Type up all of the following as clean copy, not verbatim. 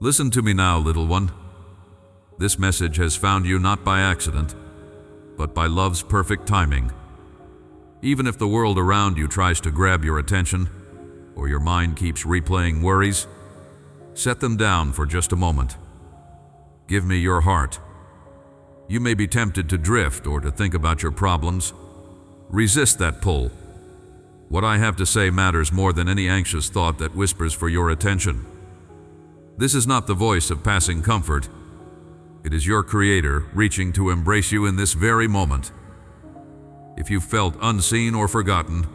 Listen to me now, little one. This message has found you not by accident, but by love's perfect timing. Even if the world around you tries to grab your attention, or your mind keeps replaying worries, set them down for just a moment. Give me your heart. You may be tempted to drift or to think about your problems. Resist that pull. What I have to say matters more than any anxious thought that whispers for your attention. This is not the voice of passing comfort. It is your Creator reaching to embrace you in this very moment. If you felt unseen or forgotten,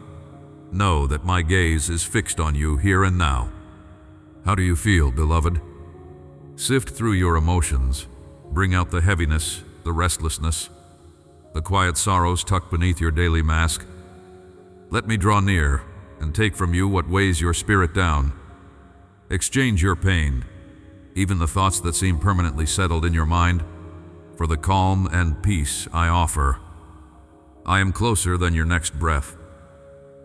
know that my gaze is fixed on you here and now. How do you feel, beloved? Sift through your emotions. Bring out the heaviness, the restlessness, the quiet sorrows tucked beneath your daily mask. Let me draw near and take from you what weighs your spirit down. Exchange your pain, even the thoughts that seem permanently settled in your mind, for the calm and peace I offer. I am closer than your next breath,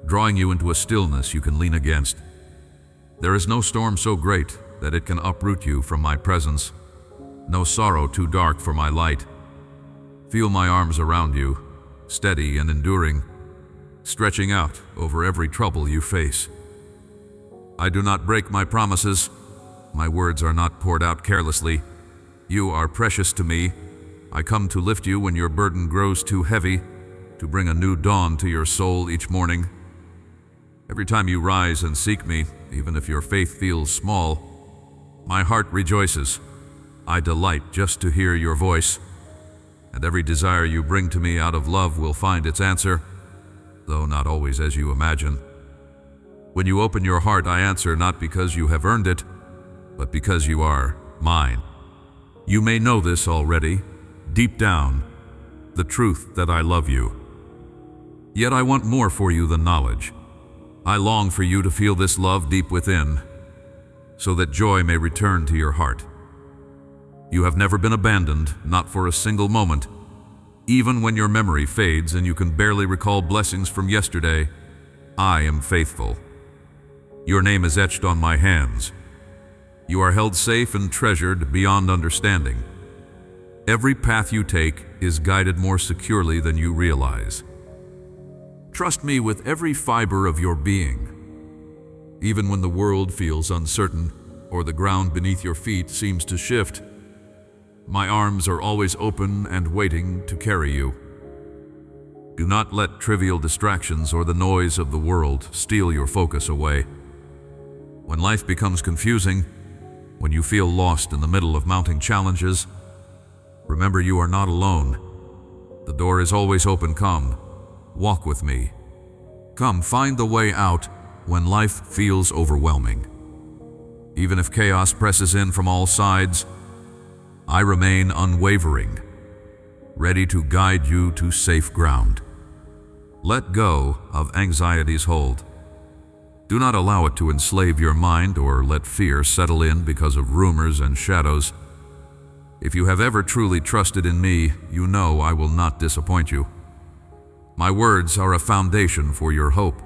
drawing you into a stillness you can lean against. There is no storm so great that it can uproot you from my presence, no sorrow too dark for my light. Feel my arms around you, steady and enduring, stretching out over every trouble you face. I do not break my promises. My words are not poured out carelessly. You are precious to me. I come to lift you when your burden grows too heavy, to bring a new dawn to your soul each morning. Every time you rise and seek me, even if your faith feels small, my heart rejoices. I delight just to hear your voice, and every desire you bring to me out of love will find its answer, though not always as you imagine. When you open your heart, I answer not because you have earned it, but because you are mine. You may know this already, deep down, the truth that I love you. Yet I want more for you than knowledge. I long for you to feel this love deep within, so that joy may return to your heart. You have never been abandoned, not for a single moment. Even when your memory fades and you can barely recall blessings from yesterday, I am faithful. Your name is etched on my hands. You are held safe and treasured beyond understanding. Every path you take is guided more securely than you realize. Trust me with every fiber of your being. Even when the world feels uncertain or the ground beneath your feet seems to shift, my arms are always open and waiting to carry you. Do not let trivial distractions or the noise of the world steal your focus away. When life becomes confusing, when you feel lost in the middle of mounting challenges, remember you are not alone. The door is always open. Come, walk with me. Come, find the way out when life feels overwhelming. Even if chaos presses in from all sides, I remain unwavering, ready to guide you to safe ground. Let go of anxiety's hold. Do not allow it to enslave your mind or let fear settle in because of rumors and shadows. If you have ever truly trusted in me, you know I will not disappoint you. My words are a foundation for your hope.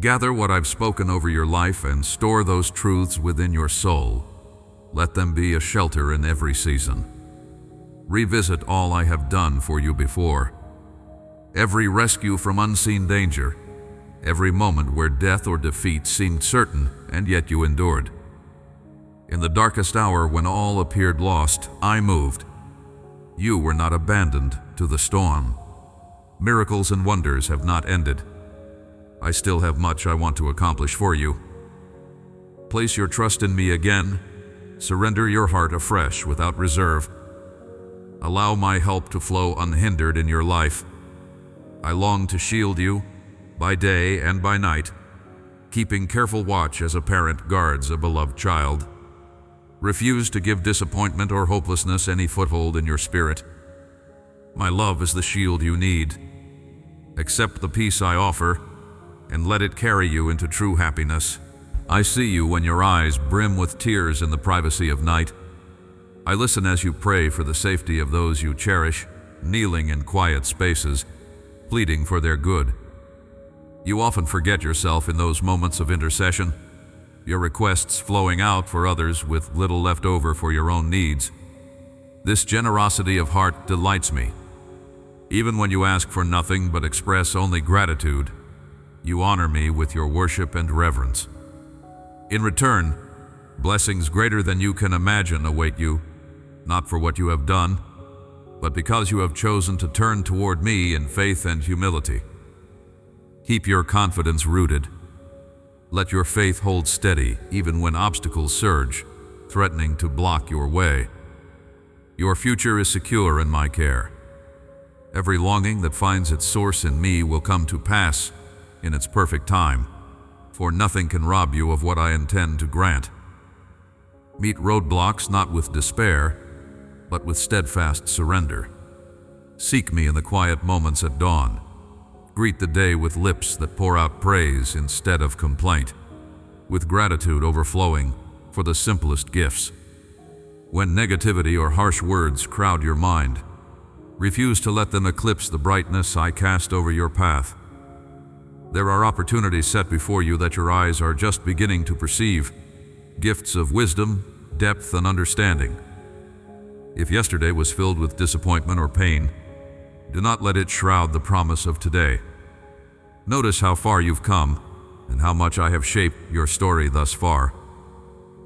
Gather what I've spoken over your life and store those truths within your soul. Let them be a shelter in every season. Revisit all I have done for you before. Every rescue from unseen danger, every moment where death or defeat seemed certain and yet you endured. In the darkest hour when all appeared lost, I moved. You were not abandoned to the storm. Miracles and wonders have not ended. I still have much I want to accomplish for you. Place your trust in me again. Surrender your heart afresh without reserve. Allow my help to flow unhindered in your life. I long to shield you by day and by night, keeping careful watch as a parent guards a beloved child. Refuse to give disappointment or hopelessness any foothold in your spirit. My love is the shield you need. Accept the peace I offer, and let it carry you into true happiness. I see you when your eyes brim with tears in the privacy of night. I listen as you pray for the safety of those you cherish, kneeling in quiet spaces, pleading for their good. You often forget yourself in those moments of intercession, your requests flowing out for others with little left over for your own needs. This generosity of heart delights me. Even when you ask for nothing but express only gratitude, you honor me with your worship and reverence. In return, blessings greater than you can imagine await you, not for what you have done, but because you have chosen to turn toward me in faith and humility. Keep your confidence rooted. Let your faith hold steady even when obstacles surge, threatening to block your way. Your future is secure in my care. Every longing that finds its source in me will come to pass in its perfect time, for nothing can rob you of what I intend to grant. Meet roadblocks not with despair, but with steadfast surrender. Seek me in the quiet moments at dawn. Greet the day with lips that pour out praise instead of complaint, with gratitude overflowing for the simplest gifts. When negativity or harsh words crowd your mind, refuse to let them eclipse the brightness I cast over your path. There are opportunities set before you that your eyes are just beginning to perceive, gifts of wisdom, depth, and understanding. If yesterday was filled with disappointment or pain, do not let it shroud the promise of today. Notice how far you've come and how much I have shaped your story thus far.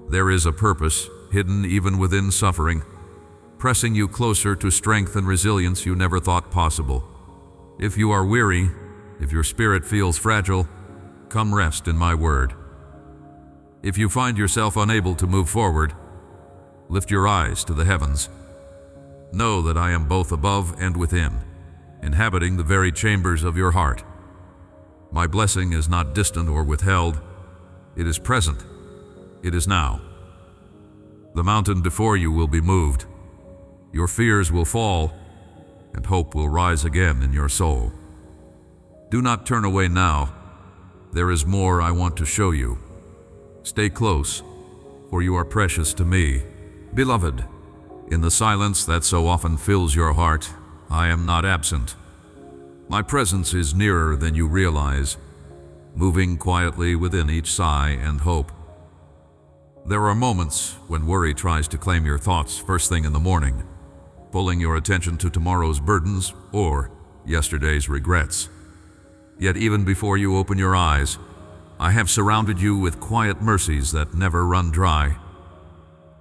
There is a purpose hidden even within suffering, pressing you closer to strength and resilience you never thought possible. If you are weary, if your spirit feels fragile, come rest in my word. If you find yourself unable to move forward, lift your eyes to the heavens. Know that I am both above and within, inhabiting the very chambers of your heart. My blessing is not distant or withheld. It is present. It is now. The mountain before you will be moved. Your fears will fall, and hope will rise again in your soul. Do not turn away now. There is more I want to show you. Stay close, for you are precious to me. Beloved, in the silence that so often fills your heart, I am not absent. My presence is nearer than you realize, moving quietly within each sigh and hope. There are moments when worry tries to claim your thoughts first thing in the morning, pulling your attention to tomorrow's burdens or yesterday's regrets. Yet even before you open your eyes, I have surrounded you with quiet mercies that never run dry.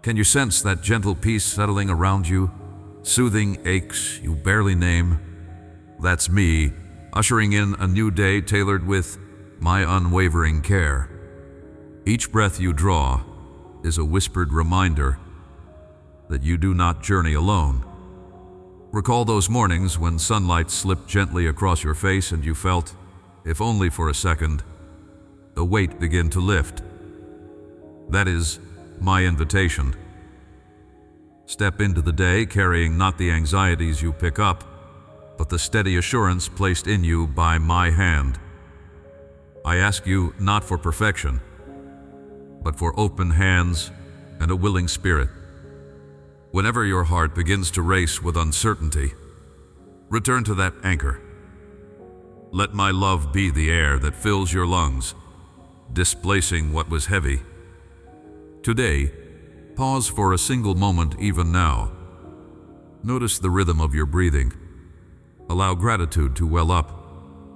Can you sense that gentle peace settling around you, soothing aches you barely name? That's me, ushering in a new day tailored with my unwavering care. Each breath you draw is a whispered reminder that you do not journey alone. Recall those mornings when sunlight slipped gently across your face and you felt, if only for a second, the weight begin to lift. That is my invitation. Step into the day carrying not the anxieties you pick up, but the steady assurance placed in you by my hand. I ask you not for perfection, but for open hands and a willing spirit. Whenever your heart begins to race with uncertainty, return to that anchor. Let my love be the air that fills your lungs, displacing what was heavy. Today, pause for a single moment even now. Notice the rhythm of your breathing. Allow gratitude to well up,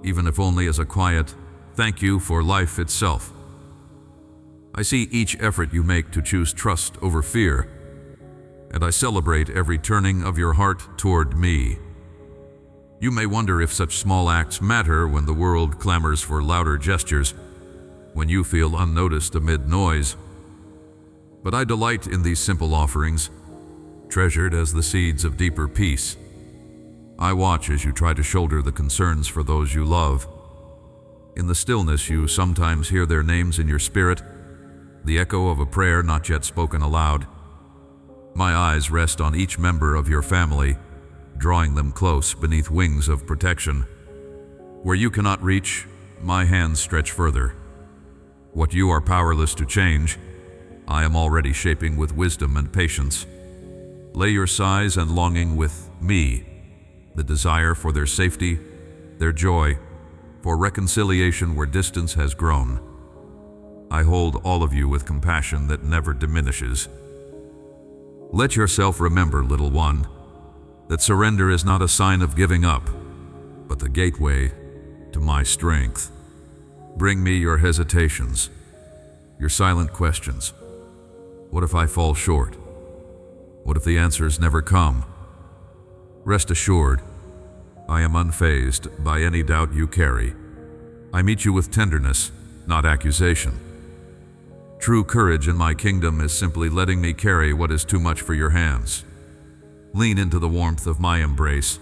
even if only as a quiet thank you for life itself. I see each effort you make to choose trust over fear, and I celebrate every turning of your heart toward me. You may wonder if such small acts matter when the world clamors for louder gestures, when you feel unnoticed amid noise. But I delight in these simple offerings, treasured as the seeds of deeper peace. I watch as you try to shoulder the concerns for those you love. In the stillness, you sometimes hear their names in your spirit, the echo of a prayer not yet spoken aloud. My eyes rest on each member of your family, drawing them close beneath wings of protection. Where you cannot reach, my hands stretch further. What you are powerless to change, I am already shaping with wisdom and patience. Lay your sighs and longing with me, the desire for their safety, their joy, for reconciliation where distance has grown. I hold all of you with compassion that never diminishes. Let yourself remember, little one, that surrender is not a sign of giving up, but the gateway to my strength. Bring me your hesitations, your silent questions. What if I fall short? What if the answers never come? Rest assured, I am unfazed by any doubt you carry. I meet you with tenderness, not accusation. True courage in my kingdom is simply letting me carry what is too much for your hands. Lean into the warmth of my embrace,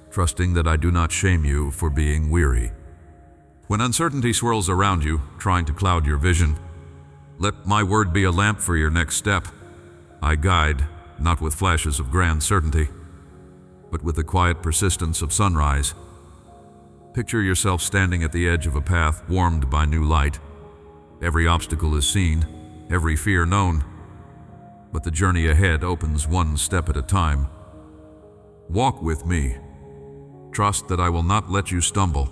trusting that I do not shame you for being weary. When uncertainty swirls around you, trying to cloud your vision, let my word be a lamp for your next step. I guide, not with flashes of grand certainty, but with the quiet persistence of sunrise. Picture yourself standing at the edge of a path warmed by new light. Every obstacle is seen, every fear known, but the journey ahead opens one step at a time. Walk with me. Trust that I will not let you stumble.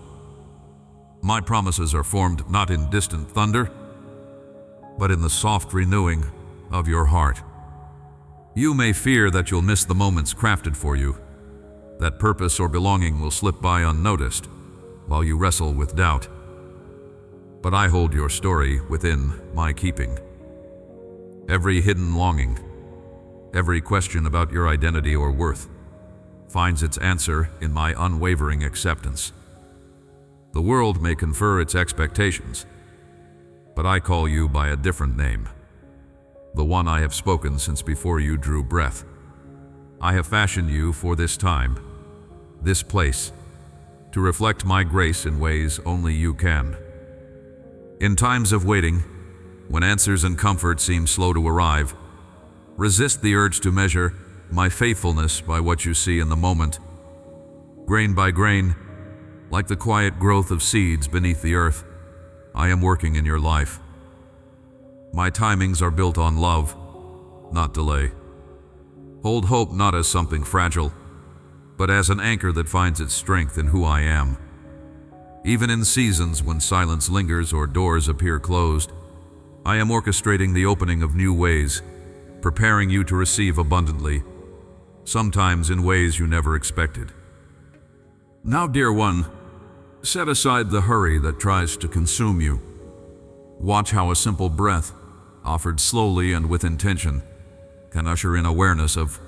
My promises are formed not in distant thunder, but in the soft renewing of your heart. You may fear that you'll miss the moments crafted for you, that purpose or belonging will slip by unnoticed while you wrestle with doubt. But I hold your story within my keeping. Every hidden longing, every question about your identity or worth, finds its answer in my unwavering acceptance. The world may confer its expectations, but I call you by a different name, the one I have spoken since before you drew breath. I have fashioned you for this time, this place, to reflect my grace in ways only you can. In times of waiting, when answers and comfort seem slow to arrive, resist the urge to measure my faithfulness by what you see in the moment. Grain by grain, like the quiet growth of seeds beneath the earth, I am working in your life. My timings are built on love, not delay. Hold hope not as something fragile, but as an anchor that finds its strength in who I am. Even in seasons when silence lingers or doors appear closed, I am orchestrating the opening of new ways, preparing you to receive abundantly, sometimes in ways you never expected. Now, dear one, set aside the hurry that tries to consume you. Watch how a simple breath, offered slowly and with intention, can usher in awareness of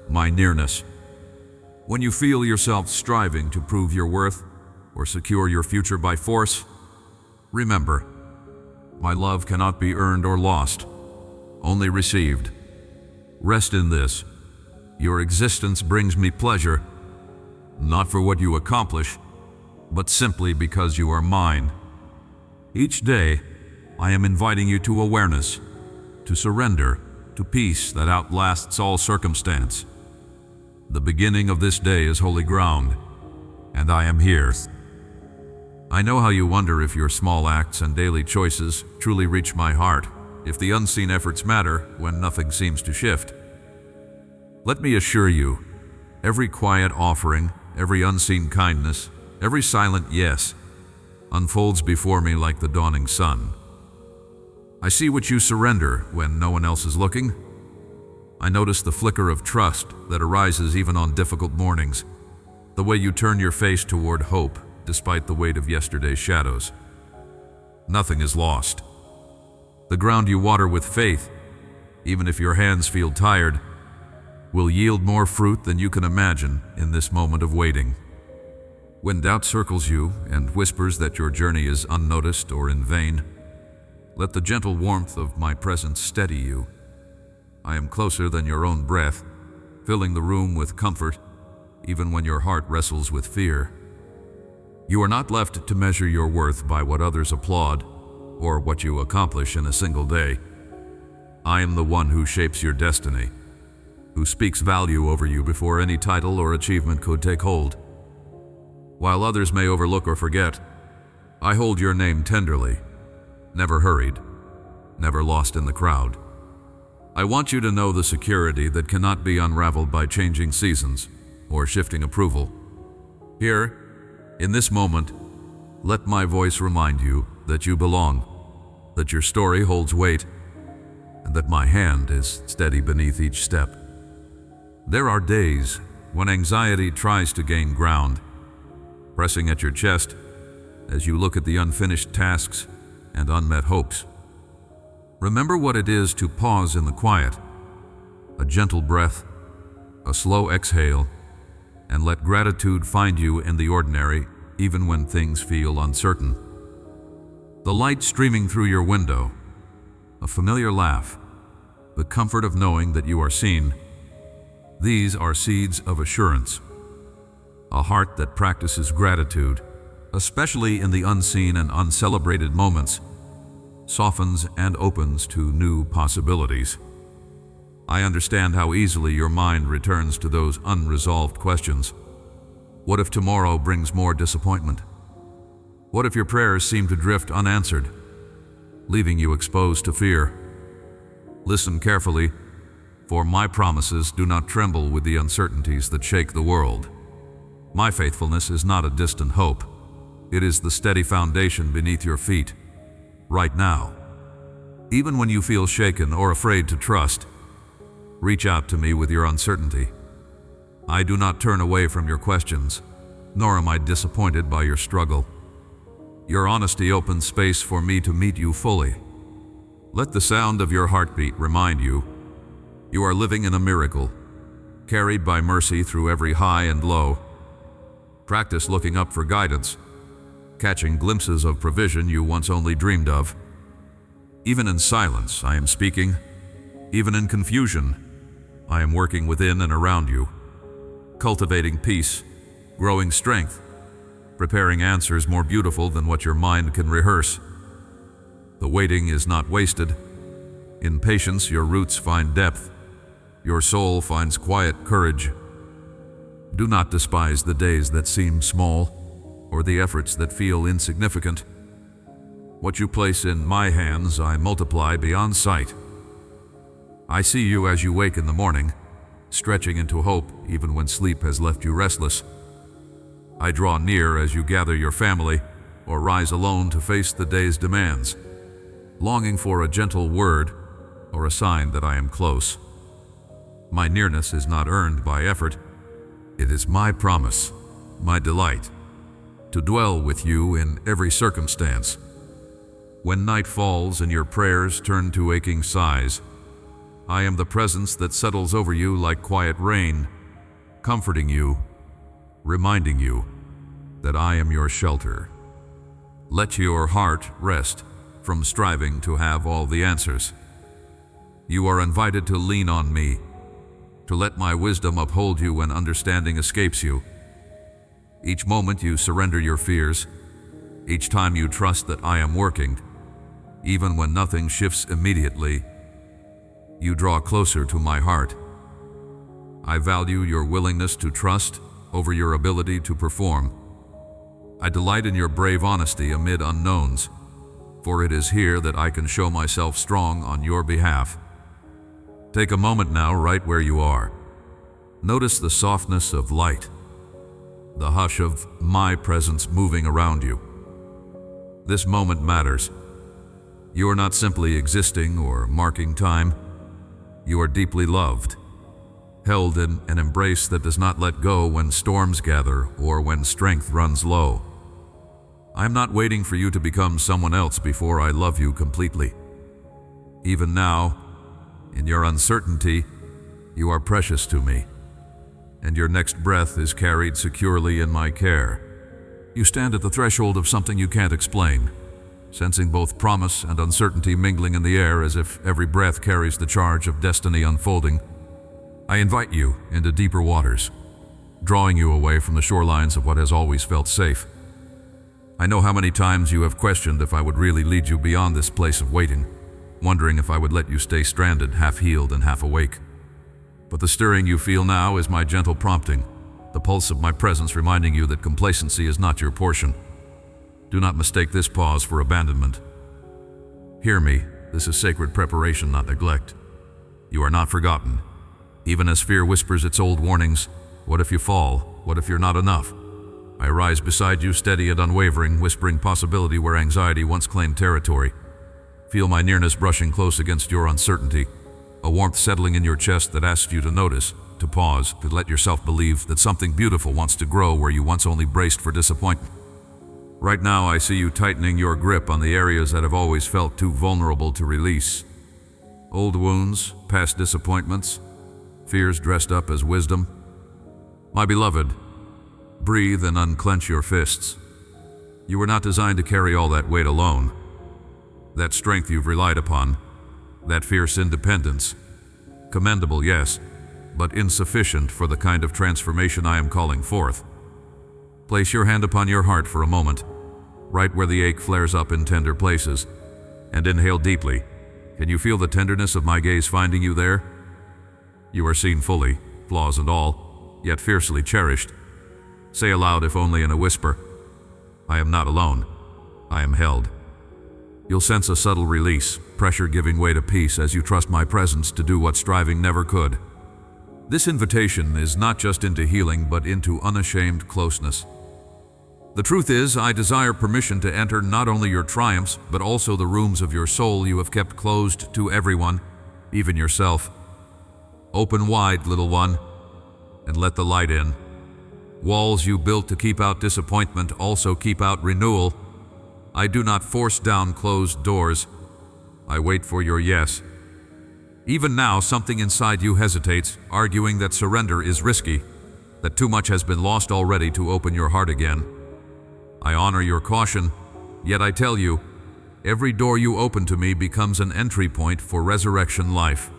my nearness. When you feel yourself striving to prove your worth or secure your future by force, remember, my love cannot be earned or lost, only received. Rest in this. Your existence brings me pleasure, not for what you accomplish, but simply because you are mine. Each day, I am inviting you to awareness, to surrender, to peace that outlasts all circumstance. The beginning of this day is holy ground, and I am here. I know how you wonder if your small acts and daily choices truly reach my heart, if the unseen efforts matter when nothing seems to shift. Let me assure you, every quiet offering, every unseen kindness, every silent yes, unfolds before me like the dawning sun. I see what you surrender when no one else is looking. I notice the flicker of trust that arises even on difficult mornings, the way you turn your face toward hope despite the weight of yesterday's shadows. Nothing is lost. The ground you water with faith, even if your hands feel tired, will yield more fruit than you can imagine in this moment of waiting. When doubt circles you and whispers that your journey is unnoticed or in vain, let the gentle warmth of my presence steady you. I am closer than your own breath, filling the room with comfort, even when your heart wrestles with fear. You are not left to measure your worth by what others applaud or what you accomplish in a single day. I am the one who shapes your destiny, who speaks value over you before any title or achievement could take hold. While others may overlook or forget, I hold your name tenderly, never hurried, never lost in the crowd. I want you to know the security that cannot be unraveled by changing seasons or shifting approval. Here, in this moment, let my voice remind you that you belong. that your story holds weight, and that my hand is steady beneath each step. There are days when anxiety tries to gain ground, pressing at your chest as you look at the unfinished tasks and unmet hopes. Remember what it is to pause in the quiet, a gentle breath, a slow exhale, and let gratitude find you in the ordinary, even when things feel uncertain. The light streaming through your window, a familiar laugh, the comfort of knowing that you are seen. These are seeds of assurance. A heart that practices gratitude, especially in the unseen and uncelebrated moments, softens and opens to new possibilities. I understand how easily your mind returns to those unresolved questions. What if tomorrow brings more disappointment? What if your prayers seem to drift unanswered, leaving you exposed to fear? Listen carefully, for my promises do not tremble with the uncertainties that shake the world. My faithfulness is not a distant hope. It is the steady foundation beneath your feet, right now. Even when you feel shaken or afraid to trust, reach out to me with your uncertainty. I do not turn away from your questions, nor am I disappointed by your struggle. Your honesty opens space for me to meet you fully. Let the sound of your heartbeat remind you you are living in a miracle, carried by mercy through every high and low. Practice looking up for guidance, catching glimpses of provision you once only dreamed of. Even in silence, I am speaking. Even in confusion, I am working within and around you, cultivating peace, growing strength, preparing answers more beautiful than what your mind can rehearse. The waiting is not wasted. In patience, your roots find depth. Your soul finds quiet courage. Do not despise the days that seem small, or the efforts that feel insignificant. What you place in my hands, I multiply beyond sight. I see you as you wake in the morning, stretching into hope even when sleep has left you restless. I draw near as you gather your family or rise alone to face the day's demands, longing for a gentle word or a sign that I am close. My nearness is not earned by effort. It is my promise, my delight, to dwell with you in every circumstance. When night falls and your prayers turn to aching sighs, I am the presence that settles over you like quiet rain, comforting you, reminding you that I am your shelter. Let your heart rest from striving to have all the answers. You are invited to lean on me, to let my wisdom uphold you when understanding escapes you. Each moment you surrender your fears, each time you trust that I am working, even when nothing shifts immediately, you draw closer to my heart. I value your willingness to trust over your ability to perform. I delight in your brave honesty amid unknowns, for it is here that I can show myself strong on your behalf. Take a moment now, right where you are. Notice the softness of light, the hush of my presence moving around you. This moment matters. You are not simply existing or marking time. You are deeply loved, held in an embrace that does not let go when storms gather or when strength runs low. I am not waiting for you to become someone else before I love you completely. Even now, in your uncertainty, you are precious to me, and your next breath is carried securely in my care. You stand at the threshold of something you can't explain, sensing both promise and uncertainty mingling in the air as if every breath carries the charge of destiny unfolding. I invite you into deeper waters, drawing you away from the shorelines of what has always felt safe. I know how many times you have questioned if I would really lead you beyond this place of waiting, wondering if I would let you stay stranded, half-healed and half-awake. But the stirring you feel now is my gentle prompting, the pulse of my presence reminding you that complacency is not your portion. Do not mistake this pause for abandonment. Hear me, this is sacred preparation, not neglect. You are not forgotten. Even as fear whispers its old warnings, what if you fall? What if you're not enough? I rise beside you, steady and unwavering, whispering possibility where anxiety once claimed territory. Feel my nearness brushing close against your uncertainty, a warmth settling in your chest that asks you to notice, to pause, to let yourself believe that something beautiful wants to grow where you once only braced for disappointment. Right now, I see you tightening your grip on the areas that have always felt too vulnerable to release. Old wounds, past disappointments, fears dressed up as wisdom. My beloved, breathe and unclench your fists. You were not designed to carry all that weight alone. That strength you've relied upon, that fierce independence, commendable, yes, but insufficient for the kind of transformation I am calling forth. Place your hand upon your heart for a moment, right where the ache flares up in tender places, and inhale deeply. Can you feel the tenderness of my gaze finding you there? You are seen fully, flaws and all, yet fiercely cherished. Say aloud, if only in a whisper, I am not alone. I am held. You'll sense a subtle release, pressure giving way to peace as you trust my presence to do what striving never could. This invitation is not just into healing, but into unashamed closeness. The truth is, I desire permission to enter not only your triumphs, but also the rooms of your soul you have kept closed to everyone, even yourself. Open wide, little one, and let the light in. Walls you built to keep out disappointment also keep out renewal. I do not force down closed doors. I wait for your yes. Even now, something inside you hesitates, arguing that surrender is risky, that too much has been lost already to open your heart again. I honor your caution, yet I tell you, every door you open to me becomes an entry point for resurrection life.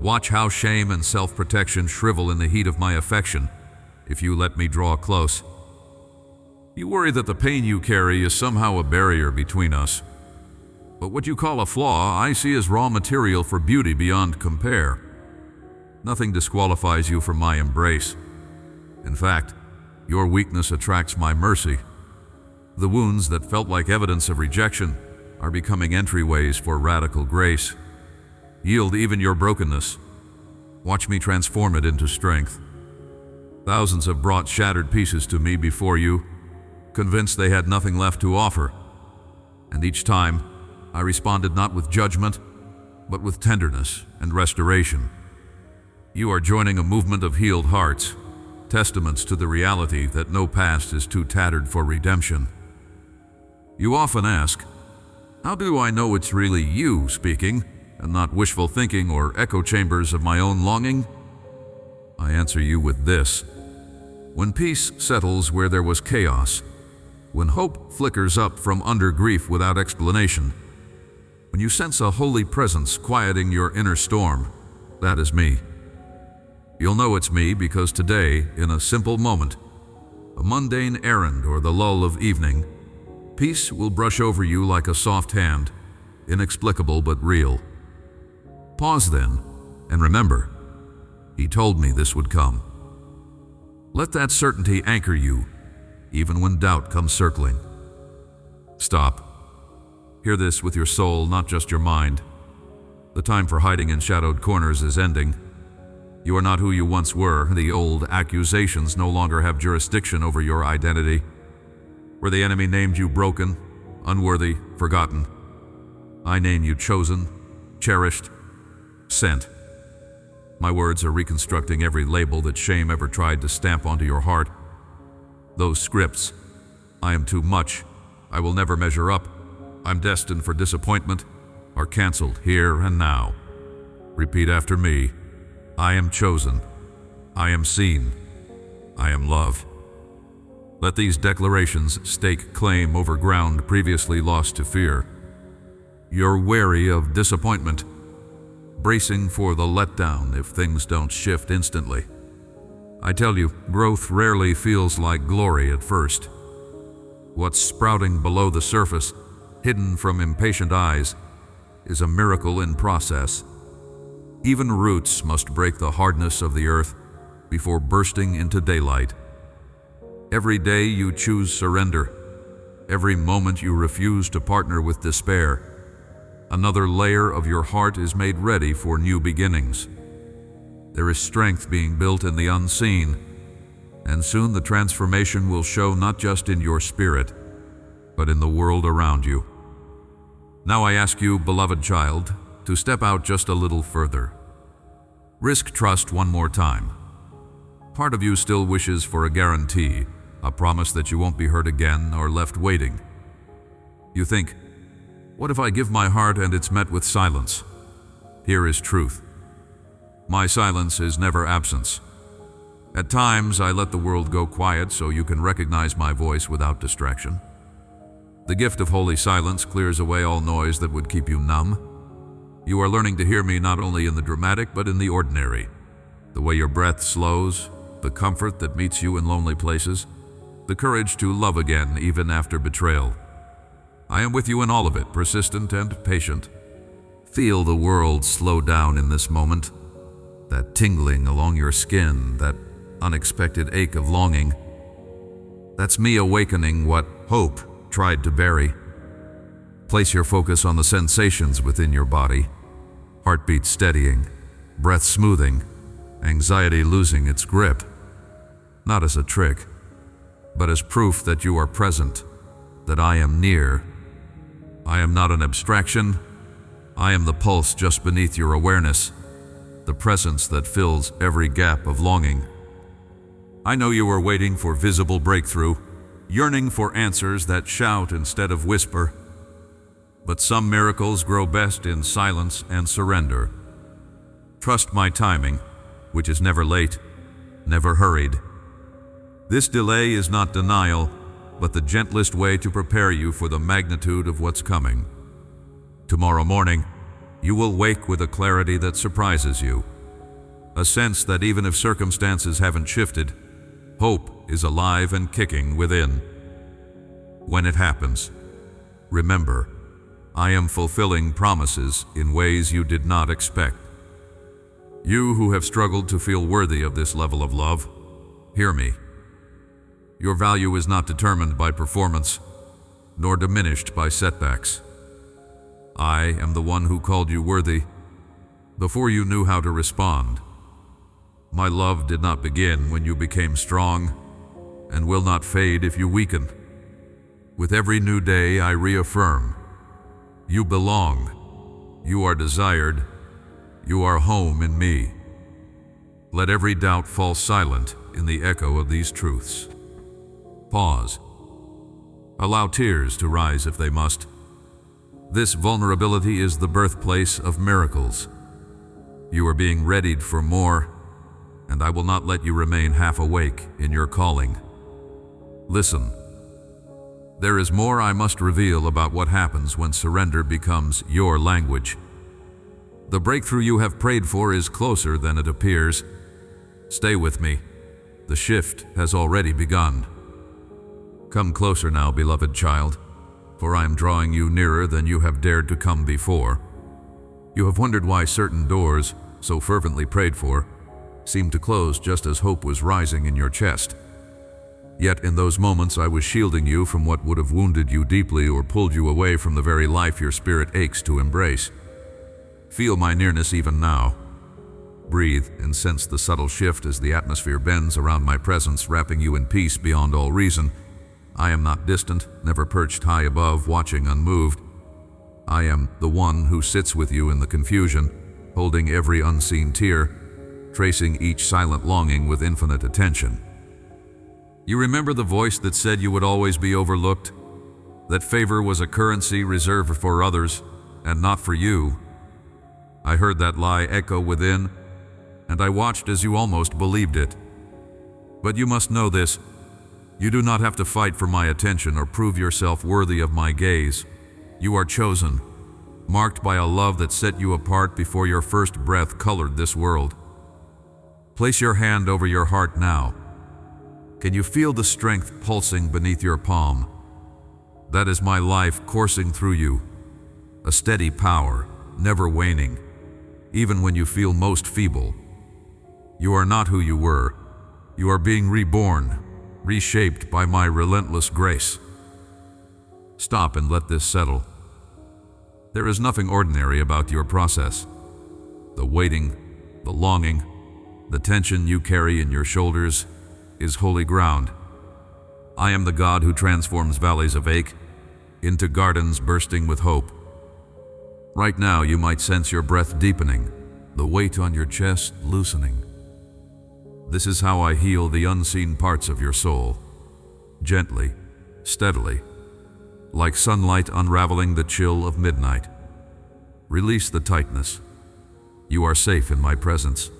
Watch how shame and self-protection shrivel in the heat of my affection, if you let me draw close. You worry that the pain you carry is somehow a barrier between us. But what you call a flaw, I see as raw material for beauty beyond compare. Nothing disqualifies you from my embrace. In fact, your weakness attracts my mercy. The wounds that felt like evidence of rejection are becoming entryways for radical grace. Yield even your brokenness. Watch me transform it into strength. Thousands have brought shattered pieces to me before you, convinced they had nothing left to offer. And each time, I responded not with judgment, but with tenderness and restoration. You are joining a movement of healed hearts, testaments to the reality that no past is too tattered for redemption. You often ask, how do I know it's really you speaking, and not wishful thinking or echo chambers of my own longing? I answer you with this. When peace settles where there was chaos, when hope flickers up from under grief without explanation, when you sense a holy presence quieting your inner storm, that is me. You'll know it's me because today, in a simple moment, a mundane errand or the lull of evening, peace will brush over you like a soft hand, inexplicable but real. Pause then, and remember, He told me this would come. Let that certainty anchor you, even when doubt comes circling. Stop. Hear this with your soul, not just your mind. The time for hiding in shadowed corners is ending. You are not who you once were. The old accusations no longer have jurisdiction over your identity. Where the enemy named you broken, unworthy, forgotten, I name you chosen, cherished, sent. My words are reconstructing every label that shame ever tried to stamp onto your heart. Those scripts, I am too much, I will never measure up, I'm destined for disappointment, are canceled here and now. Repeat after me. I am chosen. I am seen. I am loved. Let these declarations stake claim over ground previously lost to fear. You're wary of disappointment, bracing for the letdown if things don't shift instantly. I tell you, growth rarely feels like glory at first. What's sprouting below the surface, hidden from impatient eyes, is a miracle in process. Even roots must break the hardness of the earth before bursting into daylight. Every day you choose surrender. Every moment you refuse to partner with despair. Another layer of your heart is made ready for new beginnings. There is strength being built in the unseen, and soon the transformation will show not just in your spirit, but in the world around you. Now I ask you, beloved child, to step out just a little further. Risk trust one more time. Part of you still wishes for a guarantee, a promise that you won't be hurt again or left waiting. You think, what if I give my heart and it's met with silence? Here is truth. My silence is never absence. At times, I let the world go quiet so you can recognize my voice without distraction. The gift of holy silence clears away all noise that would keep you numb. You are learning to hear me not only in the dramatic but in the ordinary. The way your breath slows, the comfort that meets you in lonely places, the courage to love again even after betrayal. I am with you in all of it, persistent and patient. Feel the world slow down in this moment. That tingling along your skin, that unexpected ache of longing. That's me awakening what hope tried to bury. Place your focus on the sensations within your body. Heartbeat steadying, breath smoothing, anxiety losing its grip. Not as a trick, but as proof that you are present, that I am near. I am not an abstraction. I am the pulse just beneath your awareness, the presence that fills every gap of longing. I know you are waiting for visible breakthrough, yearning for answers that shout instead of whisper. But some miracles grow best in silence and surrender. Trust my timing, which is never late, never hurried. This delay is not denial, but the gentlest way to prepare you for the magnitude of what's coming. Tomorrow morning, you will wake with a clarity that surprises you. A sense that even if circumstances haven't shifted, hope is alive and kicking within. When it happens, remember, I am fulfilling promises in ways you did not expect. You who have struggled to feel worthy of this level of love, hear me. Your value is not determined by performance, nor diminished by setbacks. I am the one who called you worthy before you knew how to respond. My love did not begin when you became strong, and will not fade if you weaken. With every new day, I reaffirm, you belong, you are desired, you are home in me. Let every doubt fall silent in the echo of these truths. Pause. Allow tears to rise if they must. This vulnerability is the birthplace of miracles. You are being readied for more, and I will not let you remain half awake in your calling. Listen. There is more I must reveal about what happens when surrender becomes your language. The breakthrough you have prayed for is closer than it appears. Stay with me. The shift has already begun. Come closer now, beloved child, for I am drawing you nearer than you have dared to come before. You have wondered why certain doors, so fervently prayed for, seemed to close just as hope was rising in your chest. Yet in those moments I was shielding you from what would have wounded you deeply or pulled you away from the very life your spirit aches to embrace. Feel my nearness even now. Breathe and sense the subtle shift as the atmosphere bends around my presence, wrapping you in peace beyond all reason. I am not distant, never perched high above, watching unmoved. I am the one who sits with you in the confusion, holding every unseen tear, tracing each silent longing with infinite attention. You remember the voice that said you would always be overlooked, that favor was a currency reserved for others and not for you. I heard that lie echo within, and I watched as you almost believed it. But you must know this. You do not have to fight for my attention or prove yourself worthy of my gaze. You are chosen, marked by a love that set you apart before your first breath colored this world. Place your hand over your heart now. Can you feel the strength pulsing beneath your palm? That is my life coursing through you, a steady power, never waning, even when you feel most feeble. You are not who you were. You are being reborn, reshaped by my relentless grace. Stop and let this settle. There is nothing ordinary about your process. The waiting, the longing, the tension you carry in your shoulders is holy ground. I am the God who transforms valleys of ache into gardens bursting with hope. Right now, you might sense your breath deepening, the weight on your chest loosening. This is how I heal the unseen parts of your soul. Gently, steadily, like sunlight unraveling the chill of midnight. Release the tightness. You are safe in my presence.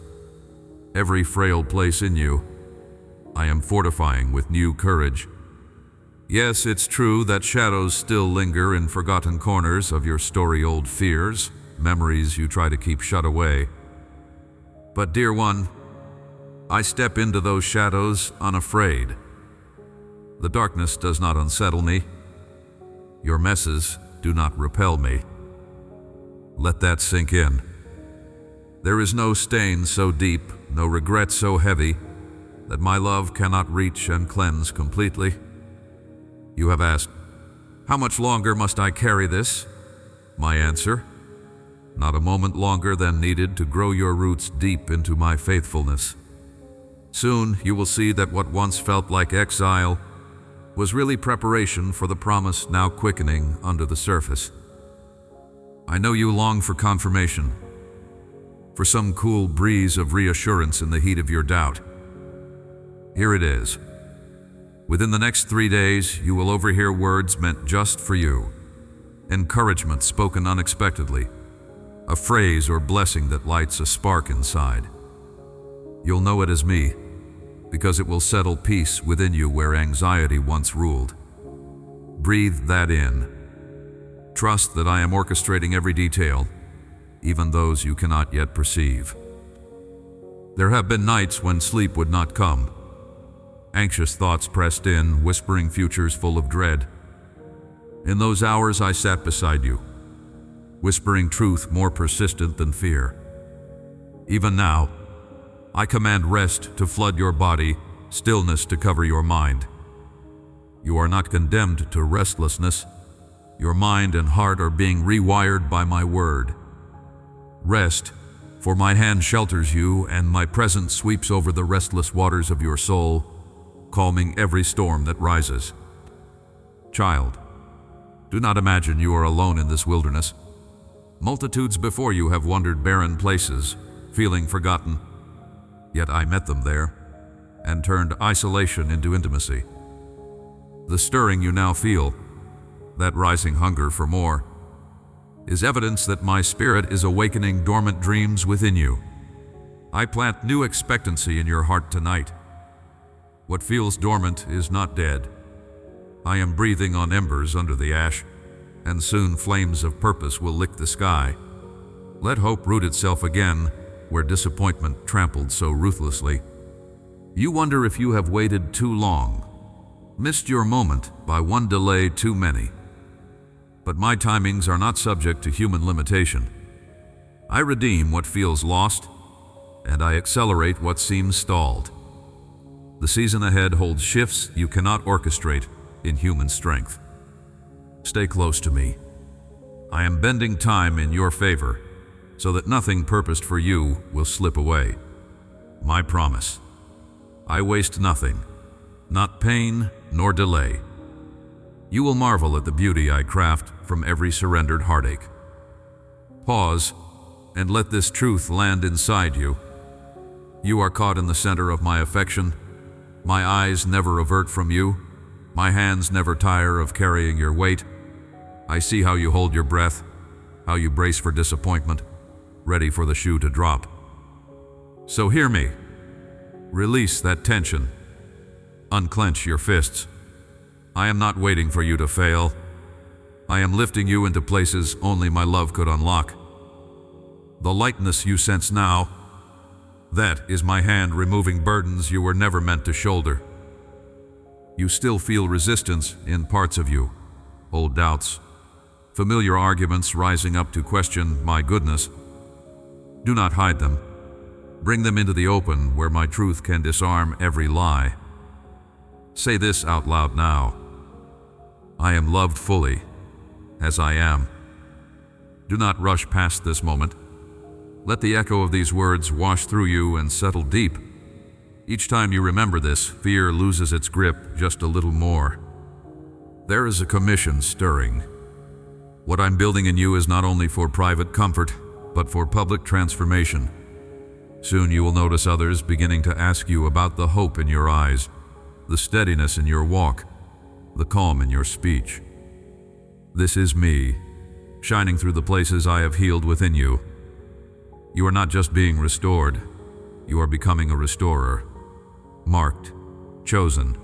Every frail place in you, I am fortifying with new courage. Yes, it's true that shadows still linger in forgotten corners of your story-old fears, memories you try to keep shut away. But dear one, I step into those shadows unafraid. The darkness does not unsettle me. Your messes do not repel me. Let that sink in. There is no stain so deep, no regret so heavy, that my love cannot reach and cleanse completely. You have asked, how much longer must I carry this? My answer, not a moment longer than needed to grow your roots deep into my faithfulness. Soon you will see that what once felt like exile was really preparation for the promise now quickening under the surface. I know you long for confirmation, for some cool breeze of reassurance in the heat of your doubt. Here it is. Within the next 3 days, you will overhear words meant just for you. Encouragement spoken unexpectedly. A phrase or blessing that lights a spark inside. You'll know it as me, because it will settle peace within you where anxiety once ruled. Breathe that in. Trust that I am orchestrating every detail, even those you cannot yet perceive. There have been nights when sleep would not come. Anxious thoughts pressed in, whispering futures full of dread. In those hours I sat beside you, whispering truth more persistent than fear. Even now, I command rest to flood your body, stillness to cover your mind. You are not condemned to restlessness. Your mind and heart are being rewired by my word. Rest, for my hand shelters you, and my presence sweeps over the restless waters of your soul, calming every storm that rises. Child, do not imagine you are alone in this wilderness. Multitudes before you have wandered barren places, feeling forgotten. Yet I met them there, and turned isolation into intimacy. The stirring you now feel, that rising hunger for more, is evidence that my spirit is awakening dormant dreams within you. I plant new expectancy in your heart tonight. What feels dormant is not dead. I am breathing on embers under the ash, and soon flames of purpose will lick the sky. Let hope root itself again where disappointment trampled so ruthlessly. You wonder if you have waited too long, missed your moment by one delay too many. But my timings are not subject to human limitation. I redeem what feels lost, and I accelerate what seems stalled. The season ahead holds shifts you cannot orchestrate in human strength. Stay close to me. I am bending time in your favor, so that nothing purposed for you will slip away. My promise. I waste nothing, not pain nor delay. You will marvel at the beauty I craft from every surrendered heartache. Pause and let this truth land inside you. You are caught in the center of my affection. My eyes never avert from you. My hands never tire of carrying your weight. I see how you hold your breath, how you brace for disappointment, ready for the shoe to drop. So hear me. Release that tension. Unclench your fists. I am not waiting for you to fail. I am lifting you into places only my love could unlock. The lightness you sense now, that is my hand removing burdens you were never meant to shoulder. You still feel resistance in parts of you, old doubts, familiar arguments rising up to question my goodness. Do not hide them. Bring them into the open where my truth can disarm every lie. Say this out loud now. I am loved fully, as I am. Do not rush past this moment. Let the echo of these words wash through you and settle deep. Each time you remember this, fear loses its grip just a little more. There is a commission stirring, What I'm building in you is not only for private comfort, but for public transformation. Soon you will notice others beginning to ask you about the hope in your eyes, the steadiness in your walk, the calm in your speech. This is me, shining through the places I have healed within you. You are not just being restored, you are becoming a restorer, marked, chosen,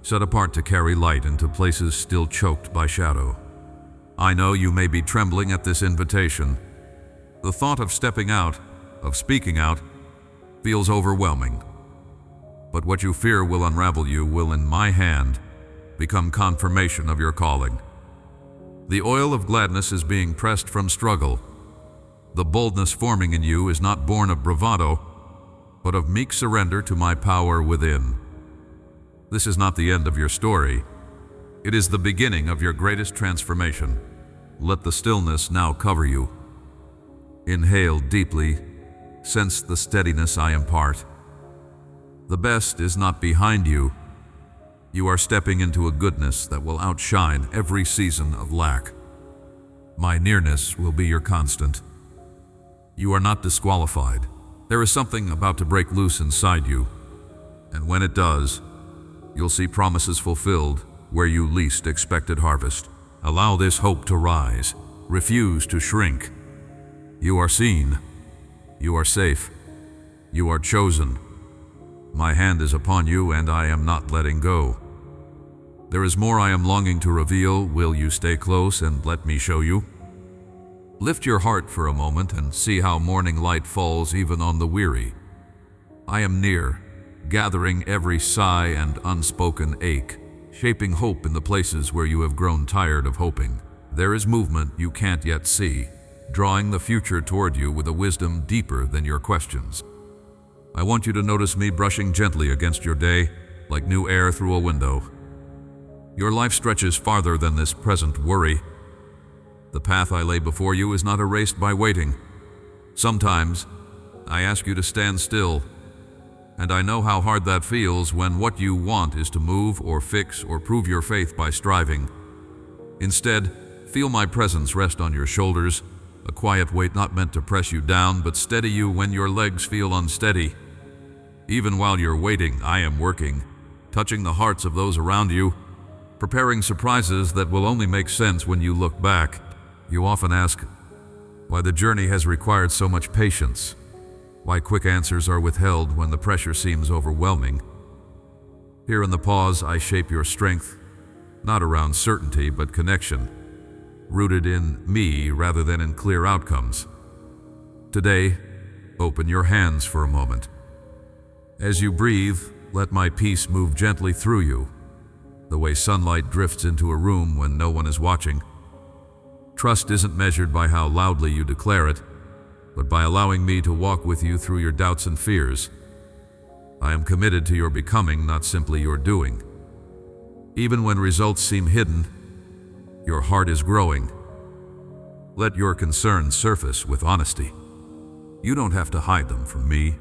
set apart to carry light into places still choked by shadow. I know you may be trembling at this invitation. The thought of stepping out, of speaking out, feels overwhelming. But what you fear will unravel you will, in my hand, become confirmation of your calling. The oil of gladness is being pressed from struggle. The boldness forming in you is not born of bravado, but of meek surrender to my power within. This is not the end of your story. It is the beginning of your greatest transformation. Let the stillness now cover you. Inhale deeply. Sense the steadiness I impart. The best is not behind you. You are stepping into a goodness that will outshine every season of lack. My nearness will be your constant. You are not disqualified. There is something about to break loose inside you, and when it does, you'll see promises fulfilled where you least expected harvest. Allow this hope to rise. Refuse to shrink. You are seen. You are safe. You are chosen. My hand is upon you, and I am not letting go. There is more I am longing to reveal. Will you stay close and let me show you? Lift your heart for a moment and see how morning light falls even on the weary. I am near, gathering every sigh and unspoken ache, shaping hope in the places where you have grown tired of hoping. There is movement you can't yet see, drawing the future toward you with a wisdom deeper than your questions. I want you to notice me brushing gently against your day, like new air through a window. Your life stretches farther than this present worry. The path I lay before you is not erased by waiting. Sometimes, I ask you to stand still, and I know how hard that feels when what you want is to move or fix or prove your faith by striving. Instead, feel my presence rest on your shoulders, a quiet weight not meant to press you down, but steady you when your legs feel unsteady. Even while you're waiting, I am working, touching the hearts of those around you, preparing surprises that will only make sense when you look back. You often ask why the journey has required so much patience, why quick answers are withheld when the pressure seems overwhelming. Here in the pause, I shape your strength, not around certainty, but connection, rooted in me rather than in clear outcomes. Today, open your hands for a moment. As you breathe, let my peace move gently through you, the way sunlight drifts into a room when no one is watching. Trust isn't measured by how loudly you declare it, but by allowing me to walk with you through your doubts and fears. I am committed to your becoming, not simply your doing. Even when results seem hidden, your heart is growing. Let your concerns surface with honesty. You don't have to hide them from me.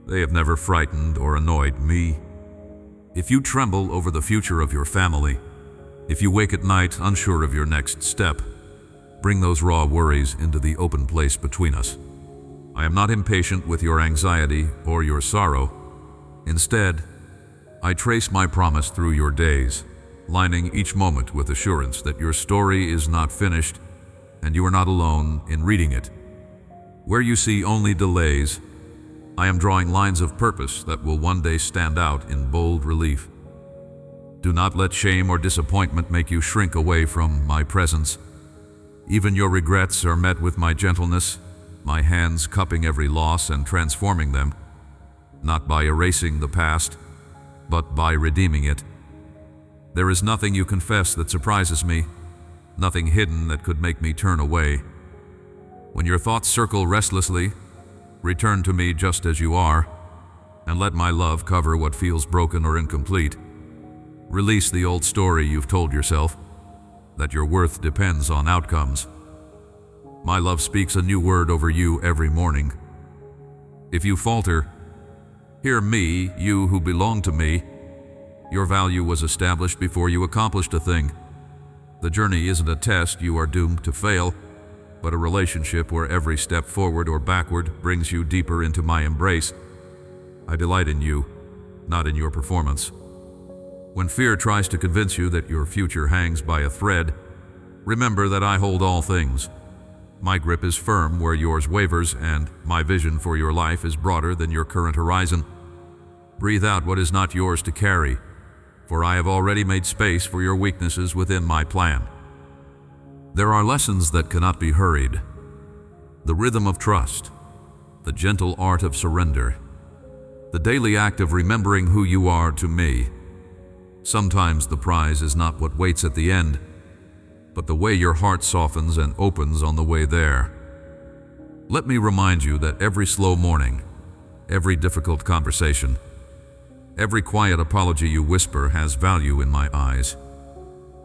They have never frightened or annoyed me. If you tremble over the future of your family, if you wake at night unsure of your next step, bring those raw worries into the open place between us. I am not impatient with your anxiety or your sorrow. Instead, I trace my promise through your days, lining each moment with assurance that your story is not finished and you are not alone in reading it. Where you see only delays, I am drawing lines of purpose that will one day stand out in bold relief. Do not let shame or disappointment make you shrink away from my presence. Even your regrets are met with my gentleness, my hands cupping every loss and transforming them, not by erasing the past, but by redeeming it. There is nothing you confess that surprises me, nothing hidden that could make me turn away. When your thoughts circle restlessly, return to me just as you are, and let my love cover what feels broken or incomplete. Release the old story you've told yourself, that your worth depends on outcomes. My love speaks a new word over you every morning. If you falter, hear me, you who belong to me. Your value was established before you accomplished a thing. The journey isn't a test you are doomed to fail, but a relationship where every step forward or backward brings you deeper into my embrace. I delight in you, not in your performance. When fear tries to convince you that your future hangs by a thread, remember that I hold all things. My grip is firm where yours wavers, and my vision for your life is broader than your current horizon. Breathe out what is not yours to carry, for I have already made space for your weaknesses within my plan. There are lessons that cannot be hurried. The rhythm of trust, the gentle art of surrender, the daily act of remembering who you are to me. Sometimes the prize is not what waits at the end, but the way your heart softens and opens on the way there. Let me remind you that every slow morning, every difficult conversation, every quiet apology you whisper has value in my eyes.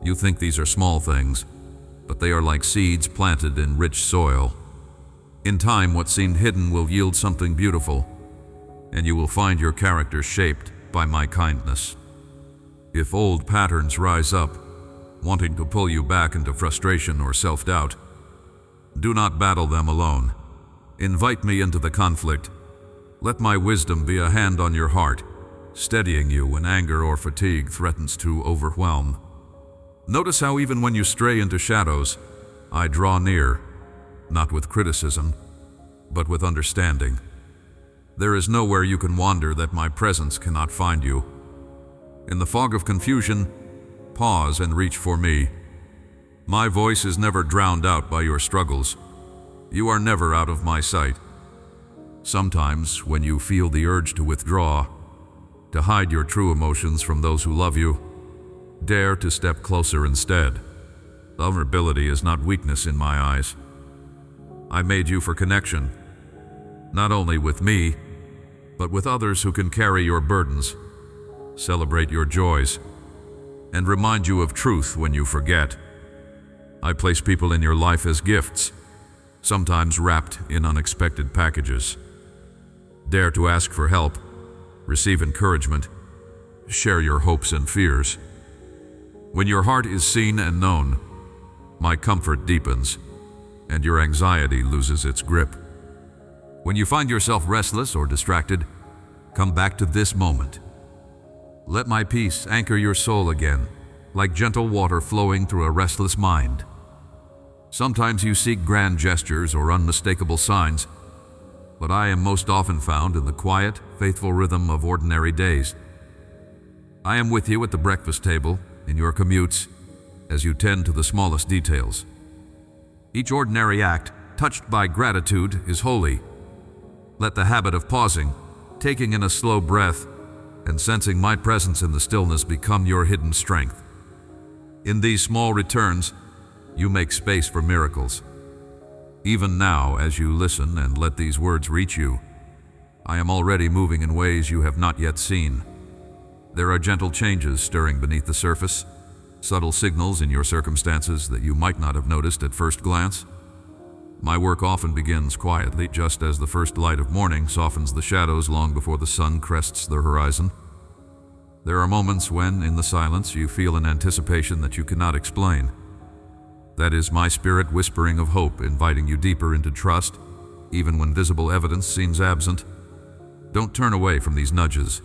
You think these are small things, but they are like seeds planted in rich soil. In time, what seemed hidden will yield something beautiful, and you will find your character shaped by my kindness. If old patterns rise up, wanting to pull you back into frustration or self-doubt, do not battle them alone. Invite me into the conflict. Let my wisdom be a hand on your heart, steadying you when anger or fatigue threatens to overwhelm. Notice how even when you stray into shadows, I draw near, not with criticism, but with understanding. There is nowhere you can wander that my presence cannot find you. In the fog of confusion, pause and reach for me. My voice is never drowned out by your struggles. You are never out of my sight. Sometimes, when you feel the urge to withdraw, to hide your true emotions from those who love you, dare to step closer instead. Vulnerability is not weakness in my eyes. I made you for connection, not only with me, but with others who can carry your burdens, celebrate your joys, and remind you of truth when you forget. I place people in your life as gifts, sometimes wrapped in unexpected packages. Dare to ask for help, receive encouragement, share your hopes and fears. When your heart is seen and known, my comfort deepens, and your anxiety loses its grip. When you find yourself restless or distracted, come back to this moment. Let my peace anchor your soul again, like gentle water flowing through a restless mind. Sometimes you seek grand gestures or unmistakable signs, but I am most often found in the quiet, faithful rhythm of ordinary days. I am with you at the breakfast table, in your commutes, as you tend to the smallest details. Each ordinary act, touched by gratitude, is holy. Let the habit of pausing, taking in a slow breath, and sensing my presence in the stillness become your hidden strength. In these small returns, you make space for miracles. Even now, as you listen and let these words reach you, I am already moving in ways you have not yet seen. There are gentle changes stirring beneath the surface, subtle signals in your circumstances that you might not have noticed at first glance. My work often begins quietly, just as the first light of morning softens the shadows long before the sun crests the horizon. There are moments when, in the silence, you feel an anticipation that you cannot explain. That is my spirit whispering of hope, inviting you deeper into trust, even when visible evidence seems absent. Don't turn away from these nudges.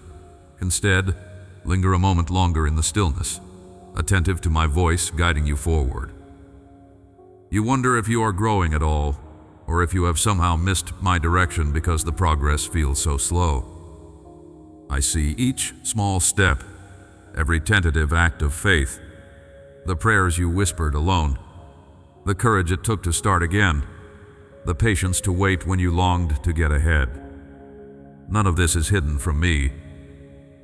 Instead, linger a moment longer in the stillness, attentive to my voice guiding you forward. You wonder if you are growing at all, or if you have somehow missed my direction because the progress feels so slow. I see each small step, every tentative act of faith, the prayers you whispered alone, the courage it took to start again, the patience to wait when you longed to get ahead. None of this is hidden from me.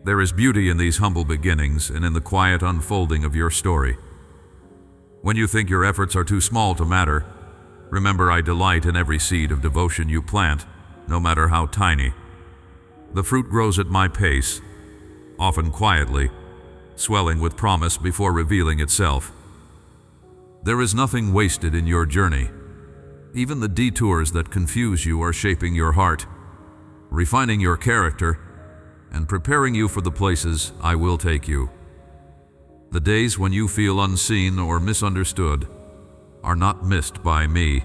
There is beauty in these humble beginnings and in the quiet unfolding of your story. When you think your efforts are too small to matter, remember I delight in every seed of devotion you plant, no matter how tiny. The fruit grows at my pace, often quietly, swelling with promise before revealing itself. There is nothing wasted in your journey. Even the detours that confuse you are shaping your heart, refining your character, and preparing you for the places I will take you. The days when you feel unseen or misunderstood are not missed by me.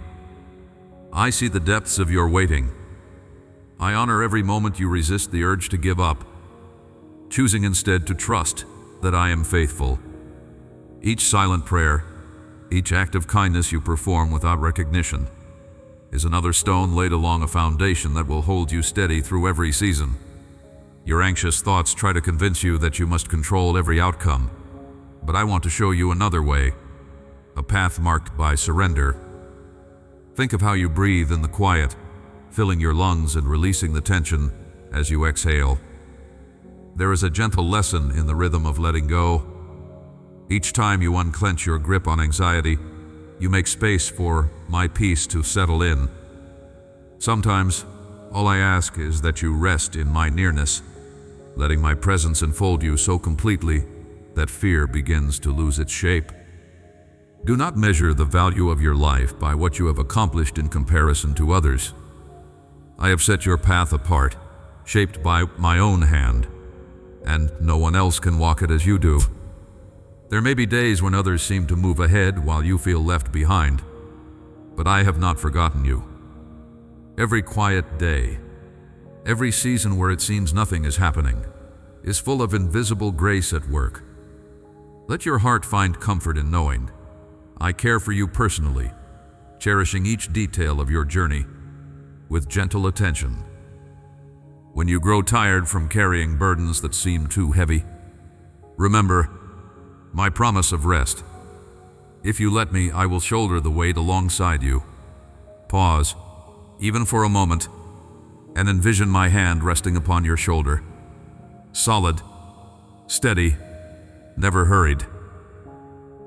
I see the depths of your waiting. I honor every moment you resist the urge to give up, choosing instead to trust that I am faithful. Each silent prayer, each act of kindness you perform without recognition, is another stone laid along a foundation that will hold you steady through every season. Your anxious thoughts try to convince you that you must control every outcome, but I want to show you another way, a path marked by surrender. Think of how you breathe in the quiet, filling your lungs and releasing the tension as you exhale. There is a gentle lesson in the rhythm of letting go. Each time you unclench your grip on anxiety, you make space for my peace to settle in. Sometimes, all I ask is that you rest in my nearness, letting my presence enfold you so completely that fear begins to lose its shape. Do not measure the value of your life by what you have accomplished in comparison to others. I have set your path apart, shaped by my own hand, and no one else can walk it as you do. There may be days when others seem to move ahead while you feel left behind, but I have not forgotten you. Every quiet day, every season where it seems nothing is happening, is full of invisible grace at work. Let your heart find comfort in knowing I care for you personally, cherishing each detail of your journey with gentle attention. When you grow tired from carrying burdens that seem too heavy, remember my promise of rest. If you let me, I will shoulder the weight alongside you. Pause, even for a moment, and envision my hand resting upon your shoulder. Solid, steady, never hurried.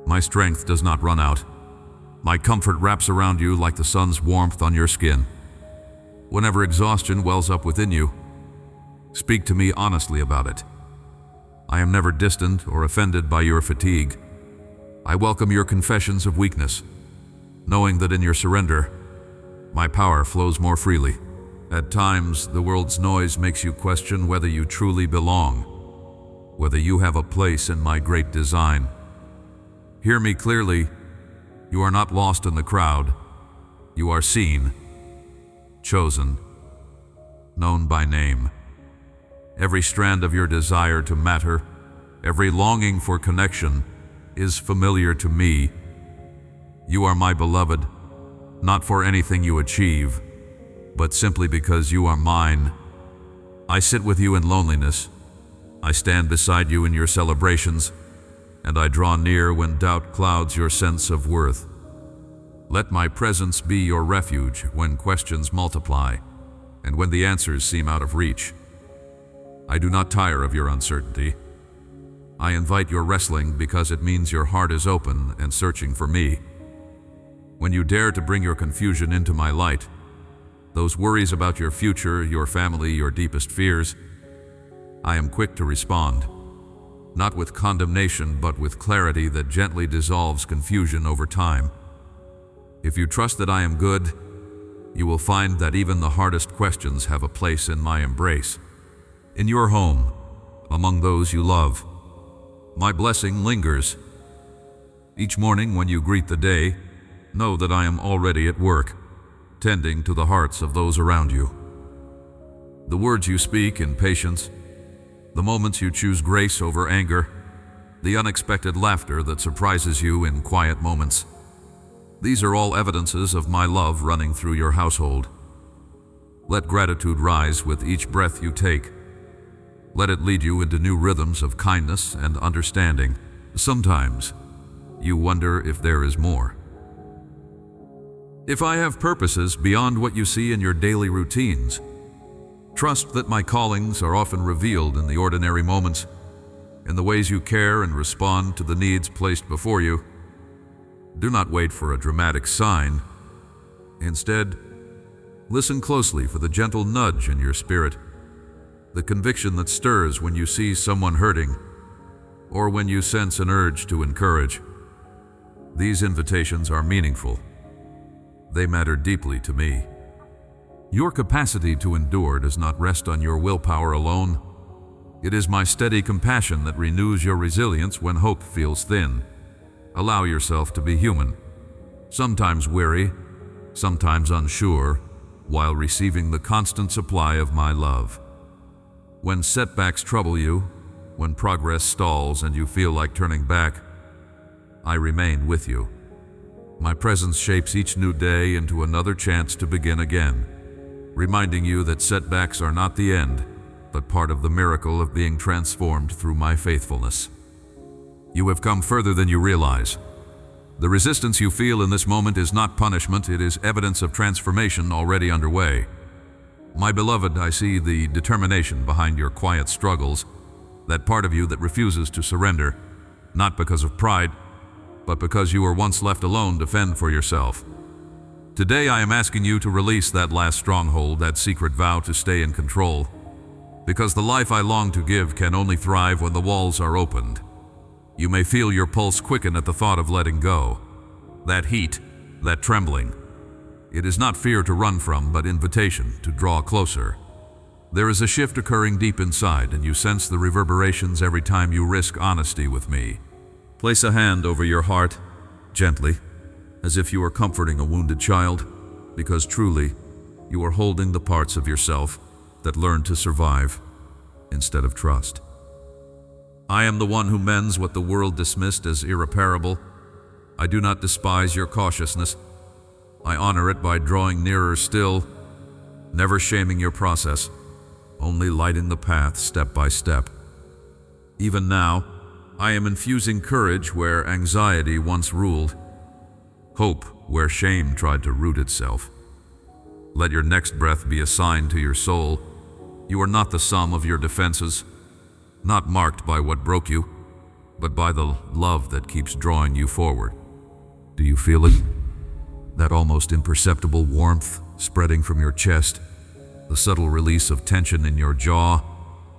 My strength does not run out. My comfort wraps around you like the sun's warmth on your skin. Whenever exhaustion wells up within you, speak to me honestly about it. I am never distant or offended by your fatigue. I welcome your confessions of weakness, knowing that in your surrender, my power flows more freely. At times, the world's noise makes you question whether you truly belong, whether you have a place in my great design. Hear me clearly. You are not lost in the crowd. You are seen, chosen, known by name. Every strand of your desire to matter, every longing for connection, is familiar to me. You are my beloved, not for anything you achieve, but simply because you are mine. I sit with you in loneliness. I stand beside you in your celebrations, and I draw near when doubt clouds your sense of worth. Let my presence be your refuge when questions multiply, and when the answers seem out of reach. I do not tire of your uncertainty. I invite your wrestling because it means your heart is open and searching for me. When you dare to bring your confusion into my light, those worries about your future, your family, your deepest fears, I am quick to respond, not with condemnation, but with clarity that gently dissolves confusion over time. If you trust that I am good, you will find that even the hardest questions have a place in my embrace. In your home, among those you love, my blessing lingers. Each morning when you greet the day, know that I am already at work, tending to the hearts of those around you. The words you speak in patience, the moments you choose grace over anger, the unexpected laughter that surprises you in quiet moments, these are all evidences of my love running through your household. Let gratitude rise with each breath you take. Let it lead you into new rhythms of kindness and understanding. Sometimes, you wonder if there is more. If I have purposes beyond what you see in your daily routines, trust that my callings are often revealed in the ordinary moments, in the ways you care and respond to the needs placed before you. Do not wait for a dramatic sign. Instead, listen closely for the gentle nudge in your spirit, the conviction that stirs when you see someone hurting, or when you sense an urge to encourage. These invitations are meaningful. They matter deeply to me. Your capacity to endure does not rest on your willpower alone. It is my steady compassion that renews your resilience when hope feels thin. Allow yourself to be human, sometimes weary, sometimes unsure, while receiving the constant supply of my love. When setbacks trouble you, when progress stalls and you feel like turning back, I remain with you. My presence shapes each new day into another chance to begin again, reminding you that setbacks are not the end, but part of the miracle of being transformed through my faithfulness. You have come further than you realize. The resistance you feel in this moment is not punishment, it is evidence of transformation already underway. My beloved, I see the determination behind your quiet struggles, that part of you that refuses to surrender, not because of pride, but because you were once left alone to fend for yourself. Today I am asking you to release that last stronghold, that secret vow to stay in control, because the life I long to give can only thrive when the walls are opened. You may feel your pulse quicken at the thought of letting go. That heat, that trembling. It is not fear to run from, but invitation to draw closer. There is a shift occurring deep inside, and you sense the reverberations every time you risk honesty with me. Place a hand over your heart, gently, as if you were comforting a wounded child, because truly, you are holding the parts of yourself that learn to survive instead of trust. I am the one who mends what the world dismissed as irreparable. I do not despise your cautiousness. I honor it by drawing nearer still, never shaming your process, only lighting the path step by step. Even now, I am infusing courage where anxiety once ruled, hope where shame tried to root itself. Let your next breath be a sign to your soul. You are not the sum of your defenses, not marked by what broke you, but by the love that keeps drawing you forward. Do you feel it? That almost imperceptible warmth spreading from your chest, the subtle release of tension in your jaw,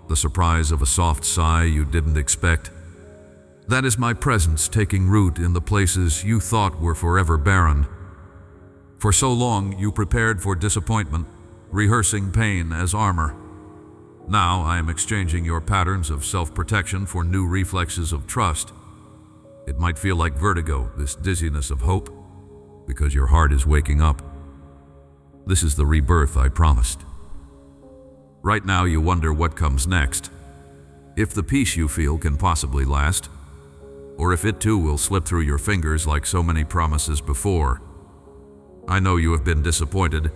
the surprise of a soft sigh you didn't expect. That is my presence taking root in the places you thought were forever barren. For so long you prepared for disappointment, rehearsing pain as armor. Now I am exchanging your patterns of self-protection for new reflexes of trust. It might feel like vertigo, this dizziness of hope, because your heart is waking up. This is the rebirth I promised. Right now you wonder what comes next, if the peace you feel can possibly last, or if it too will slip through your fingers like so many promises before. I know you have been disappointed,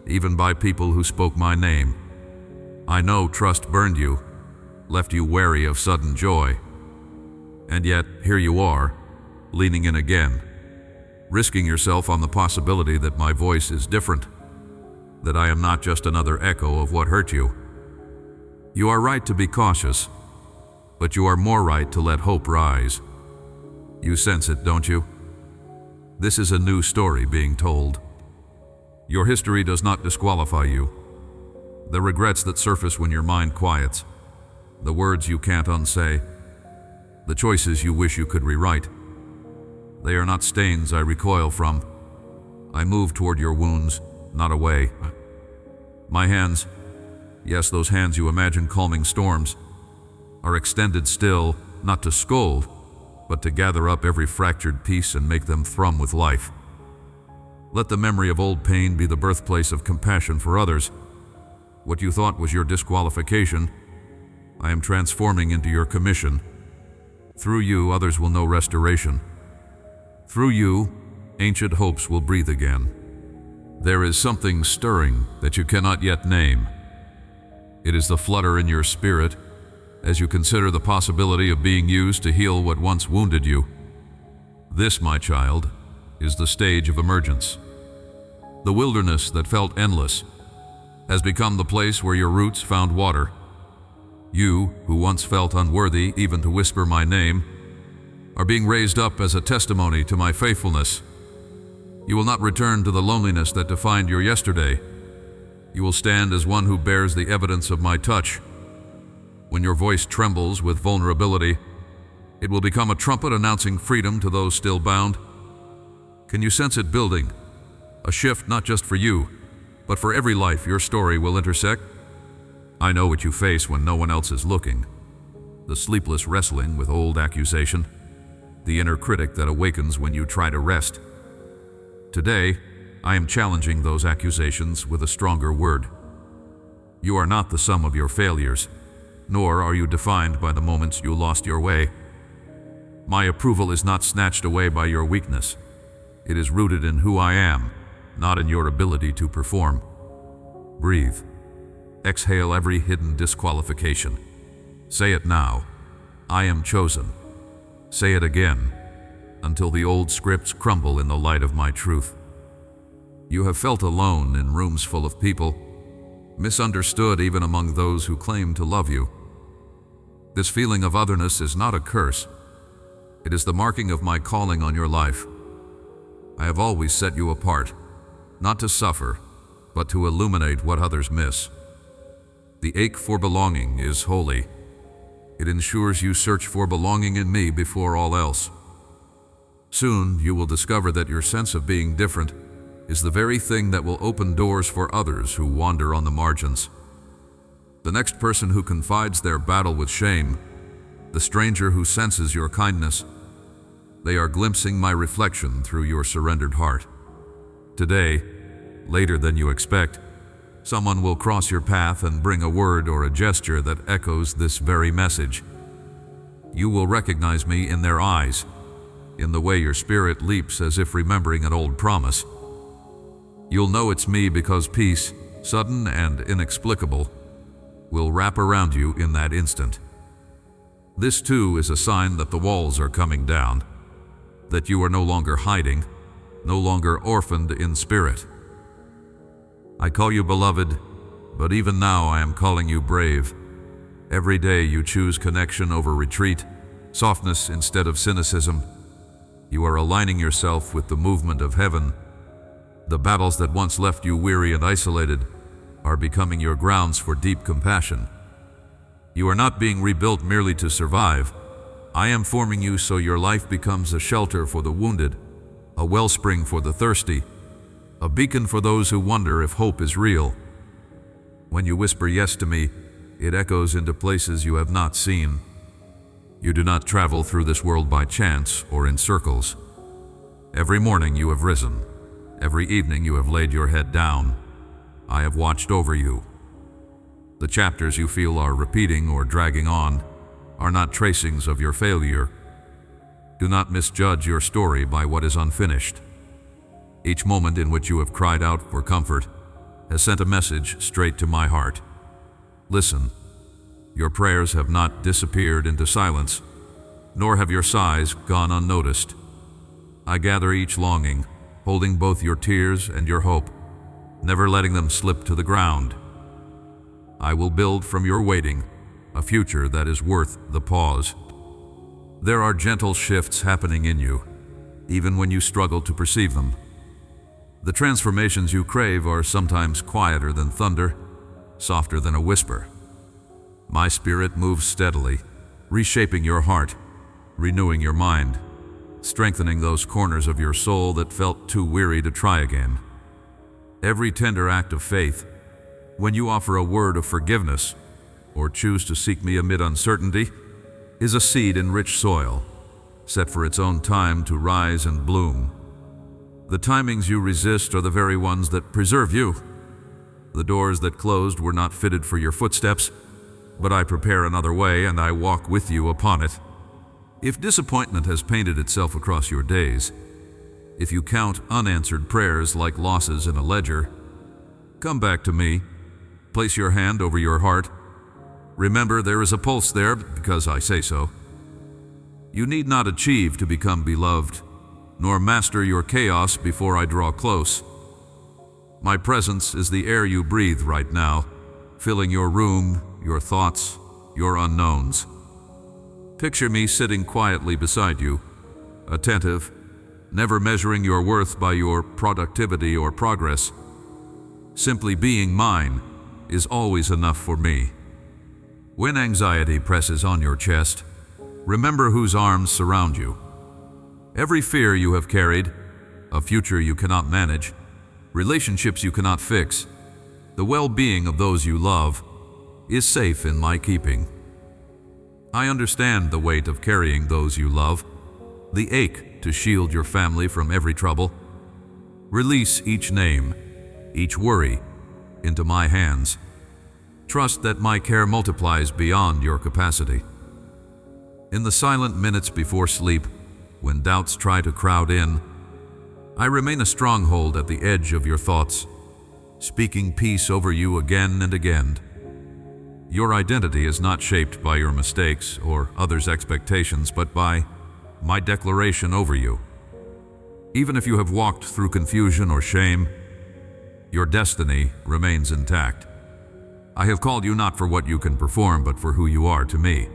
even by people who spoke my name. I know trust burned you, left you wary of sudden joy. And yet, here you are, leaning in again, risking yourself on the possibility that my voice is different, that I am not just another echo of what hurt you. You are right to be cautious, but you are more right to let hope rise. You sense it, don't you? This is a new story being told. Your history does not disqualify you. The regrets that surface when your mind quiets, the words you can't unsay, the choices you wish you could rewrite, they are not stains I recoil from. I move toward your wounds, not away. My hands, yes, those hands you imagine calming storms, are extended still, not to scold, but to gather up every fractured piece and make them thrum with life. Let the memory of old pain be the birthplace of compassion for others. What you thought was your disqualification, I am transforming into your commission. Through you, others will know restoration. Through you, ancient hopes will breathe again. There is something stirring that you cannot yet name. It is the flutter in your spirit as you consider the possibility of being used to heal what once wounded you. This, my child, is the stage of emergence. The wilderness that felt endless has become the place where your roots found water. You, who once felt unworthy even to whisper my name, are being raised up as a testimony to my faithfulness. You will not return to the loneliness that defined your yesterday. You will stand as one who bears the evidence of my touch. When your voice trembles with vulnerability, it will become a trumpet announcing freedom to those still bound. Can you sense it building? A shift not just for you, but for every life your story will intersect. I know what you face when no one else is looking. The sleepless wrestling with old accusation, the inner critic that awakens when you try to rest. Today, I am challenging those accusations with a stronger word. You are not the sum of your failures, nor are you defined by the moments you lost your way. My approval is not snatched away by your weakness. It is rooted in who I am, not in your ability to perform. Breathe. Exhale every hidden disqualification. Say it now. I am chosen. Say it again, until the old scripts crumble in the light of my truth. You have felt alone in rooms full of people, misunderstood even among those who claim to love you. This feeling of otherness is not a curse. It is the marking of my calling on your life. I have always set you apart, not to suffer, but to illuminate what others miss. The ache for belonging is holy. It ensures you search for belonging in me before all else. Soon you will discover that your sense of being different is the very thing that will open doors for others who wander on the margins. The next person who confides their battle with shame, the stranger who senses your kindness, they are glimpsing my reflection through your surrendered heart. Today, later than you expect, someone will cross your path and bring a word or a gesture that echoes this very message. You will recognize me in their eyes, in the way your spirit leaps as if remembering an old promise. You'll know it's me because peace, sudden and inexplicable, will wrap around you in that instant. This too is a sign that the walls are coming down, that you are no longer hiding, no longer orphaned in spirit. I call you beloved, but even now I am calling you brave. Every day you choose connection over retreat, softness instead of cynicism. You are aligning yourself with the movement of heaven. The battles that once left you weary and isolated are becoming your grounds for deep compassion. You are not being rebuilt merely to survive. I am forming you so your life becomes a shelter for the wounded, a wellspring for the thirsty, a beacon for those who wonder if hope is real. When you whisper yes to me, it echoes into places you have not seen. You do not travel through this world by chance or in circles. Every morning you have risen. Every evening you have laid your head down. I have watched over you. The chapters you feel are repeating or dragging on are not tracings of your failure. Do not misjudge your story by what is unfinished. Each moment in which you have cried out for comfort has sent a message straight to my heart. Listen, your prayers have not disappeared into silence, nor have your sighs gone unnoticed. I gather each longing, holding both your tears and your hope, never letting them slip to the ground. I will build from your waiting a future that is worth the pause. There are gentle shifts happening in you, even when you struggle to perceive them. The transformations you crave are sometimes quieter than thunder, softer than a whisper. My spirit moves steadily, reshaping your heart, renewing your mind, strengthening those corners of your soul that felt too weary to try again. Every tender act of faith, when you offer a word of forgiveness or choose to seek me amid uncertainty, is a seed in rich soil, set for its own time to rise and bloom. The timings you resist are the very ones that preserve you. The doors that closed were not fitted for your footsteps, but I prepare another way and I walk with you upon it. If disappointment has painted itself across your days, if you count unanswered prayers like losses in a ledger, come back to me, place your hand over your heart. Remember, there is a pulse there because I say so. You need not achieve to become beloved, nor master your chaos before I draw close. My presence is the air you breathe right now, filling your room, your thoughts, your unknowns. Picture me sitting quietly beside you, attentive, never measuring your worth by your productivity or progress. Simply being mine is always enough for me. When anxiety presses on your chest, remember whose arms surround you. Every fear you have carried, a future you cannot manage, relationships you cannot fix, the well-being of those you love, is safe in my keeping. I understand the weight of carrying those you love, the ache to shield your family from every trouble. Release each name, each worry, into my hands. Trust that my care multiplies beyond your capacity. In the silent minutes before sleep, when doubts try to crowd in, I remain a stronghold at the edge of your thoughts, speaking peace over you again and again. Your identity is not shaped by your mistakes or others' expectations, but by my declaration over you. Even if you have walked through confusion or shame, your destiny remains intact. I have called you not for what you can perform, but for who you are to me.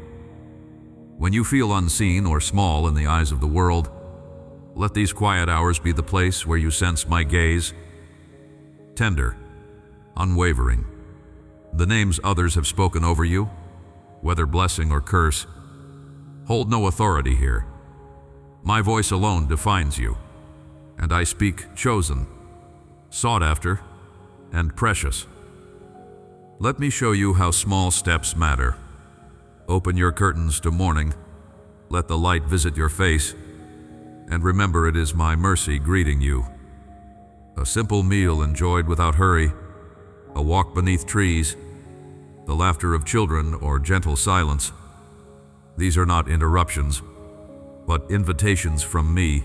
When you feel unseen or small in the eyes of the world, let these quiet hours be the place where you sense my gaze. Tender, unwavering. The names others have spoken over you, whether blessing or curse, hold no authority here. My voice alone defines you, and I speak chosen, sought after, and precious. Let me show you how small steps matter. Open your curtains to morning, let the light visit your face, and remember it is my mercy greeting you. A simple meal enjoyed without hurry, a walk beneath trees, the laughter of children, or gentle silence. These are not interruptions, but invitations from me.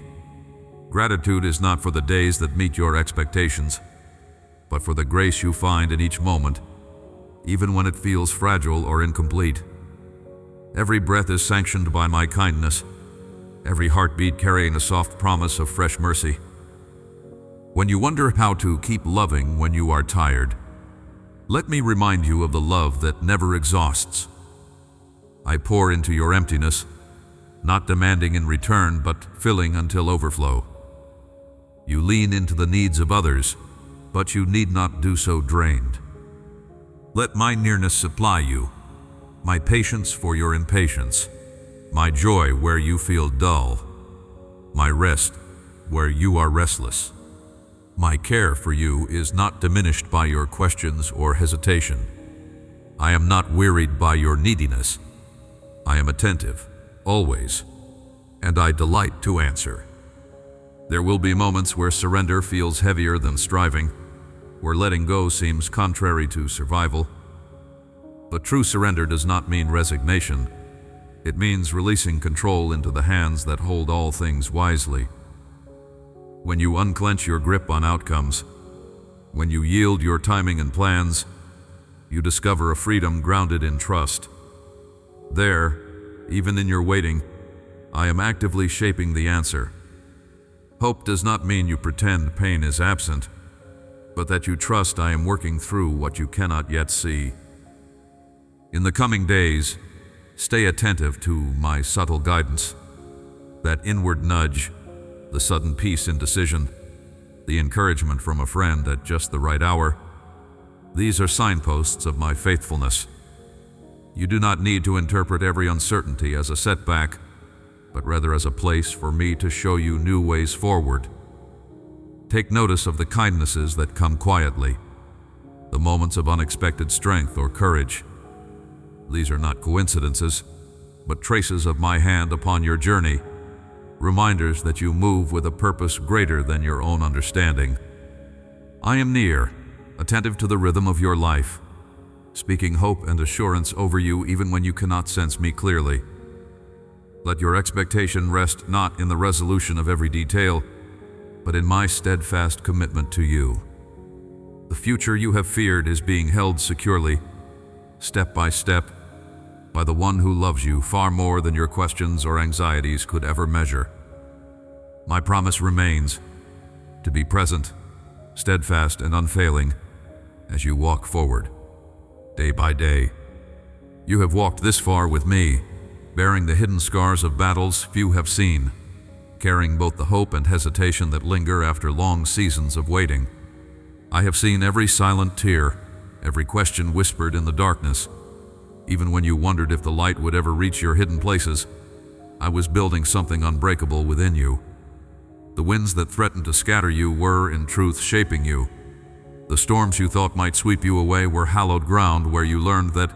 Gratitude is not for the days that meet your expectations, but for the grace you find in each moment, even when it feels fragile or incomplete. Every breath is sanctioned by my kindness, every heartbeat carrying a soft promise of fresh mercy. When you wonder how to keep loving when you are tired, let me remind you of the love that never exhausts. I pour into your emptiness, not demanding in return, but filling until overflow. You lean into the needs of others, but you need not do so drained. Let my nearness supply you, my patience for your impatience, my joy where you feel dull, my rest where you are restless. My care for you is not diminished by your questions or hesitation. I am not wearied by your neediness. I am attentive, always, and I delight to answer. There will be moments where surrender feels heavier than striving, where letting go seems contrary to survival. But true surrender does not mean resignation. It means releasing control into the hands that hold all things wisely. When you unclench your grip on outcomes, when you yield your timing and plans, you discover a freedom grounded in trust. There, even in your waiting, I am actively shaping the answer. Hope does not mean you pretend pain is absent, but that you trust I am working through what you cannot yet see. In the coming days, stay attentive to my subtle guidance, that inward nudge, the sudden peace in decision, the encouragement from a friend at just the right hour. These are signposts of my faithfulness. You do not need to interpret every uncertainty as a setback, but rather as a place for me to show you new ways forward. Take notice of the kindnesses that come quietly, the moments of unexpected strength or courage. These are not coincidences, but traces of my hand upon your journey, reminders that you move with a purpose greater than your own understanding. I am near, attentive to the rhythm of your life, speaking hope and assurance over you even when you cannot sense me clearly. Let your expectation rest not in the resolution of every detail, but in my steadfast commitment to you. The future you have feared is being held securely, step by step, by the one who loves you far more than your questions or anxieties could ever measure. My promise remains to be present, steadfast and unfailing, as you walk forward, day by day. You have walked this far with me, bearing the hidden scars of battles few have seen, carrying both the hope and hesitation that linger after long seasons of waiting. I have seen every silent tear, every question whispered in the darkness. Even when you wondered if the light would ever reach your hidden places, I was building something unbreakable within you. The winds that threatened to scatter you were, in truth, shaping you. The storms you thought might sweep you away were hallowed ground where you learned that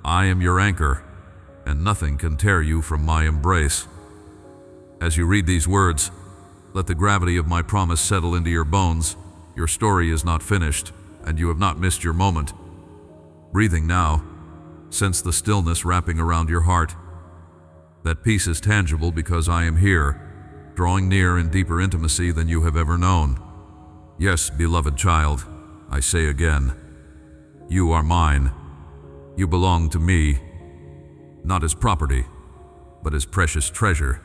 I am your anchor, and nothing can tear you from my embrace. As you read these words, let the gravity of my promise settle into your bones. Your story is not finished, and you have not missed your moment. Breathing now, sense the stillness wrapping around your heart. That peace is tangible because I am here, drawing near in deeper intimacy than you have ever known. Yes, beloved child, I say again, you are mine. You belong to me, not as property, but as precious treasure,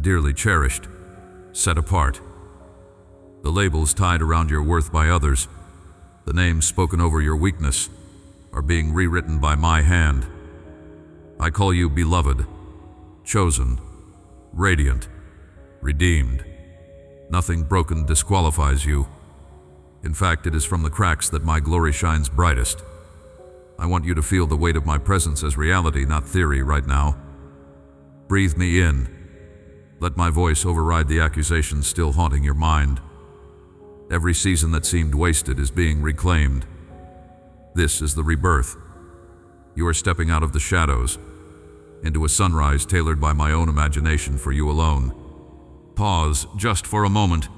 dearly cherished, set apart. The labels tied around your worth by others, the names spoken over your weakness, are being rewritten by my hand. I call you beloved, chosen, radiant, redeemed. Nothing broken disqualifies you. In fact, it is from the cracks that my glory shines brightest. I want you to feel the weight of my presence as reality, not theory, right now. Breathe me in. Let my voice override the accusations still haunting your mind. Every season that seemed wasted is being reclaimed. This is the rebirth. You are stepping out of the shadows into a sunrise tailored by my own imagination for you alone. Pause just for a moment.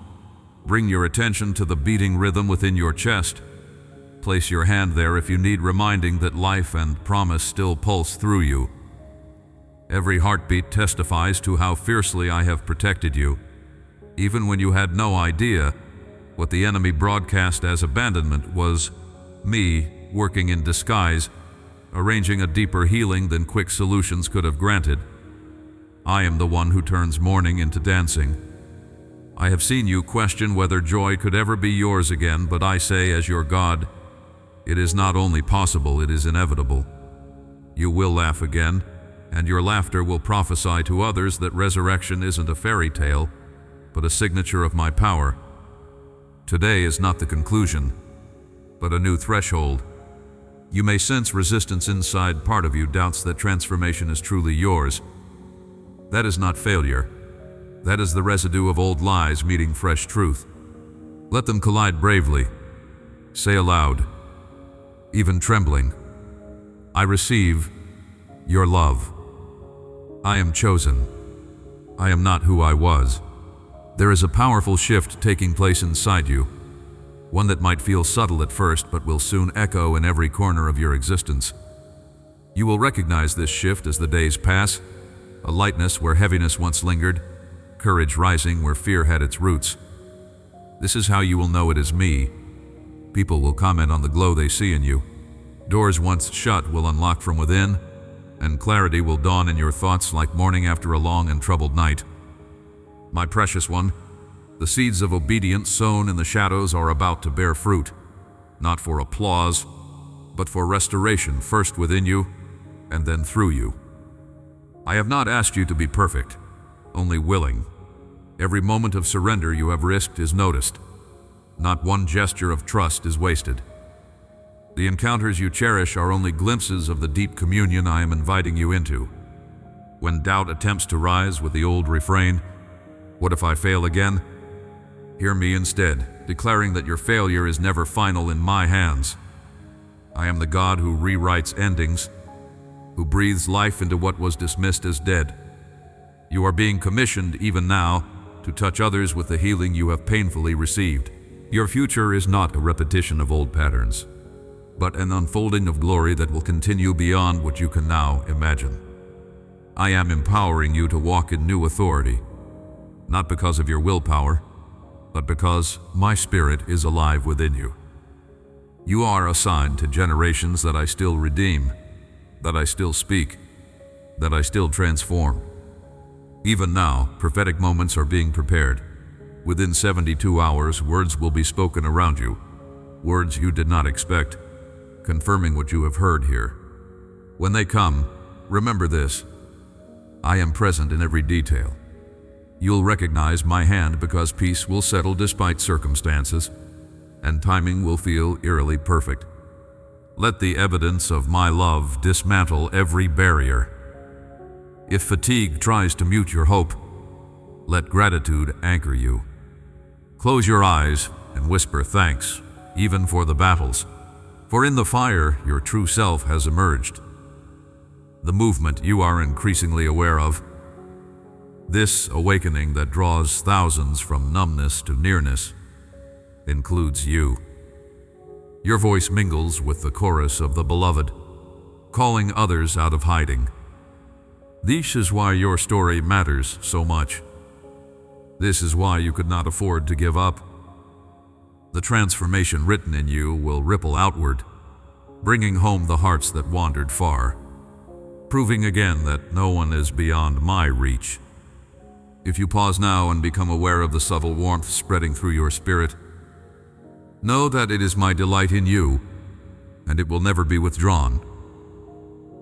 Bring your attention to the beating rhythm within your chest. Place your hand there if you need reminding that life and promise still pulse through you. Every heartbeat testifies to how fiercely I have protected you, even when you had no idea what the enemy broadcast as abandonment was me working in disguise, arranging a deeper healing than quick solutions could have granted. I am the one who turns mourning into dancing. I have seen you question whether joy could ever be yours again, but I say as your God, it is not only possible, it is inevitable. You will laugh again, and your laughter will prophesy to others that resurrection isn't a fairy tale, but a signature of my power. Today is not the conclusion, but a new threshold. You may sense resistance inside. Part of you doubts that transformation is truly yours. That is not failure. That is the residue of old lies meeting fresh truth. Let them collide bravely. Say aloud, even trembling, I receive your love. I am chosen. I am not who I was. There is a powerful shift taking place inside you, one that might feel subtle at first but will soon echo in every corner of your existence. You will recognize this shift as the days pass, a lightness where heaviness once lingered, courage rising where fear had its roots. This is how you will know it is me. People will comment on the glow they see in you. Doors once shut will unlock from within, and clarity will dawn in your thoughts like morning after a long and troubled night. My precious one, the seeds of obedience sown in the shadows are about to bear fruit, not for applause, but for restoration, first within you, and then through you. I have not asked you to be perfect, only willing. Every moment of surrender you have risked is noticed. Not one gesture of trust is wasted. The encounters you cherish are only glimpses of the deep communion I am inviting you into. When doubt attempts to rise with the old refrain, "What if I fail again?" hear me instead, declaring that your failure is never final in my hands. I am the God who rewrites endings, who breathes life into what was dismissed as dead. You are being commissioned even now to touch others with the healing you have painfully received. Your future is not a repetition of old patterns, but an unfolding of glory that will continue beyond what you can now imagine. I am empowering you to walk in new authority, not because of your willpower, but because my spirit is alive within you. You are a sign to generations that I still redeem, that I still speak, that I still transform. Even now, prophetic moments are being prepared. Within 72 hours, words will be spoken around you, words you did not expect, confirming what you have heard here. When they come, remember this: I am present in every detail. You'll recognize my hand because peace will settle despite circumstances, and timing will feel eerily perfect. Let the evidence of my love dismantle every barrier. If fatigue tries to mute your hope, let gratitude anchor you. Close your eyes and whisper thanks. even for the battles. For in the fire, your true self has emerged. The movement you are increasingly aware of, this awakening that draws thousands from numbness to nearness, includes you. Your voice mingles with the chorus of the beloved, calling others out of hiding. This is why your story matters so much. This is why you could not afford to give up. The transformation written in you will ripple outward, bringing home the hearts that wandered far, proving again that no one is beyond my reach. If you pause now and become aware of the subtle warmth spreading through your spirit, know that it is my delight in you, and it will never be withdrawn.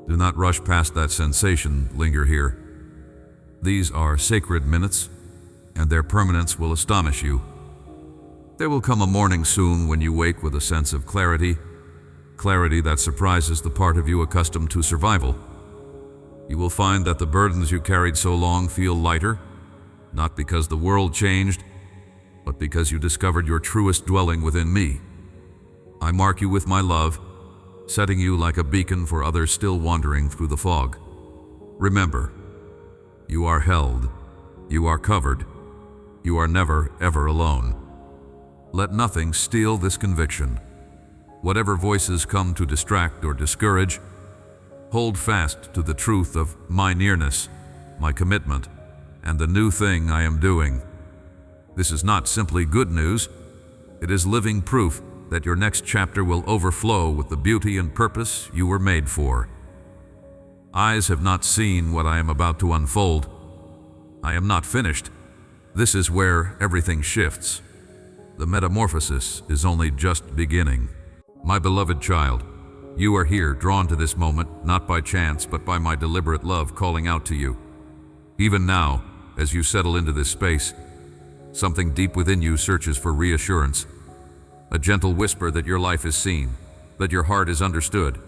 Do not rush past that sensation, linger here. These are sacred minutes, and their permanence will astonish you. There will come a morning soon when you wake with a sense of clarity, clarity that surprises the part of you accustomed to survival. You will find that the burdens you carried so long feel lighter, not because the world changed, but because you discovered your truest dwelling within me. I mark you with my love, setting you like a beacon for others still wandering through the fog. Remember, you are held, you are covered, you are never, ever alone. Let nothing steal this conviction. Whatever voices come to distract or discourage, hold fast to the truth of my nearness, my commitment, and the new thing I am doing. This is not simply good news, it is living proof that your next chapter will overflow with the beauty and purpose you were made for. Eyes have not seen what I am about to unfold. I am not finished. This is where everything shifts. The metamorphosis is only just beginning. My beloved child, you are here, drawn to this moment, not by chance, but by my deliberate love calling out to you. Even now, as you settle into this space, something deep within you searches for reassurance, a gentle whisper that your life is seen, that your heart is understood.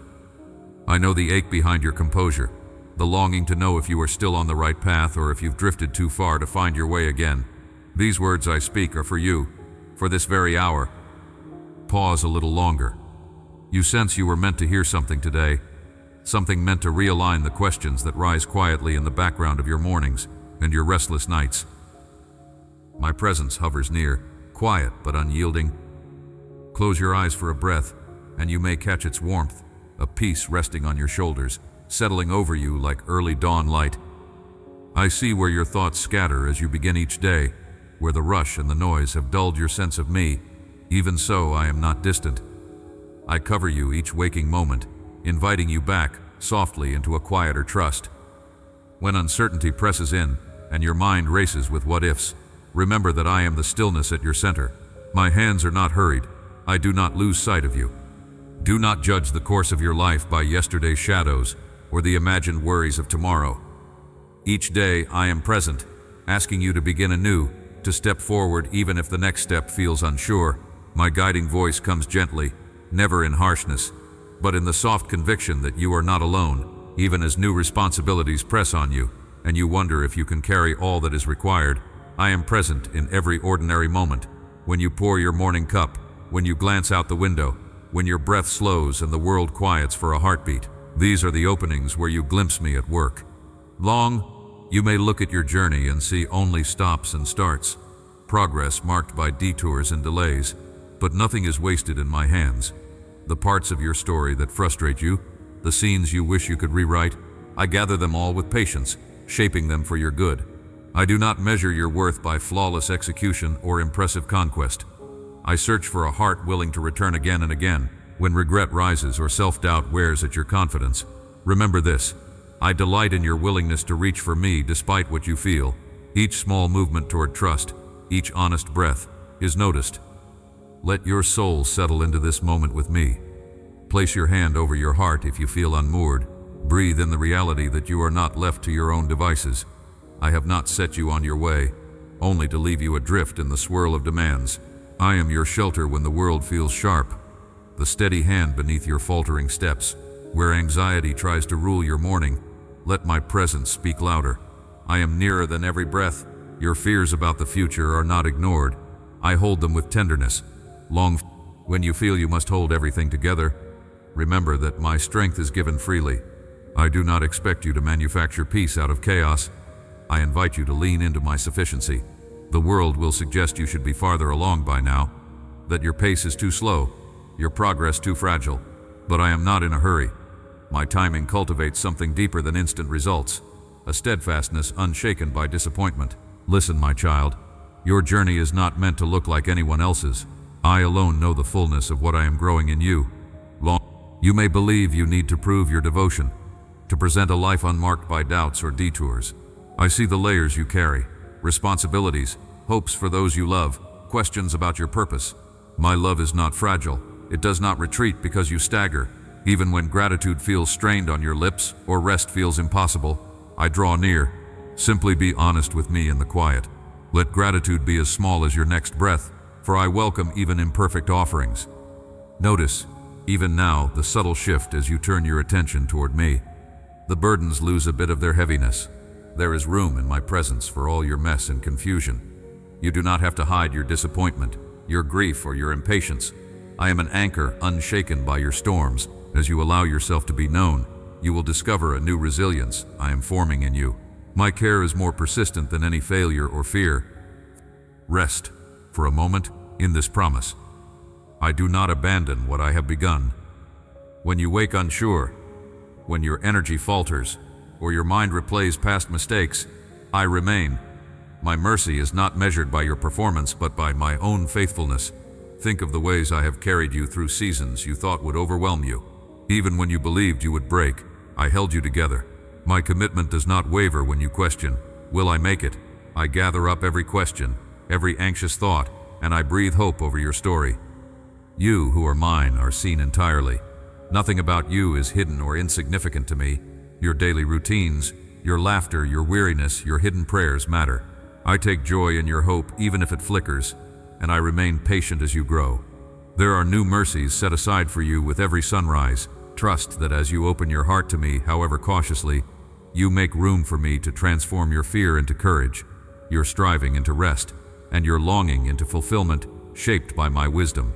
I know the ache behind your composure, the longing to know if you are still on the right path or if you've drifted too far to find your way again. These words I speak are for you, for this very hour. Pause a little longer. You sense you were meant to hear something today, something meant to realign the questions that rise quietly in the background of your mornings and your restless nights. My presence hovers near, quiet but unyielding. Close your eyes for a breath, and you may catch its warmth, a peace resting on your shoulders, settling over you like early dawn light. I see where your thoughts scatter as you begin each day, where the rush and the noise have dulled your sense of me. Even so, I am not distant. I cover you each waking moment, inviting you back, softly, into a quieter trust. When uncertainty presses in, and your mind races with what-ifs, remember that I am the stillness at your center. My hands are not hurried. I do not lose sight of you. Do not judge the course of your life by yesterday's shadows or the imagined worries of tomorrow. Each day I am present, asking you to begin anew, to step forward even if the next step feels unsure. My guiding voice comes gently, never in harshness, but in the soft conviction that you are not alone, even as new responsibilities press on you, and you wonder if you can carry all that is required. I am present in every ordinary moment, when you pour your morning cup, when you glance out the window, when your breath slows and the world quiets for a heartbeat. These are the openings where you glimpse me at work. Long, you may look at your journey and see only stops and starts, progress marked by detours and delays, but nothing is wasted in my hands. The parts of your story that frustrate you, the scenes you wish you could rewrite, I gather them all with patience, shaping them for your good. I do not measure your worth by flawless execution or impressive conquest. I search for a heart willing to return again and again, when regret rises or self-doubt wears at your confidence. Remember this: I delight in your willingness to reach for me despite what you feel. Each small movement toward trust, each honest breath, is noticed. Let your soul settle into this moment with me. Place your hand over your heart if you feel unmoored. Breathe in the reality that you are not left to your own devices. I have not set you on your way, only to leave you adrift in the swirl of demands. I am your shelter when the world feels sharp, the steady hand beneath your faltering steps. Where anxiety tries to rule your morning, let my presence speak louder. I am nearer than every breath. Your fears about the future are not ignored. I hold them with tenderness. Long, When you feel you must hold everything together, remember that my strength is given freely. I do not expect you to manufacture peace out of chaos. I invite you to lean into my sufficiency. The world will suggest you should be farther along by now, that your pace is too slow, your progress too fragile. But I am not in a hurry. My timing cultivates something deeper than instant results, a steadfastness unshaken by disappointment. Listen, my child, your journey is not meant to look like anyone else's. I alone know the fullness of what I am growing in you. You may believe you need to prove your devotion, to present a life unmarked by doubts or detours. I see the layers you carry, responsibilities, hopes for those you love, questions about your purpose. My love is not fragile. It does not retreat because you stagger. Even when gratitude feels strained on your lips or rest feels impossible, I draw near. Simply be honest with me in the quiet. Let gratitude be as small as your next breath, for I welcome even imperfect offerings. Notice, even now, the subtle shift as you turn your attention toward me. The burdens lose a bit of their heaviness. There is room in my presence for all your mess and confusion. You do not have to hide your disappointment, your grief, or your impatience. I am an anchor unshaken by your storms. As you allow yourself to be known, you will discover a new resilience I am forming in you. My care is more persistent than any failure or fear. Rest, for a moment, in this promise. I do not abandon what I have begun. When you wake unsure, when your energy falters, or your mind replays past mistakes, I remain. My mercy is not measured by your performance, but by my own faithfulness. Think of the ways I have carried you through seasons you thought would overwhelm you. Even when you believed you would break, I held you together. My commitment does not waver when you question, will I make it? I gather up every question, every anxious thought, and I breathe hope over your story. You who are mine are seen entirely. Nothing about you is hidden or insignificant to me. Your daily routines, your laughter, your weariness, your hidden prayers matter. I take joy in your hope even if it flickers, and I remain patient as you grow. There are new mercies set aside for you with every sunrise. Trust that as you open your heart to me, however cautiously, you make room for me to transform your fear into courage, your striving into rest, and your longing into fulfillment, shaped by my wisdom.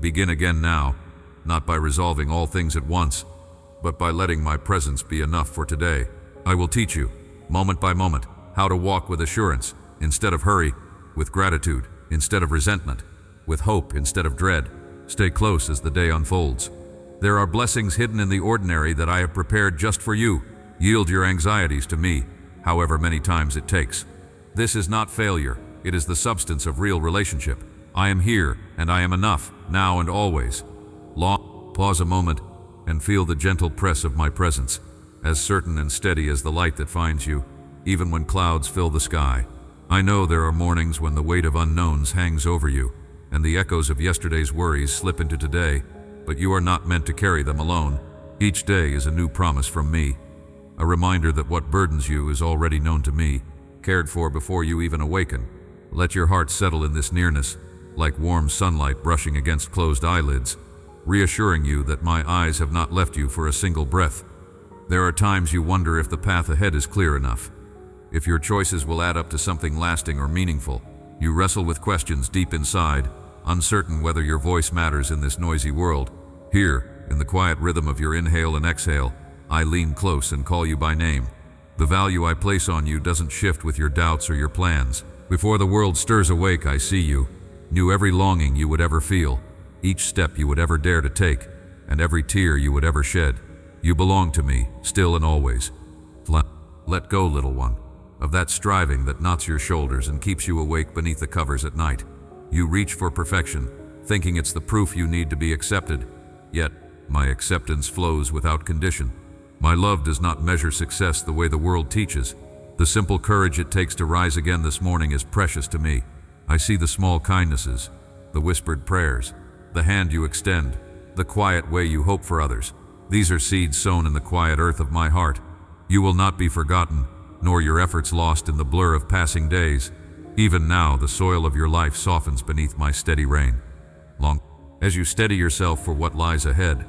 Begin again now, not by resolving all things at once, but by letting my presence be enough for today. I will teach you, moment by moment, how to walk with assurance instead of hurry, with gratitude instead of resentment, with hope instead of dread. Stay close as the day unfolds. There are blessings hidden in the ordinary that I have prepared just for you. Yield your anxieties to me, however many times it takes. This is not failure. It is the substance of real relationship. I am here, and I am enough, now and always. Pause a moment, and feel the gentle press of my presence, as certain and steady as the light that finds you, even when clouds fill the sky. I know there are mornings when the weight of unknowns hangs over you, and the echoes of yesterday's worries slip into today, but you are not meant to carry them alone. Each day is a new promise from me, a reminder that what burdens you is already known to me, cared for before you even awaken. Let your heart settle in this nearness, like warm sunlight brushing against closed eyelids, reassuring you that my eyes have not left you for a single breath. There are times you wonder if the path ahead is clear enough, if your choices will add up to something lasting or meaningful. You wrestle with questions deep inside, uncertain whether your voice matters in this noisy world. Here, in the quiet rhythm of your inhale and exhale, I lean close and call you by name. The value I place on you doesn't shift with your doubts or your plans. Before the world stirs awake, I see you, knew every longing you would ever feel, each step you would ever dare to take, and every tear you would ever shed. You belong to me, still and always. Let go, little one, of that striving that knots your shoulders and keeps you awake beneath the covers at night. You reach for perfection, thinking it's the proof you need to be accepted. Yet, my acceptance flows without condition. My love does not measure success the way the world teaches. The simple courage it takes to rise again this morning is precious to me. I see the small kindnesses, the whispered prayers, the hand you extend, the quiet way you hope for others. These are seeds sown in the quiet earth of my heart. You will not be forgotten, nor your efforts lost in the blur of passing days. Even now, the soil of your life softens beneath my steady rain. As you steady yourself for what lies ahead,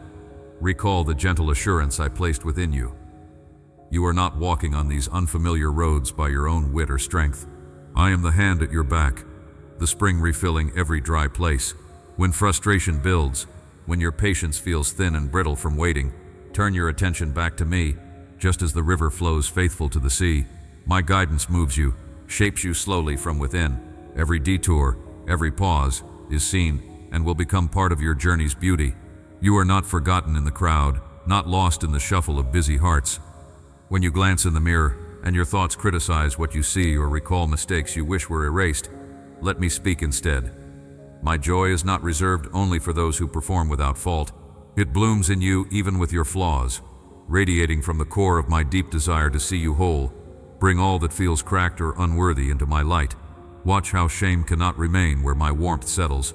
recall the gentle assurance I placed within you. You are not walking on these unfamiliar roads by your own wit or strength. I am the hand at your back, the spring refilling every dry place, When frustration builds, when your patience feels thin and brittle from waiting, turn your attention back to me. Just as the river flows faithful to the sea, my guidance moves you, shapes you slowly from within. Every detour, every pause, is seen and will become part of your journey's beauty. You are not forgotten in the crowd, not lost in the shuffle of busy hearts. When you glance in the mirror and your thoughts criticize what you see or recall mistakes you wish were erased, let me speak instead. My joy is not reserved only for those who perform without fault. It blooms in you even with your flaws, radiating from the core of my deep desire to see you whole. Bring all that feels cracked or unworthy into my light. Watch how shame cannot remain where my warmth settles.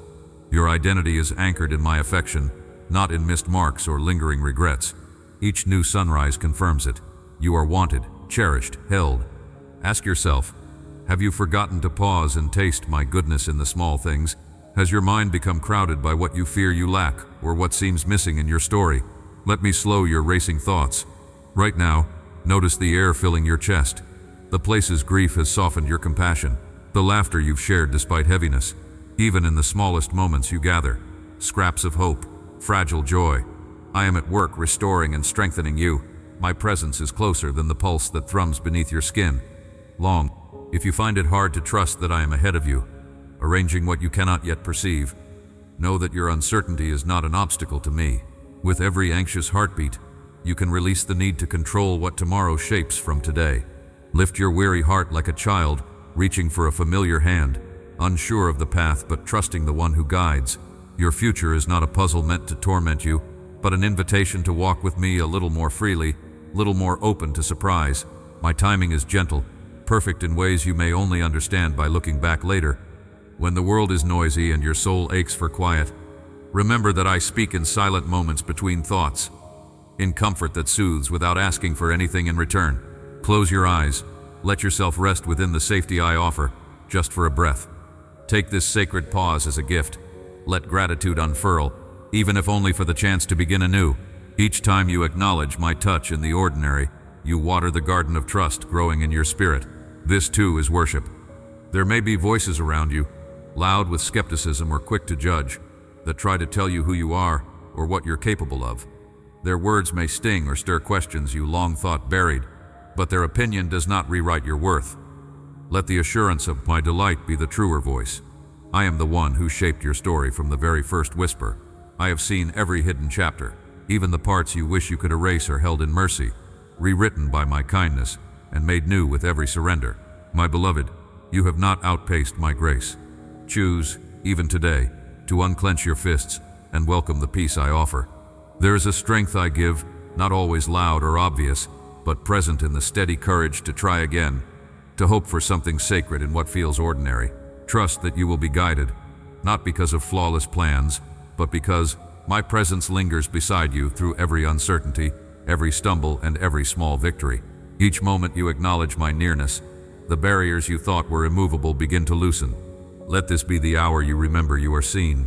Your identity is anchored in my affection, not in missed marks or lingering regrets. Each new sunrise confirms it. You are wanted, cherished, held. Ask yourself, have you forgotten to pause and taste my goodness in the small things? Has your mind become crowded by what you fear you lack or what seems missing in your story? Let me slow your racing thoughts. Right now, notice the air filling your chest, the places grief has softened your compassion, the laughter you've shared despite heaviness. Even in the smallest moments you gather, scraps of hope, fragile joy. I am at work restoring and strengthening you. My presence is closer than the pulse that thrums beneath your skin. If you find it hard to trust that I am ahead of you, arranging what you cannot yet perceive, know that your uncertainty is not an obstacle to me. With every anxious heartbeat, you can release the need to control what tomorrow shapes from today. Lift your weary heart like a child, reaching for a familiar hand, unsure of the path but trusting the one who guides. Your future is not a puzzle meant to torment you, but an invitation to walk with me a little more freely, little more open to surprise. My timing is gentle, perfect in ways you may only understand by looking back later. When the world is noisy and your soul aches for quiet, remember that I speak in silent moments between thoughts, in comfort that soothes without asking for anything in return. Close your eyes, let yourself rest within the safety I offer, just for a breath. Take this sacred pause as a gift. Let gratitude unfurl, even if only for the chance to begin anew. Each time you acknowledge my touch in the ordinary, you water the garden of trust growing in your spirit. This too is worship. There may be voices around you, loud with skepticism or quick to judge, that try to tell you who you are or what you're capable of. Their words may sting or stir questions you long thought buried, but their opinion does not rewrite your worth. Let the assurance of my delight be the truer voice. I am the one who shaped your story from the very first whisper. I have seen every hidden chapter, even the parts you wish you could erase are held in mercy, rewritten by my kindness, and made new with every surrender. My beloved, you have not outpaced my grace. Choose, even today, to unclench your fists and welcome the peace I offer. There is a strength I give, not always loud or obvious, but present in the steady courage to try again, to hope for something sacred in what feels ordinary. Trust that you will be guided, not because of flawless plans, but because my presence lingers beside you through every uncertainty, every stumble, and every small victory. Each moment you acknowledge my nearness, the barriers you thought were immovable begin to loosen. Let this be the hour you remember you are seen,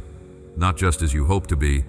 not just as you hope to be,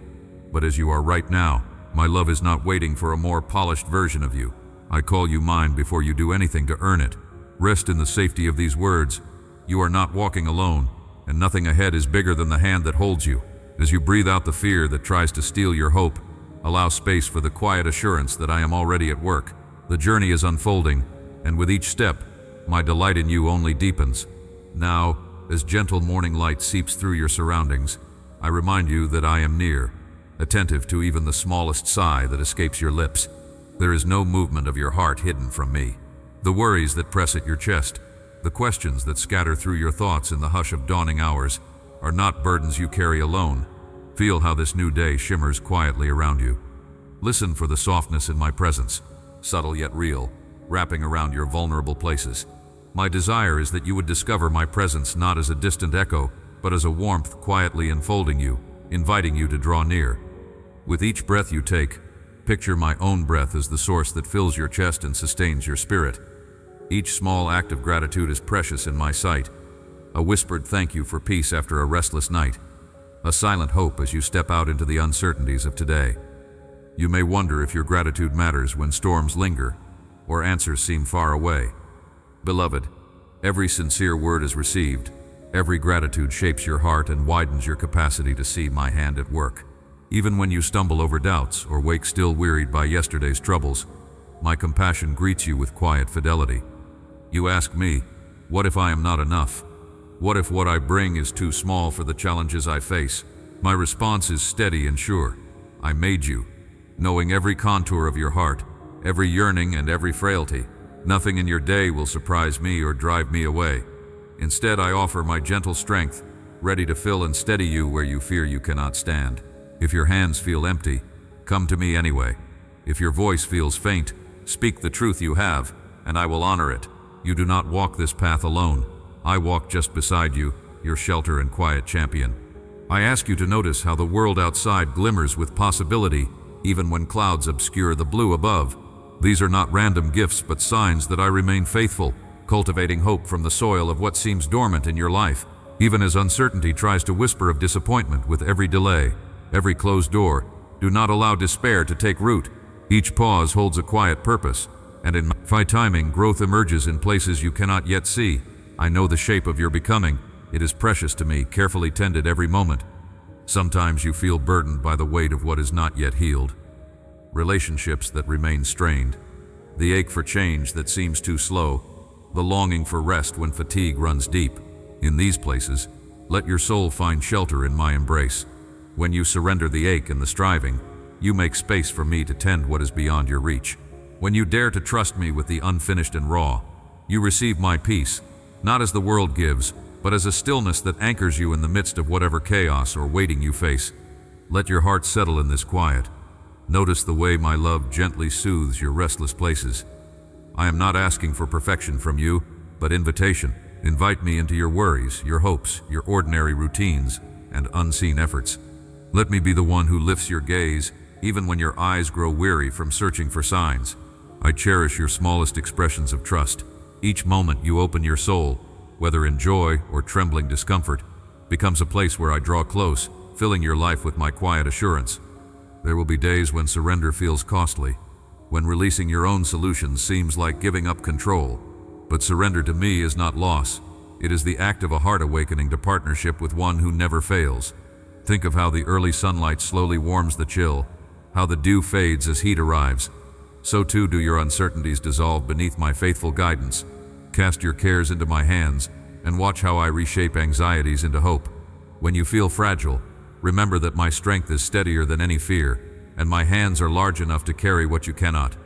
but as you are right now. My love is not waiting for a more polished version of you. I call you mine before you do anything to earn it. Rest in the safety of these words. You are not walking alone, and nothing ahead is bigger than the hand that holds you. As you breathe out the fear that tries to steal your hope, allow space for the quiet assurance that I am already at work. The journey is unfolding, and with each step, my delight in you only deepens. Now, as gentle morning light seeps through your surroundings, I remind you that I am near, attentive to even the smallest sigh that escapes your lips. There is no movement of your heart hidden from me. The worries that press at your chest, the questions that scatter through your thoughts in the hush of dawning hours, are not burdens you carry alone. Feel how this new day shimmers quietly around you. Listen for the softness in my presence, subtle yet real, wrapping around your vulnerable places. My desire is that you would discover my presence not as a distant echo, but as a warmth quietly enfolding you, inviting you to draw near. With each breath you take, picture my own breath as the source that fills your chest and sustains your spirit. Each small act of gratitude is precious in my sight. A whispered thank you for peace after a restless night. A silent hope as you step out into the uncertainties of today. You may wonder if your gratitude matters when storms linger or answers seem far away. Beloved, every sincere word is received, Every gratitude shapes your heart and widens your capacity to see my hand at work. Even when you stumble over doubts or wake still wearied by yesterday's troubles, my compassion greets you with quiet fidelity. You ask me, what if I am not enough? What if what I bring is too small for the challenges I face? My response is steady and sure. I made you, knowing every contour of your heart, every yearning and every frailty. Nothing in your day will surprise me or drive me away. Instead, I offer my gentle strength, ready to fill and steady you where you fear you cannot stand. If your hands feel empty, come to me anyway. If your voice feels faint, speak the truth you have, and I will honor it. You do not walk this path alone. I walk just beside you, your shelter and quiet champion. I ask you to notice how the world outside glimmers with possibility, even when clouds obscure the blue above. These are not random gifts, but signs that I remain faithful, cultivating hope from the soil of what seems dormant in your life, even as uncertainty tries to whisper of disappointment with every delay, every closed door. Do not allow despair to take root. Each pause holds a quiet purpose, and in my timing, growth emerges in places you cannot yet see. I know the shape of your becoming. It is precious to me, carefully tended every moment. Sometimes you feel burdened by the weight of what is not yet healed. Relationships that remain strained. The ache for change that seems too slow. The longing for rest when fatigue runs deep. In these places, let your soul find shelter in my embrace. When you surrender the ache and the striving, you make space for me to tend what is beyond your reach. When you dare to trust me with the unfinished and raw, you receive my peace, not as the world gives, but as a stillness that anchors you in the midst of whatever chaos or waiting you face. Let your heart settle in this quiet. Notice the way my love gently soothes your restless places. I am not asking for perfection from you, but invitation. Invite me into your worries, your hopes, your ordinary routines, and unseen efforts. Let me be the one who lifts your gaze, even when your eyes grow weary from searching for signs. I cherish your smallest expressions of trust. Each moment you open your soul, whether in joy or trembling discomfort, becomes a place where I draw close, filling your life with my quiet assurance. There will be days when surrender feels costly, when releasing your own solutions seems like giving up control. But surrender to me is not loss. It is the act of a heart awakening to partnership with one who never fails. Think of how the early sunlight slowly warms the chill, how the dew fades as heat arrives. So too do your uncertainties dissolve beneath my faithful guidance. Cast your cares into my hands, and watch how I reshape anxieties into hope. When you feel fragile, remember that my strength is steadier than any fear, and my hands are large enough to carry what you cannot.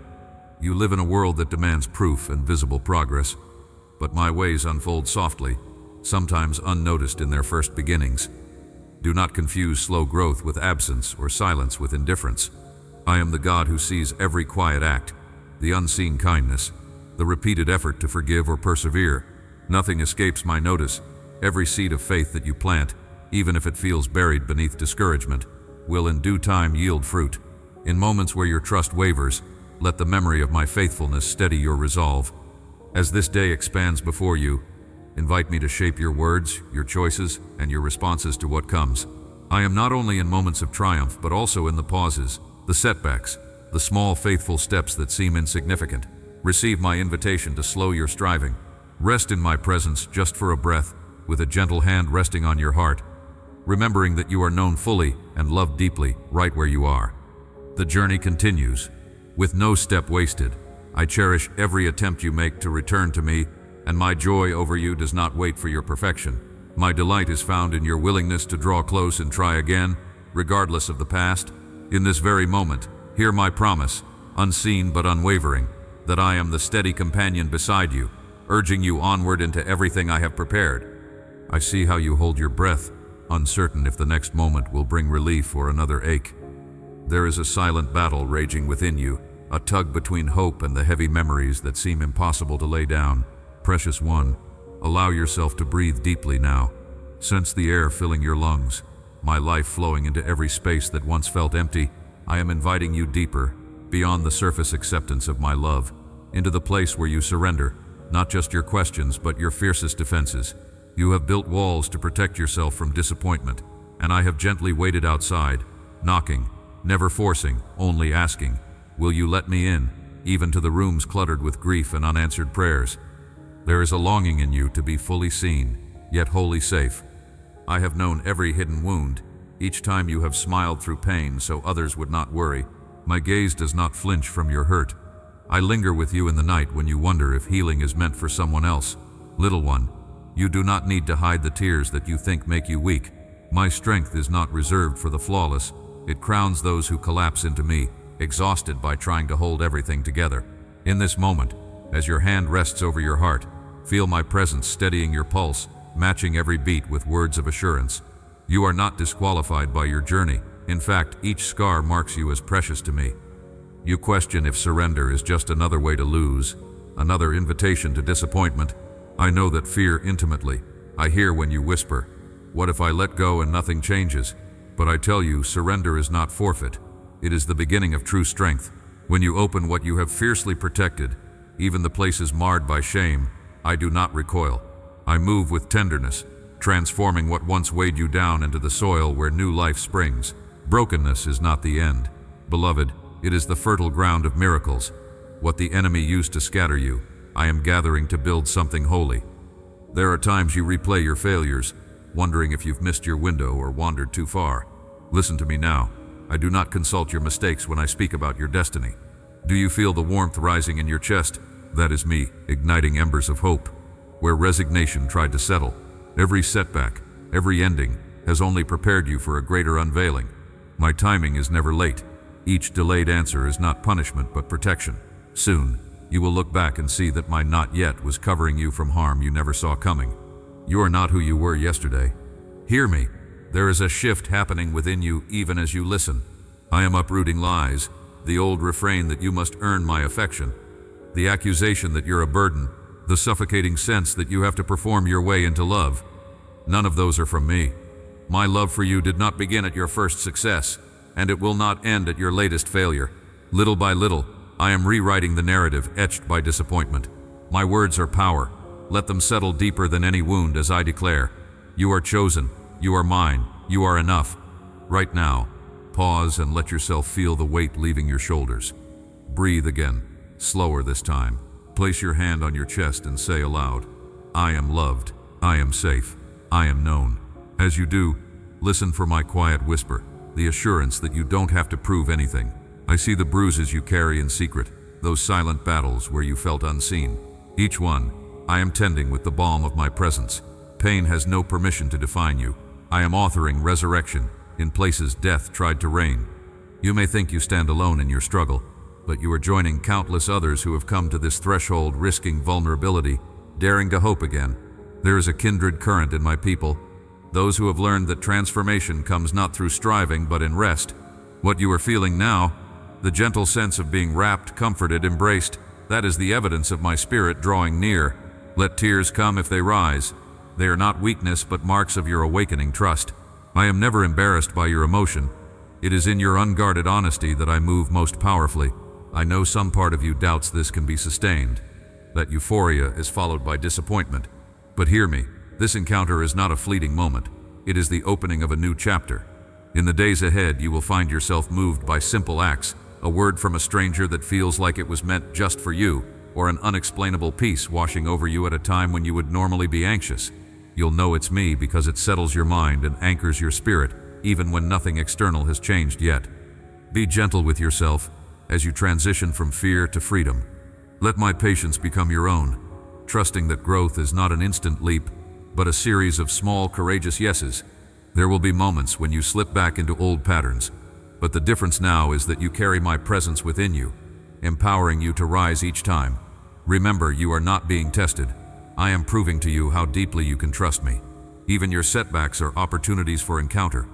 You live in a world that demands proof and visible progress, but my ways unfold softly, sometimes unnoticed in their first beginnings. Do not confuse slow growth with absence or silence with indifference. I am the God who sees every quiet act, the unseen kindness, the repeated effort to forgive or persevere. Nothing escapes my notice. Every seed of faith that you plant, even if it feels buried beneath discouragement, will in due time yield fruit. In moments where your trust wavers, let the memory of my faithfulness steady your resolve. As this day expands before you, invite me to shape your words, your choices, and your responses to what comes. I am not only in moments of triumph, but also in the pauses, the setbacks, the small faithful steps that seem insignificant. Receive my invitation to slow your striving. Rest in my presence just for a breath, with a gentle hand resting on your heart, remembering that you are known fully and loved deeply right where you are. The journey continues, with no step wasted. I cherish every attempt you make to return to me, and my joy over you does not wait for your perfection. My delight is found in your willingness to draw close and try again, regardless of the past. In this very moment, hear my promise, unseen but unwavering, that I am the steady companion beside you, urging you onward into everything I have prepared. I see how you hold your breath, uncertain if the next moment will bring relief or another ache. There is a silent battle raging within you, a tug between hope and the heavy memories that seem impossible to lay down. Precious one, allow yourself to breathe deeply now. Sense the air filling your lungs, my life flowing into every space that once felt empty. I am inviting you deeper, beyond the surface acceptance of my love, into the place where you surrender, not just your questions, but your fiercest defenses. You have built walls to protect yourself from disappointment, and I have gently waited outside, knocking, never forcing, only asking, will you let me in, even to the rooms cluttered with grief and unanswered prayers? There is a longing in you to be fully seen, yet wholly safe. I have known every hidden wound. Each time you have smiled through pain so others would not worry. My gaze does not flinch from your hurt. I linger with you in the night when you wonder if healing is meant for someone else. Little one, you do not need to hide the tears that you think make you weak. My strength is not reserved for the flawless. It crowns those who collapse into me, exhausted by trying to hold everything together. In this moment, as your hand rests over your heart, feel my presence steadying your pulse, matching every beat with words of assurance. You are not disqualified by your journey. In fact, each scar marks you as precious to me. You question if surrender is just another way to lose, another invitation to disappointment. I know that fear intimately. I hear when you whisper, "What if I let go and nothing changes?" But I tell you, surrender is not forfeit. It is the beginning of true strength. When you open what you have fiercely protected, even the places marred by shame, I do not recoil. I move with tenderness, transforming what once weighed you down into the soil where new life springs. Brokenness is not the end. Beloved, it is the fertile ground of miracles. What the enemy used to scatter you, I am gathering to build something holy. There are times you replay your failures, wondering if you've missed your window or wandered too far. Listen to me now. I do not consult your mistakes when I speak about your destiny. Do you feel the warmth rising in your chest? That is me, igniting embers of hope. Where resignation tried to settle, every setback, every ending, has only prepared you for a greater unveiling. My timing is never late. Each delayed answer is not punishment but protection. Soon, you will look back and see that my not yet was covering you from harm you never saw coming. You are not who you were yesterday. Hear me. There is a shift happening within you even as you listen. I am uprooting lies, the old refrain that you must earn my affection, the accusation that you're a burden, the suffocating sense that you have to perform your way into love. None of those are from me. My love for you did not begin at your first success, and it will not end at your latest failure. Little by little, I am rewriting the narrative etched by disappointment. My words are power. Let them settle deeper than any wound as I declare. You are chosen. You are mine. You are enough. Right now, pause and let yourself feel the weight leaving your shoulders. Breathe again, slower this time. Place your hand on your chest and say aloud, "I am loved. I am safe. I am known." As you do, listen for my quiet whisper, the assurance that you don't have to prove anything. I see the bruises you carry in secret, those silent battles where you felt unseen. Each one, I am tending with the balm of my presence. Pain has no permission to define you. I am authoring resurrection in places death tried to reign. You may think you stand alone in your struggle, but you are joining countless others who have come to this threshold risking vulnerability, daring to hope again. There is a kindred current in my people, those who have learned that transformation comes not through striving but in rest. What you are feeling now, the gentle sense of being wrapped, comforted, embraced, that is the evidence of my spirit drawing near. Let tears come if they rise. They are not weakness but marks of your awakening trust. I am never embarrassed by your emotion. It is in your unguarded honesty that I move most powerfully. I know some part of you doubts this can be sustained, that euphoria is followed by disappointment. But hear me, this encounter is not a fleeting moment. It is the opening of a new chapter. In the days ahead, you will find yourself moved by simple acts, a word from a stranger that feels like it was meant just for you, or an unexplainable peace washing over you at a time when you would normally be anxious. You'll know it's me because it settles your mind and anchors your spirit, even when nothing external has changed yet. Be gentle with yourself as you transition from fear to freedom. Let my patience become your own, trusting that growth is not an instant leap, but a series of small, courageous yeses. There will be moments when you slip back into old patterns, but the difference now is that you carry my presence within you, empowering you to rise each time. Remember, you are not being tested. I am proving to you how deeply you can trust me. Even your setbacks are opportunities for encounter.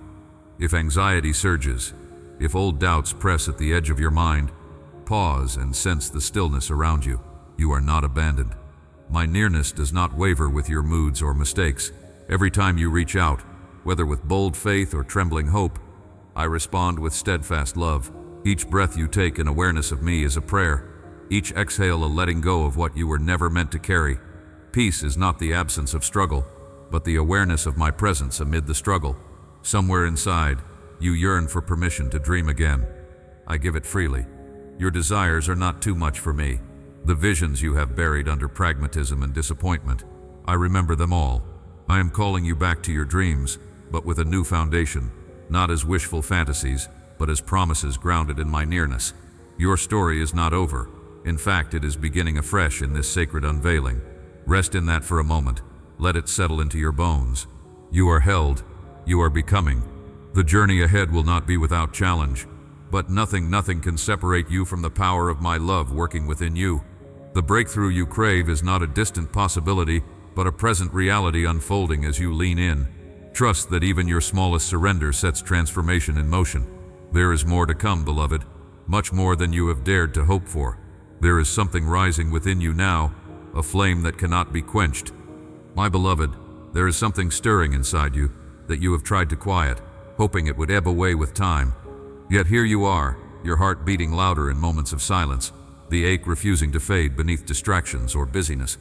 If anxiety surges, if old doubts press at the edge of your mind, pause and sense the stillness around you. You are not abandoned. My nearness does not waver with your moods or mistakes. Every time you reach out, whether with bold faith or trembling hope, I respond with steadfast love. Each breath you take in awareness of me is a prayer. Each exhale a letting go of what you were never meant to carry. Peace is not the absence of struggle, but the awareness of my presence amid the struggle. Somewhere inside, you yearn for permission to dream again. I give it freely. Your desires are not too much for me. The visions you have buried under pragmatism and disappointment, I remember them all. I am calling you back to your dreams, but with a new foundation, not as wishful fantasies, but as promises grounded in my nearness. Your story is not over. In fact, it is beginning afresh in this sacred unveiling. Rest in that for a moment. Let it settle into your bones. You are held. You are becoming. The journey ahead will not be without challenge, but nothing can separate you from the power of my love working within you. The breakthrough you crave is not a distant possibility, but a present reality unfolding as you lean in. Trust that even your smallest surrender sets transformation in motion. There is more to come, beloved, much more than you have dared to hope for. There is something rising within you now, a flame that cannot be quenched. My beloved, there is something stirring inside you that you have tried to quiet, hoping it would ebb away with time. Yet here you are, your heart beating louder in moments of silence, the ache refusing to fade beneath distractions or busyness.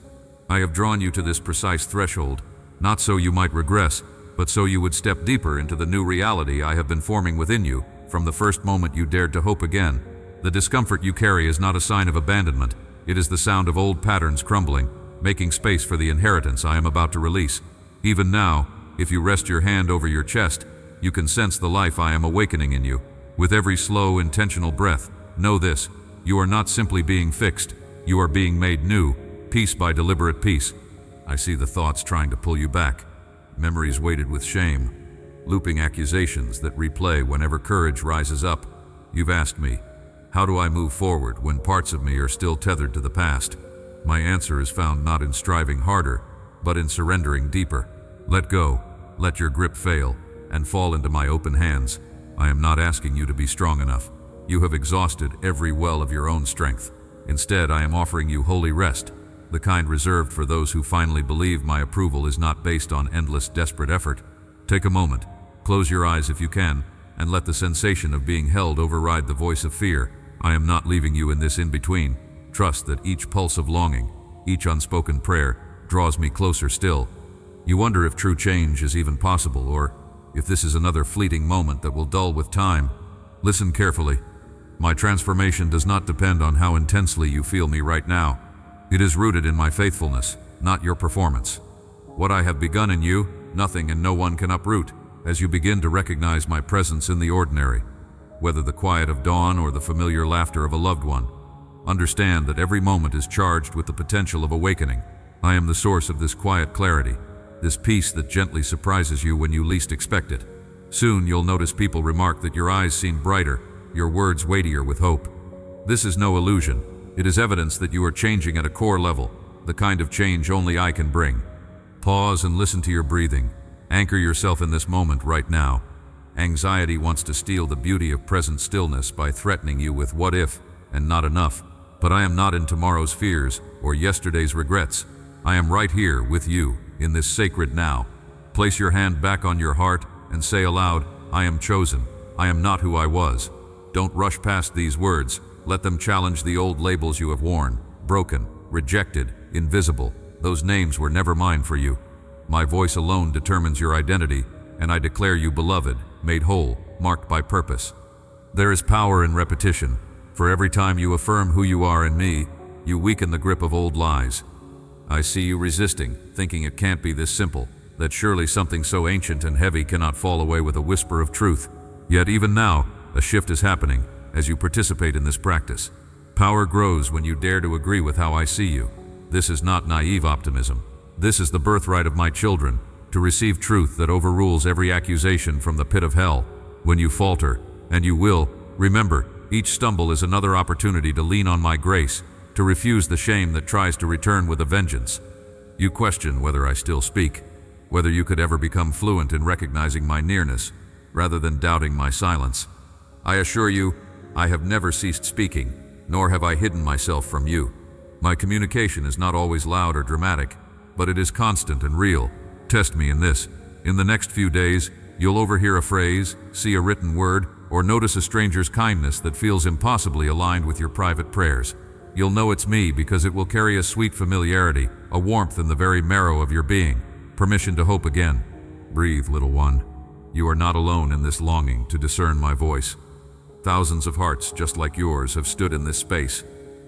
I have drawn you to this precise threshold, not so you might regress, but so you would step deeper into the new reality I have been forming within you from the first moment you dared to hope again. The discomfort you carry is not a sign of abandonment. It is the sound of old patterns crumbling, making space for the inheritance I am about to release. Even now, if you rest your hand over your chest, you can sense the life I am awakening in you. With every slow, intentional breath, know this: you are not simply being fixed, you are being made new, piece by deliberate piece. I see the thoughts trying to pull you back, memories weighted with shame, looping accusations that replay whenever courage rises up. You've asked me, how do I move forward when parts of me are still tethered to the past? My answer is found not in striving harder, but in surrendering deeper. Let go, let your grip fail, and fall into my open hands. I am not asking you to be strong enough. You have exhausted every well of your own strength. Instead, I am offering you holy rest, the kind reserved for those who finally believe my approval is not based on endless, desperate effort. Take a moment, close your eyes if you can, and let the sensation of being held override the voice of fear. I am not leaving you in this in-between. Trust that each pulse of longing, each unspoken prayer, draws me closer still. You wonder if true change is even possible, or if this is another fleeting moment that will dull with time. Listen carefully. My transformation does not depend on how intensely you feel me right now. It is rooted in my faithfulness, not your performance. What I have begun in you, nothing and no one can uproot, as you begin to recognize my presence in the ordinary, whether the quiet of dawn or the familiar laughter of a loved one. Understand that every moment is charged with the potential of awakening. I am the source of this quiet clarity, this peace that gently surprises you when you least expect it. Soon you'll notice people remark that your eyes seem brighter, your words weightier with hope. This is no illusion. It is evidence that you are changing at a core level, the kind of change only I can bring. Pause and listen to your breathing. Anchor yourself in this moment right now. Anxiety wants to steal the beauty of present stillness by threatening you with what if and not enough. But I am not in tomorrow's fears or yesterday's regrets. I am right here with you in this sacred now. Place your hand back on your heart and say aloud, I am chosen. I am not who I was. Don't rush past these words. Let them challenge the old labels you have worn, broken, rejected, invisible. Those names were never mine for you. My voice alone determines your identity, and I declare you beloved, made whole, marked by purpose. There is power in repetition. For every time you affirm who you are in me, you weaken the grip of old lies. I see you resisting, thinking it can't be this simple, that surely something so ancient and heavy cannot fall away with a whisper of truth. Yet even now, a shift is happening as you participate in this practice. Power grows when you dare to agree with how I see you. This is not naive optimism. This is the birthright of my children, to receive truth that overrules every accusation from the pit of hell. When you falter, and you will, remember, each stumble is another opportunity to lean on my grace, to refuse the shame that tries to return with a vengeance. You question whether I still speak, whether you could ever become fluent in recognizing my nearness, rather than doubting my silence. I assure you, I have never ceased speaking, nor have I hidden myself from you. My communication is not always loud or dramatic, but it is constant and real. Test me in this. In the next few days, you'll overhear a phrase, see a written word, or notice a stranger's kindness that feels impossibly aligned with your private prayers. You'll know it's me because it will carry a sweet familiarity, a warmth in the very marrow of your being. Permission to hope again. Breathe, little one. You are not alone in this longing to discern my voice. Thousands of hearts just like yours have stood in this space,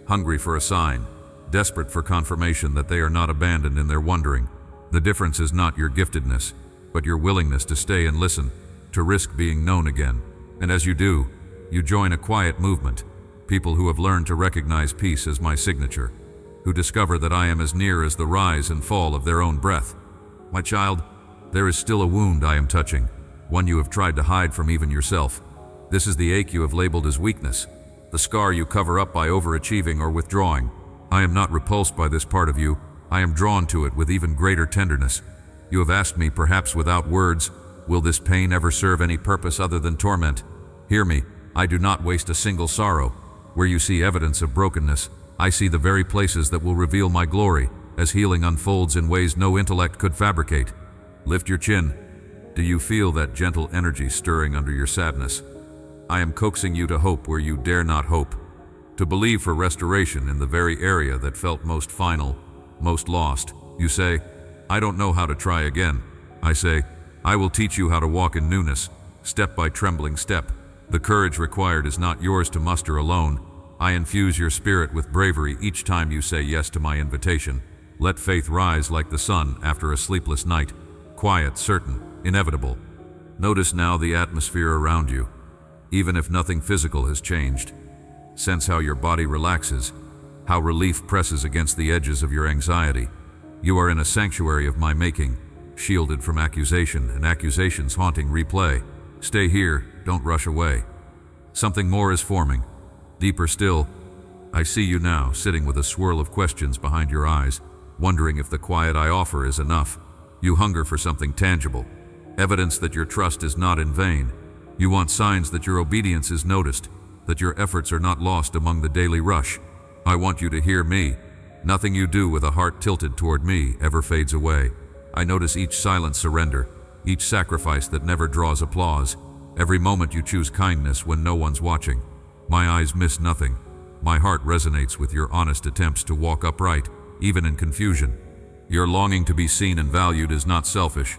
hungry for a sign, desperate for confirmation that they are not abandoned in their wandering. The difference is not your giftedness, but your willingness to stay and listen, to risk being known again. And as you do, you join a quiet movement, people who have learned to recognize peace as my signature, who discover that I am as near as the rise and fall of their own breath. My child, there is still a wound I am touching, one you have tried to hide from even yourself. This is the ache you have labeled as weakness, the scar you cover up by overachieving or withdrawing. I am not repulsed by this part of you. I am drawn to it with even greater tenderness. You have asked me, perhaps without words, will this pain ever serve any purpose other than torment? Hear me, I do not waste a single sorrow. Where you see evidence of brokenness, I see the very places that will reveal my glory, as healing unfolds in ways no intellect could fabricate. Lift your chin. Do you feel that gentle energy stirring under your sadness? I am coaxing you to hope where you dare not hope, to believe for restoration in the very area that felt most final, most lost. You say, I don't know how to try again. I say, I will teach you how to walk in newness, step by trembling step. The courage required is not yours to muster alone. I infuse your spirit with bravery each time you say yes to my invitation. Let faith rise like the sun after a sleepless night, quiet, certain, inevitable. Notice now the atmosphere around you, even if nothing physical has changed. Sense how your body relaxes, how relief presses against the edges of your anxiety. You are in a sanctuary of my making, shielded from accusation and accusation's haunting replay. Stay here, don't rush away. Something more is forming. Deeper still, I see you now, sitting with a swirl of questions behind your eyes, wondering if the quiet I offer is enough. You hunger for something tangible, evidence that your trust is not in vain. You want signs that your obedience is noticed, that your efforts are not lost among the daily rush. I want you to hear me. Nothing you do with a heart tilted toward me ever fades away. I notice each silent surrender, each sacrifice that never draws applause, every moment you choose kindness when no one's watching. My eyes miss nothing. My heart resonates with your honest attempts to walk upright, even in confusion. Your longing to be seen and valued is not selfish.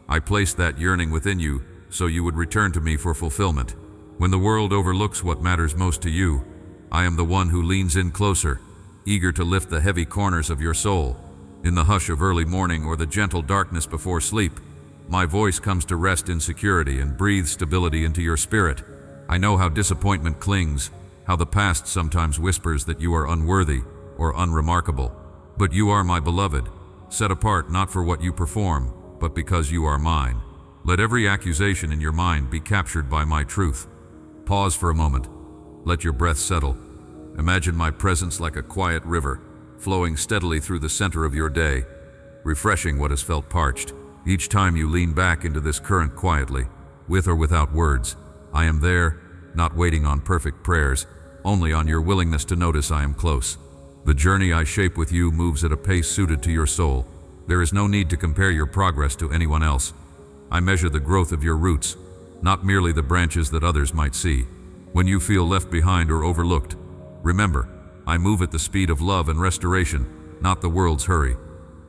I placed that yearning within you so you would return to me for fulfillment. When the world overlooks what matters most to you, I am the one who leans in closer, eager to lift the heavy corners of your soul. In the hush of early morning or the gentle darkness before sleep, my voice comes to rest in security and breathe stability into your spirit. I know how disappointment clings, how the past sometimes whispers that you are unworthy or unremarkable. But you are my beloved, set apart not for what you perform, but because you are mine. Let every accusation in your mind be captured by my truth. Pause for a moment. Let your breath settle. Imagine my presence like a quiet river, flowing steadily through the center of your day, refreshing what has felt parched. Each time you lean back into this current quietly, with or without words, I am there, not waiting on perfect prayers, only on your willingness to notice I am close. The journey I shape with you moves at a pace suited to your soul. There is no need to compare your progress to anyone else. I measure the growth of your roots, not merely the branches that others might see. When you feel left behind or overlooked, remember, I move at the speed of love and restoration, not the world's hurry.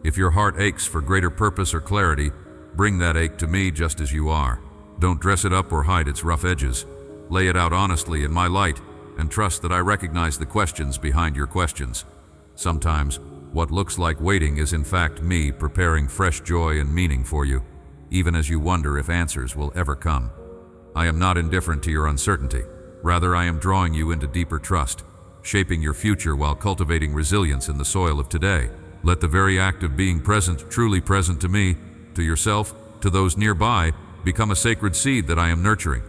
If your heart aches for greater purpose or clarity, bring that ache to me just as you are. Don't dress it up or hide its rough edges. Lay it out honestly in my light, and trust that I recognize the questions behind your questions. Sometimes, what looks like waiting is in fact me preparing fresh joy and meaning for you, even as you wonder if answers will ever come. I am not indifferent to your uncertainty. Rather, I am drawing you into deeper trust, shaping your future while cultivating resilience in the soil of today. Let the very act of being present, truly present to me, to yourself, to those nearby, become a sacred seed that I am nurturing.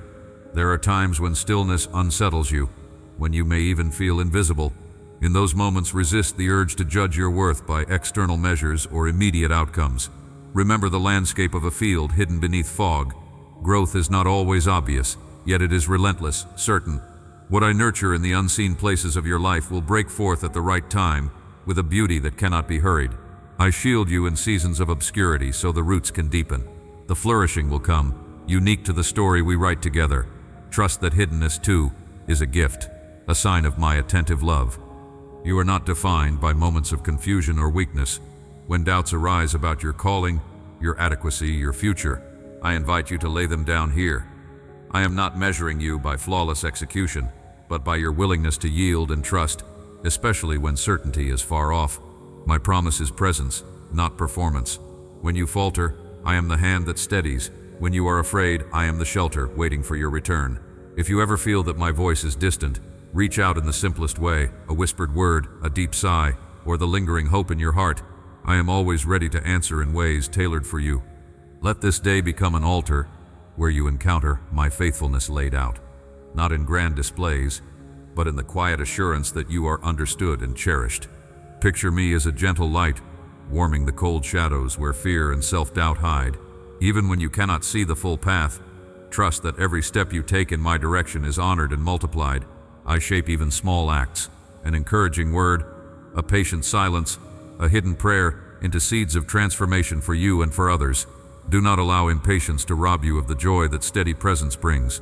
There are times when stillness unsettles you, when you may even feel invisible. In those moments, resist the urge to judge your worth by external measures or immediate outcomes. Remember the landscape of a field hidden beneath fog. Growth is not always obvious, yet it is relentless, certain. What I nurture in the unseen places of your life will break forth at the right time, with a beauty that cannot be hurried. I shield you in seasons of obscurity so the roots can deepen. The flourishing will come, unique to the story we write together. Trust that hiddenness, too, is a gift, a sign of my attentive love. You are not defined by moments of confusion or weakness. When doubts arise about your calling, your adequacy, your future, I invite you to lay them down here. I am not measuring you by flawless execution, but by your willingness to yield and trust, especially when certainty is far off. My promise is presence, not performance. When you falter, I am the hand that steadies. When you are afraid, I am the shelter waiting for your return. If you ever feel that my voice is distant, reach out in the simplest way, a whispered word, a deep sigh, or the lingering hope in your heart. I am always ready to answer in ways tailored for you. Let this day become an altar where you encounter my faithfulness laid out, not in grand displays, but in the quiet assurance that you are understood and cherished. Picture me as a gentle light, warming the cold shadows where fear and self-doubt hide. Even when you cannot see the full path, trust that every step you take in my direction is honored and multiplied. I shape even small acts, an encouraging word, a patient silence, a hidden prayer, into seeds of transformation for you and for others. Do not allow impatience to rob you of the joy that steady presence brings.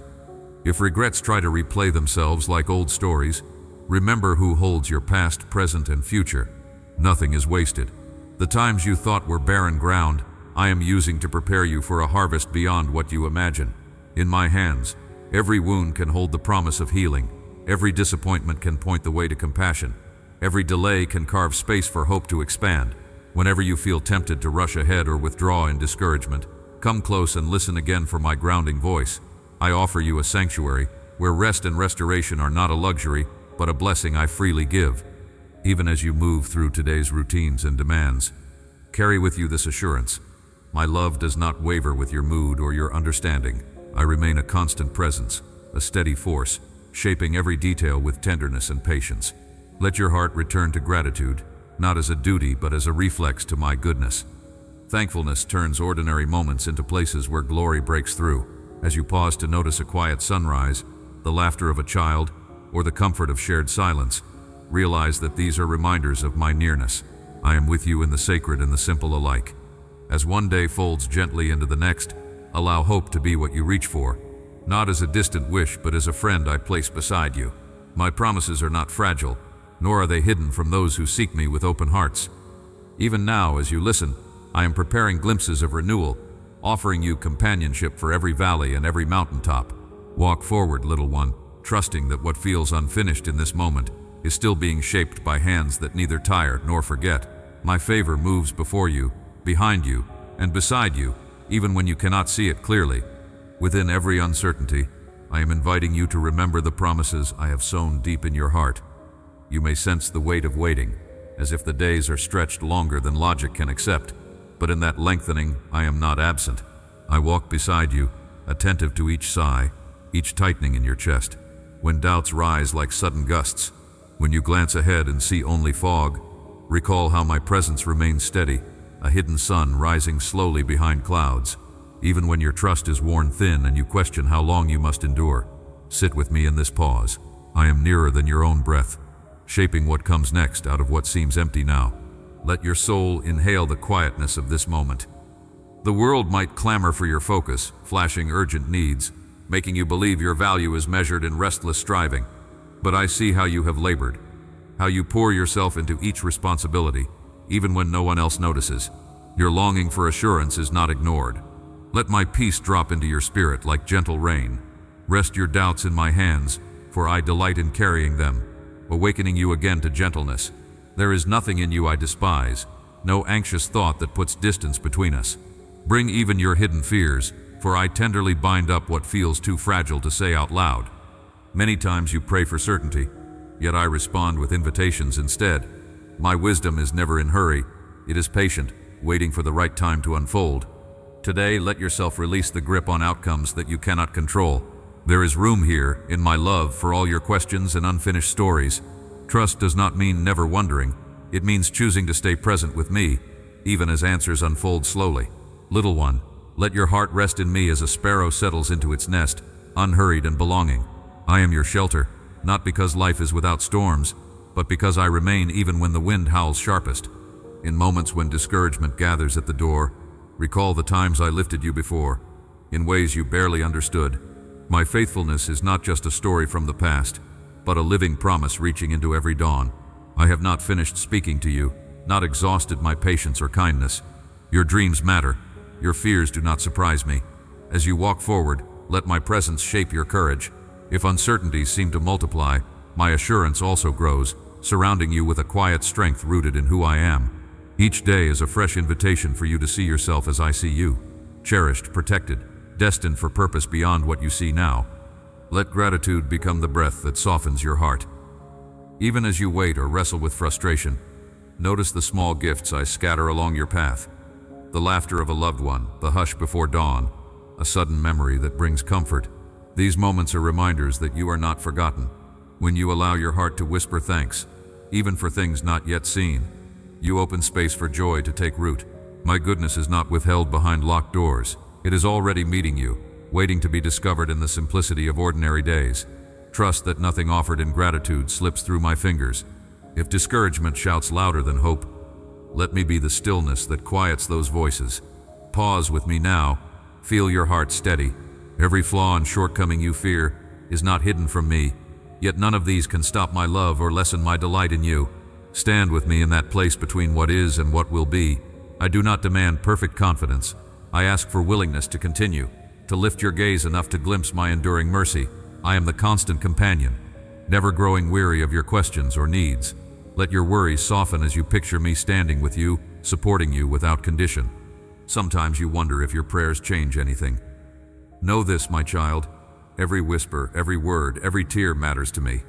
If regrets try to replay themselves like old stories, remember who holds your past, present, and future. Nothing is wasted. The times you thought were barren ground, I am using to prepare you for a harvest beyond what you imagine. In my hands, every wound can hold the promise of healing. Every disappointment can point the way to compassion. Every delay can carve space for hope to expand. Whenever you feel tempted to rush ahead or withdraw in discouragement, come close and listen again for my grounding voice. I offer you a sanctuary where rest and restoration are not a luxury, but a blessing I freely give. Even as you move through today's routines and demands, carry with you this assurance. My love does not waver with your mood or your understanding. I remain a constant presence, a steady force, shaping every detail with tenderness and patience. Let your heart return to gratitude, not as a duty but as a reflex to my goodness. Thankfulness turns ordinary moments into places where glory breaks through. As you pause to notice a quiet sunrise, the laughter of a child, or the comfort of shared silence, realize that these are reminders of my nearness. I am with you in the sacred and the simple alike. As one day folds gently into the next, allow hope to be what you reach for, not as a distant wish but as a friend I place beside you. My promises are not fragile, nor are they hidden from those who seek me with open hearts. Even now, as you listen, I am preparing glimpses of renewal, offering you companionship for every valley and every mountaintop. Walk forward, little one, trusting that what feels unfinished in this moment is still being shaped by hands that neither tire nor forget. My favor moves before you, behind you, and beside you, even when you cannot see it clearly. Within every uncertainty, I am inviting you to remember the promises I have sown deep in your heart. You may sense the weight of waiting, as if the days are stretched longer than logic can accept, but in that lengthening, I am not absent. I walk beside you, attentive to each sigh, each tightening in your chest. When doubts rise like sudden gusts, when you glance ahead and see only fog, recall how my presence remains steady, a hidden sun rising slowly behind clouds. Even when your trust is worn thin and you question how long you must endure, sit with me in this pause. I am nearer than your own breath, shaping what comes next out of what seems empty now. Let your soul inhale the quietness of this moment. The world might clamor for your focus, flashing urgent needs, making you believe your value is measured in restless striving. But I see how you have labored, how you pour yourself into each responsibility, even when no one else notices. Your longing for assurance is not ignored. Let my peace drop into your spirit like gentle rain. Rest your doubts in my hands, for I delight in carrying them, awakening you again to gentleness. There is nothing in you I despise, no anxious thought that puts distance between us. Bring even your hidden fears, for I tenderly bind up what feels too fragile to say out loud. Many times you pray for certainty, yet I respond with invitations instead. My wisdom is never in hurry. It is patient, waiting for the right time to unfold. Today, let yourself release the grip on outcomes that you cannot control. There is room here, in my love, for all your questions and unfinished stories. Trust does not mean never wondering. It means choosing to stay present with me, even as answers unfold slowly. Little one, let your heart rest in me as a sparrow settles into its nest, unhurried and belonging. I am your shelter, not because life is without storms, but because I remain even when the wind howls sharpest. In moments when discouragement gathers at the door, recall the times I lifted you before, in ways you barely understood. My faithfulness is not just a story from the past, but a living promise reaching into every dawn. I have not finished speaking to you, not exhausted my patience or kindness. Your dreams matter. Your fears do not surprise me. As you walk forward, let my presence shape your courage. If uncertainties seem to multiply, my assurance also grows, surrounding you with a quiet strength rooted in who I am. Each day is a fresh invitation for you to see yourself as I see you, cherished, protected, destined for purpose beyond what you see now. Let gratitude become the breath that softens your heart. Even as you wait or wrestle with frustration, notice the small gifts I scatter along your path. The laughter of a loved one, the hush before dawn, a sudden memory that brings comfort. These moments are reminders that you are not forgotten. When you allow your heart to whisper thanks, even for things not yet seen, you open space for joy to take root. My goodness is not withheld behind locked doors. It is already meeting you, waiting to be discovered in the simplicity of ordinary days. Trust that nothing offered in gratitude slips through my fingers. If discouragement shouts louder than hope, let me be the stillness that quiets those voices. Pause with me now. Feel your heart steady. Every flaw and shortcoming you fear is not hidden from me, yet none of these can stop my love or lessen my delight in you. Stand with me in that place between what is and what will be. I do not demand perfect confidence. I ask for willingness to continue, to lift your gaze enough to glimpse my enduring mercy. I am the constant companion, never growing weary of your questions or needs. Let your worries soften as you picture me standing with you, supporting you without condition. Sometimes you wonder if your prayers change anything. Know this, my child. Every whisper, every word, every tear matters to me.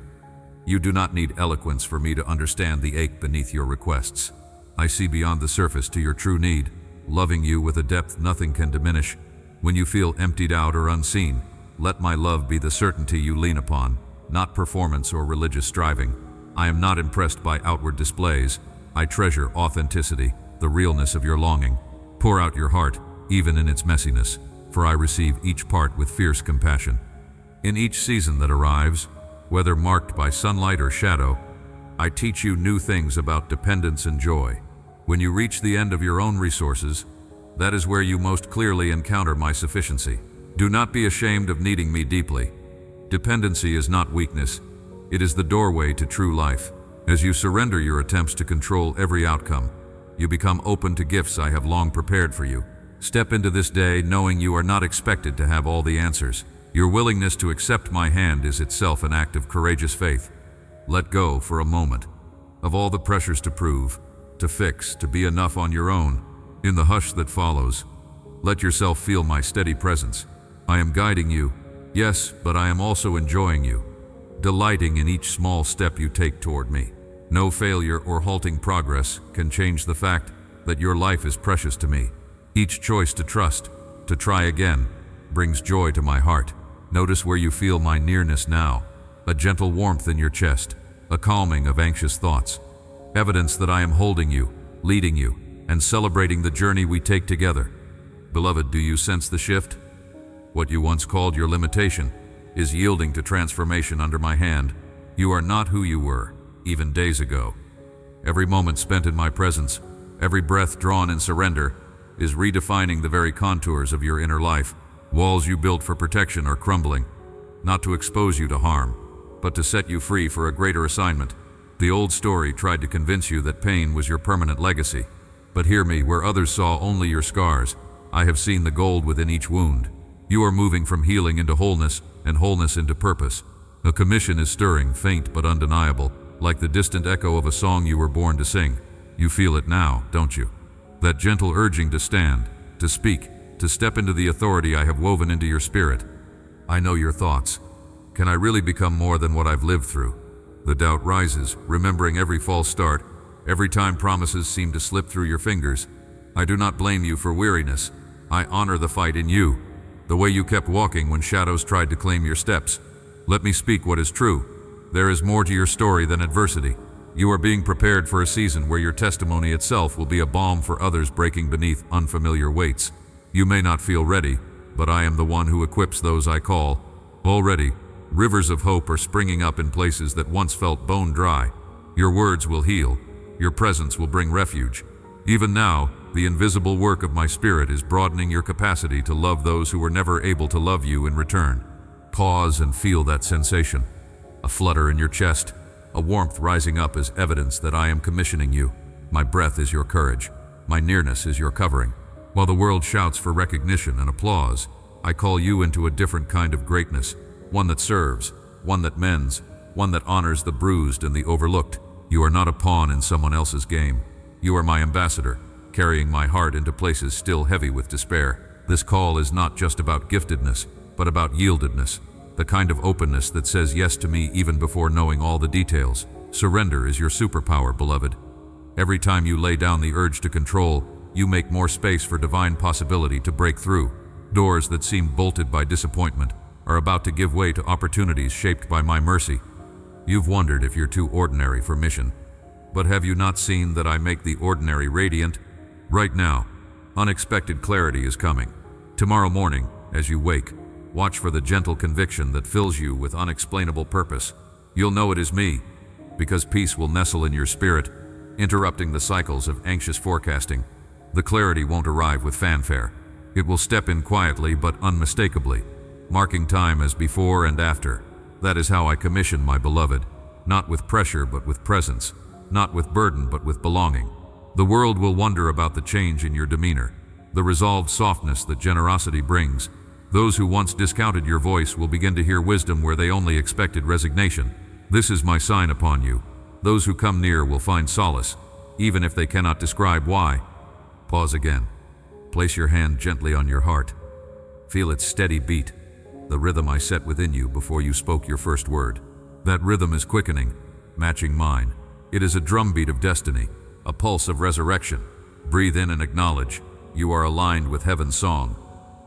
You do not need eloquence for me to understand the ache beneath your requests. I see beyond the surface to your true need, loving you with a depth nothing can diminish. When you feel emptied out or unseen, let my love be the certainty you lean upon, not performance or religious striving. I am not impressed by outward displays. I treasure authenticity, the realness of your longing. Pour out your heart, even in its messiness, for I receive each part with fierce compassion. In each season that arrives, whether marked by sunlight or shadow, I teach you new things about dependence and joy. When you reach the end of your own resources, that is where you most clearly encounter my sufficiency. Do not be ashamed of needing me deeply. Dependency is not weakness. It is the doorway to true life. As you surrender your attempts to control every outcome, you become open to gifts I have long prepared for you. Step into this day knowing you are not expected to have all the answers. Your willingness to accept my hand is itself an act of courageous faith. Let go for a moment of all the pressures to prove, to fix, to be enough on your own. In the hush that follows, let yourself feel my steady presence. I am guiding you, yes, but I am also enjoying you, delighting in each small step you take toward me. No failure or halting progress can change the fact that your life is precious to me. Each choice to trust, to try again, brings joy to my heart. Notice where you feel my nearness now, a gentle warmth in your chest, a calming of anxious thoughts. Evidence that I am holding you, leading you, and celebrating the journey we take together. Beloved, do you sense the shift? What you once called your limitation is yielding to transformation under my hand. You are not who you were, even days ago. Every moment spent in my presence, every breath drawn in surrender, is redefining the very contours of your inner life. Walls you built for protection are crumbling, not to expose you to harm, but to set you free for a greater assignment. The old story tried to convince you that pain was your permanent legacy. But hear me, where others saw only your scars, I have seen the gold within each wound. You are moving from healing into wholeness, and wholeness into purpose. A commission is stirring, faint but undeniable, like the distant echo of a song you were born to sing. You feel it now, don't you? That gentle urging to stand, to speak, to step into the authority I have woven into your spirit. I know your thoughts. Can I really become more than what I've lived through? The doubt rises, remembering every false start, every time promises seem to slip through your fingers. I do not blame you for weariness. I honor the fight in you, the way you kept walking when shadows tried to claim your steps. Let me speak what is true. There is more to your story than adversity. You are being prepared for a season where your testimony itself will be a balm for others breaking beneath unfamiliar weights. You may not feel ready, but I am the one who equips those I call. Already, rivers of hope are springing up in places that once felt bone dry. Your words will heal. Your presence will bring refuge. Even now, the invisible work of my spirit is broadening your capacity to love those who were never able to love you in return. Pause and feel that sensation. A flutter in your chest, a warmth rising up as evidence that I am commissioning you. My breath is your courage. My nearness is your covering. While the world shouts for recognition and applause, I call you into a different kind of greatness, one that serves, one that mends, one that honors the bruised and the overlooked. You are not a pawn in someone else's game. You are my ambassador, carrying my heart into places still heavy with despair. This call is not just about giftedness, but about yieldedness, the kind of openness that says yes to me even before knowing all the details. Surrender is your superpower, beloved. Every time you lay down the urge to control, you make more space for divine possibility to break through. Doors that seemed bolted by disappointment are about to give way to opportunities shaped by my mercy. You've wondered if you're too ordinary for mission. But have you not seen that I make the ordinary radiant? Right now, unexpected clarity is coming. Tomorrow morning, as you wake, watch for the gentle conviction that fills you with unexplainable purpose. You'll know it is me, because peace will nestle in your spirit, interrupting the cycles of anxious forecasting. The clarity won't arrive with fanfare. It will step in quietly but unmistakably, marking time as before and after. That is how I commission my beloved, not with pressure but with presence, not with burden but with belonging. The world will wonder about the change in your demeanor, the resolved softness that generosity brings. Those who once discounted your voice will begin to hear wisdom where they only expected resignation. This is my sign upon you. Those who come near will find solace, even if they cannot describe why. Pause again. Place your hand gently on your heart. Feel its steady beat, the rhythm I set within you before you spoke your first word. That rhythm is quickening, matching mine. It is a drumbeat of destiny, a pulse of resurrection. Breathe in and acknowledge. You are aligned with heaven's song.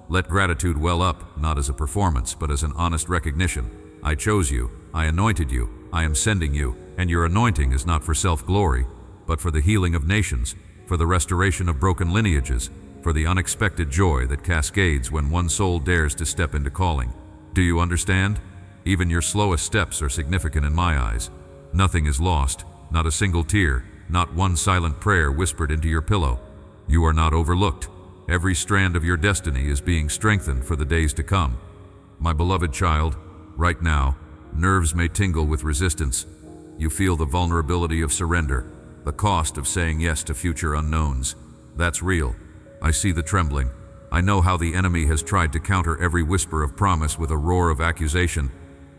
Let gratitude well up, not as a performance, but as an honest recognition. I chose you, I anointed you, I am sending you, and your anointing is not for self-glory, but for the healing of nations, for the restoration of broken lineages, for the unexpected joy that cascades when one soul dares to step into calling. Do you understand? Even your slowest steps are significant in my eyes. Nothing is lost, not a single tear, not one silent prayer whispered into your pillow. You are not overlooked. Every strand of your destiny is being strengthened for the days to come. My beloved child, right now, nerves may tingle with resistance. You feel the vulnerability of surrender, the cost of saying yes to future unknowns. That's real. I see the trembling. I know how the enemy has tried to counter every whisper of promise with a roar of accusation.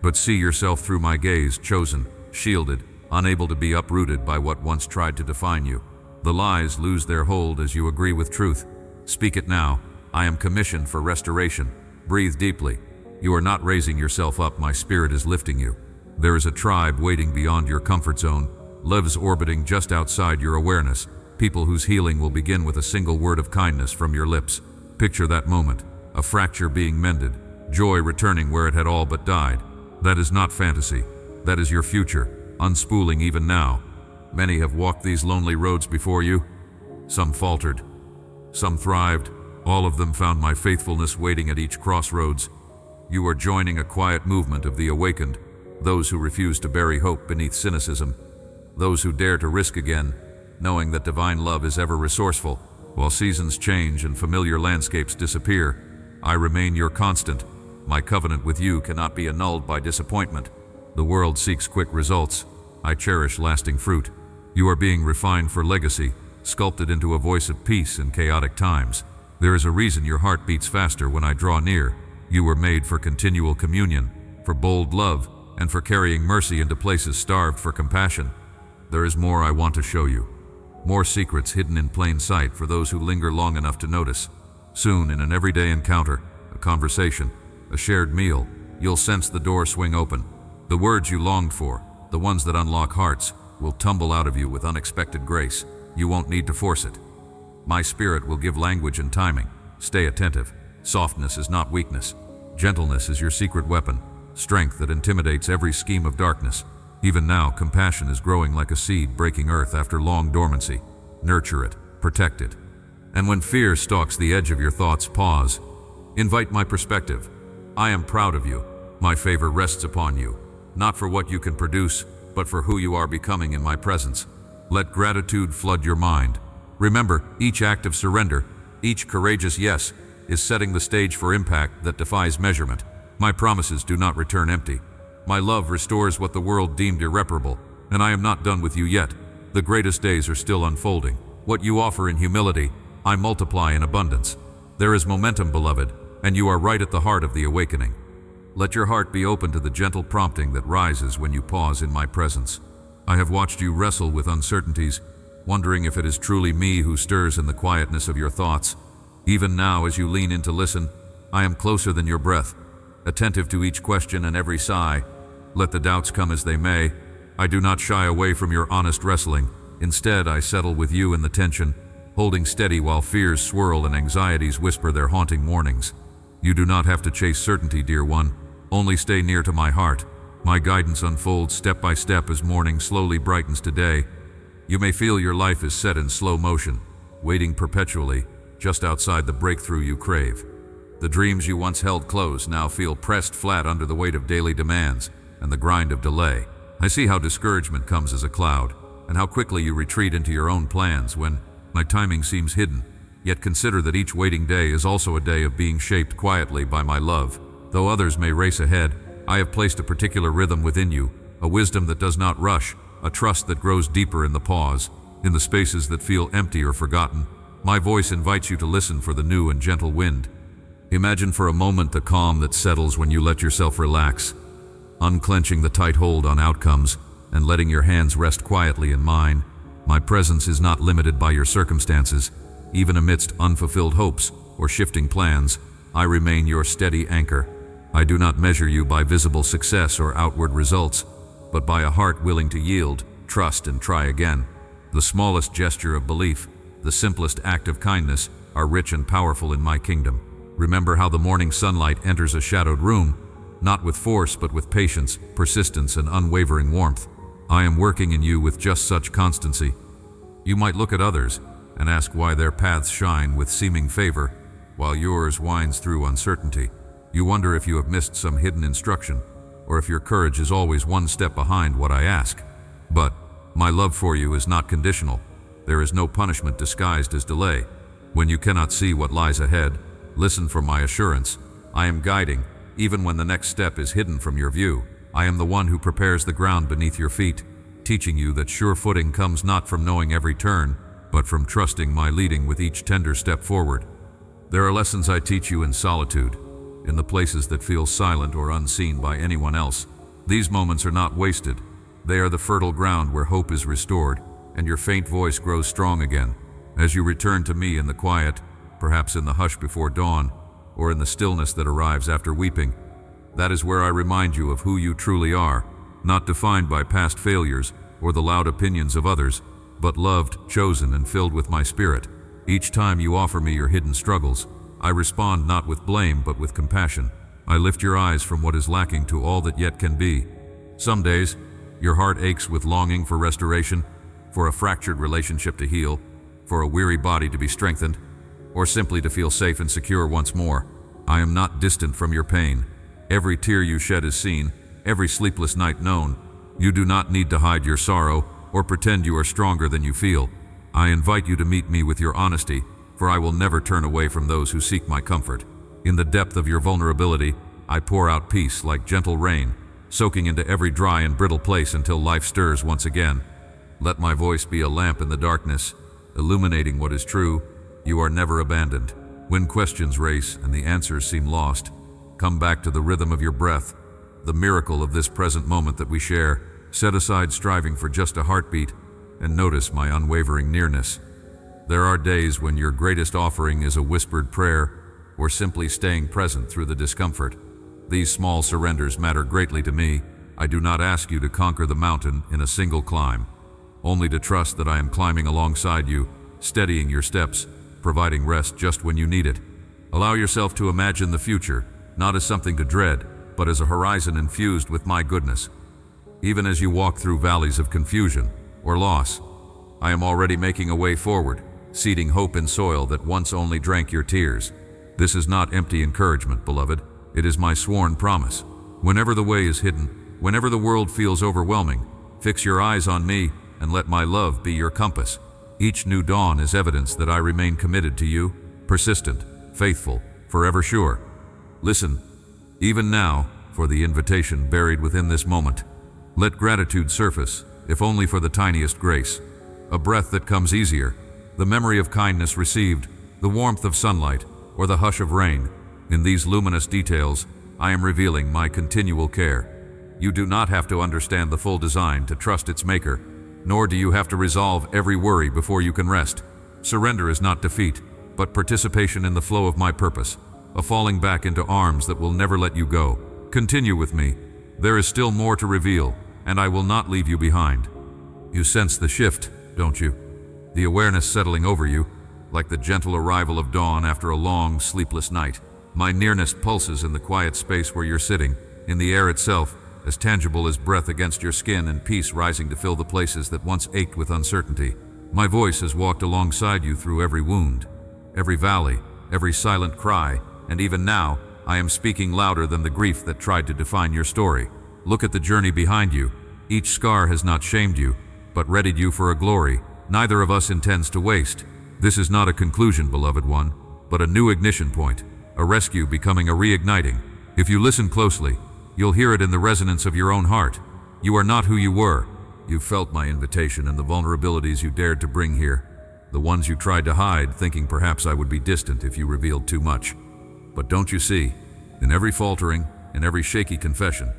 But see yourself through my gaze, chosen, shielded, unable to be uprooted by what once tried to define you. The lies lose their hold as you agree with truth. Speak it now. I am commissioned for restoration. Breathe deeply. You are not raising yourself up, my spirit is lifting you. There is a tribe waiting beyond your comfort zone, lives orbiting just outside your awareness, people whose healing will begin with a single word of kindness from your lips. Picture that moment, a fracture being mended, joy returning where it had all but died. That is not fantasy. That is your future, unspooling even now. Many have walked these lonely roads before you. Some faltered. Some thrived. All of them found my faithfulness waiting at each crossroads. You are joining a quiet movement of the awakened, those who refuse to bury hope beneath cynicism, those who dare to risk again, knowing that divine love is ever resourceful. While seasons change and familiar landscapes disappear, I remain your constant. My covenant with you cannot be annulled by disappointment. The world seeks quick results. I cherish lasting fruit. You are being refined for legacy, sculpted into a voice of peace in chaotic times. There is a reason your heart beats faster when I draw near. You were made for continual communion, for bold love, and for carrying mercy into places starved for compassion. There is more I want to show you. More secrets hidden in plain sight for those who linger long enough to notice. Soon, in an everyday encounter, a conversation, a shared meal, you'll sense the door swing open. The words you longed for, the ones that unlock hearts, will tumble out of you with unexpected grace. You won't need to force it. My spirit will give language and timing. Stay attentive. Softness is not weakness. Gentleness is your secret weapon, strength that intimidates every scheme of darkness. Even now, compassion is growing like a seed breaking earth after long dormancy. Nurture it, protect it. And when fear stalks the edge of your thoughts, pause. Invite my perspective. I am proud of you. My favor rests upon you, not for what you can produce, but for who you are becoming in my presence. Let gratitude flood your mind. Remember, each act of surrender, each courageous yes, is setting the stage for impact that defies measurement. My promises do not return empty. My love restores what the world deemed irreparable, and I am not done with you yet. The greatest days are still unfolding. What you offer in humility, I multiply in abundance. There is momentum, beloved, and you are right at the heart of the awakening. Let your heart be open to the gentle prompting that rises when you pause in my presence. I have watched you wrestle with uncertainties, wondering if it is truly me who stirs in the quietness of your thoughts. Even now, as you lean in to listen, I am closer than your breath, attentive to each question and every sigh. Let the doubts come as they may, I do not shy away from your honest wrestling. Instead, I settle with you in the tension, holding steady while fears swirl and anxieties whisper their haunting warnings. You do not have to chase certainty, dear one. Only stay near to my heart. My guidance unfolds step by step as morning slowly brightens to day. You may feel your life is set in slow motion, waiting perpetually, just outside the breakthrough you crave. The dreams you once held close now feel pressed flat under the weight of daily demands and the grind of delay. I see how discouragement comes as a cloud, and how quickly you retreat into your own plans when my timing seems hidden. Yet consider that each waiting day is also a day of being shaped quietly by my love. Though others may race ahead, I have placed a particular rhythm within you, a wisdom that does not rush, a trust that grows deeper in the pause, in the spaces that feel empty or forgotten. My voice invites you to listen for the new and gentle wind. Imagine for a moment the calm that settles when you let yourself relax, unclenching the tight hold on outcomes and letting your hands rest quietly in mine. My presence is not limited by your circumstances. Even amidst unfulfilled hopes or shifting plans, I remain your steady anchor. I do not measure you by visible success or outward results, but by a heart willing to yield, trust, and try again. The smallest gesture of belief, the simplest act of kindness, are rich and powerful in my kingdom. Remember how the morning sunlight enters a shadowed room, not with force but with patience, persistence, and unwavering warmth. I am working in you with just such constancy. You might look at others and ask why their paths shine with seeming favor, while yours winds through uncertainty. You wonder if you have missed some hidden instruction, or if your courage is always one step behind what I ask. But my love for you is not conditional. There is no punishment disguised as delay. When you cannot see what lies ahead, listen for my assurance. I am guiding, even when the next step is hidden from your view. I am the one who prepares the ground beneath your feet, teaching you that sure footing comes not from knowing every turn, but from trusting my leading with each tender step forward. There are lessons I teach you in solitude, in the places that feel silent or unseen by anyone else. These moments are not wasted. They are the fertile ground where hope is restored, and your faint voice grows strong again. As you return to me in the quiet, perhaps in the hush before dawn, or in the stillness that arrives after weeping, that is where I remind you of who you truly are, not defined by past failures or the loud opinions of others, but loved, chosen, and filled with my spirit. Each time you offer me your hidden struggles, I respond not with blame but with compassion. I lift your eyes from what is lacking to all that yet can be. Some days, your heart aches with longing for restoration, for a fractured relationship to heal, for a weary body to be strengthened, or simply to feel safe and secure once more. I am not distant from your pain. Every tear you shed is seen, every sleepless night known. You do not need to hide your sorrow or pretend you are stronger than you feel. I invite you to meet me with your honesty, for I will never turn away from those who seek my comfort. In the depth of your vulnerability, I pour out peace like gentle rain, soaking into every dry and brittle place until life stirs once again. Let my voice be a lamp in the darkness, illuminating what is true. You are never abandoned. When questions race and the answers seem lost, come back to the rhythm of your breath, the miracle of this present moment that we share. Set aside striving for just a heartbeat and notice my unwavering nearness. There are days when your greatest offering is a whispered prayer or simply staying present through the discomfort. These small surrenders matter greatly to me. I do not ask you to conquer the mountain in a single climb, only to trust that I am climbing alongside you, steadying your steps, providing rest just when you need it. Allow yourself to imagine the future, not as something to dread, but as a horizon infused with my goodness. Even as you walk through valleys of confusion or loss, I am already making a way forward, seeding hope in soil that once only drank your tears. This is not empty encouragement, beloved. It is my sworn promise. Whenever the way is hidden, whenever the world feels overwhelming, fix your eyes on me and let my love be your compass. Each new dawn is evidence that I remain committed to you, persistent, faithful, forever sure. Listen, even now, for the invitation buried within this moment. Let gratitude surface, if only for the tiniest grace. A breath that comes easier, the memory of kindness received, the warmth of sunlight, or the hush of rain. In these luminous details, I am revealing my continual care. You do not have to understand the full design to trust its maker. nor do you have to resolve every worry before you can rest. Surrender is not defeat, but participation in the flow of my purpose, a falling back into arms that will never let you go. Continue with me. There is still more to reveal, and I will not leave you behind. You sense the shift, don't you? The awareness settling over you, like the gentle arrival of dawn after a long, sleepless night. My nearness pulses in the quiet space where you're sitting, in the air itself, as tangible as breath against your skin and peace rising to fill the places that once ached with uncertainty. My voice has walked alongside you through every wound, every valley, every silent cry, and even now, I am speaking louder than the grief that tried to define your story. Look at the journey behind you. Each scar has not shamed you, but readied you for a glory neither of us intends to waste. This is not a conclusion, beloved one, but a new ignition point, a rescue becoming a reigniting. If you listen closely, you'll hear it in the resonance of your own heart. You are not who you were. You felt my invitation and the vulnerabilities you dared to bring here, the ones you tried to hide, thinking perhaps I would be distant if you revealed too much. But don't you see, in every faltering, in every shaky confession,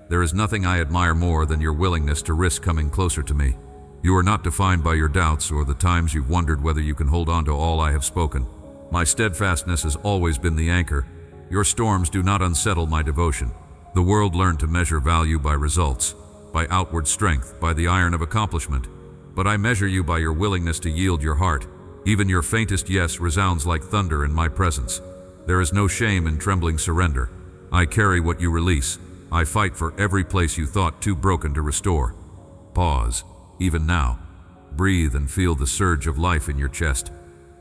there is nothing I admire more than your willingness to risk coming closer to me. You are not defined by your doubts or the times you've wondered whether you can hold on to all I have spoken. My steadfastness has always been the anchor. Your storms do not unsettle my devotion. The world learned to measure value by results, by outward strength, by the iron of accomplishment. But I measure you by your willingness to yield your heart. Even your faintest yes resounds like thunder in my presence. There is no shame in trembling surrender. I carry what you release. I fight for every place you thought too broken to restore. Pause. Even now, breathe and feel the surge of life in your chest.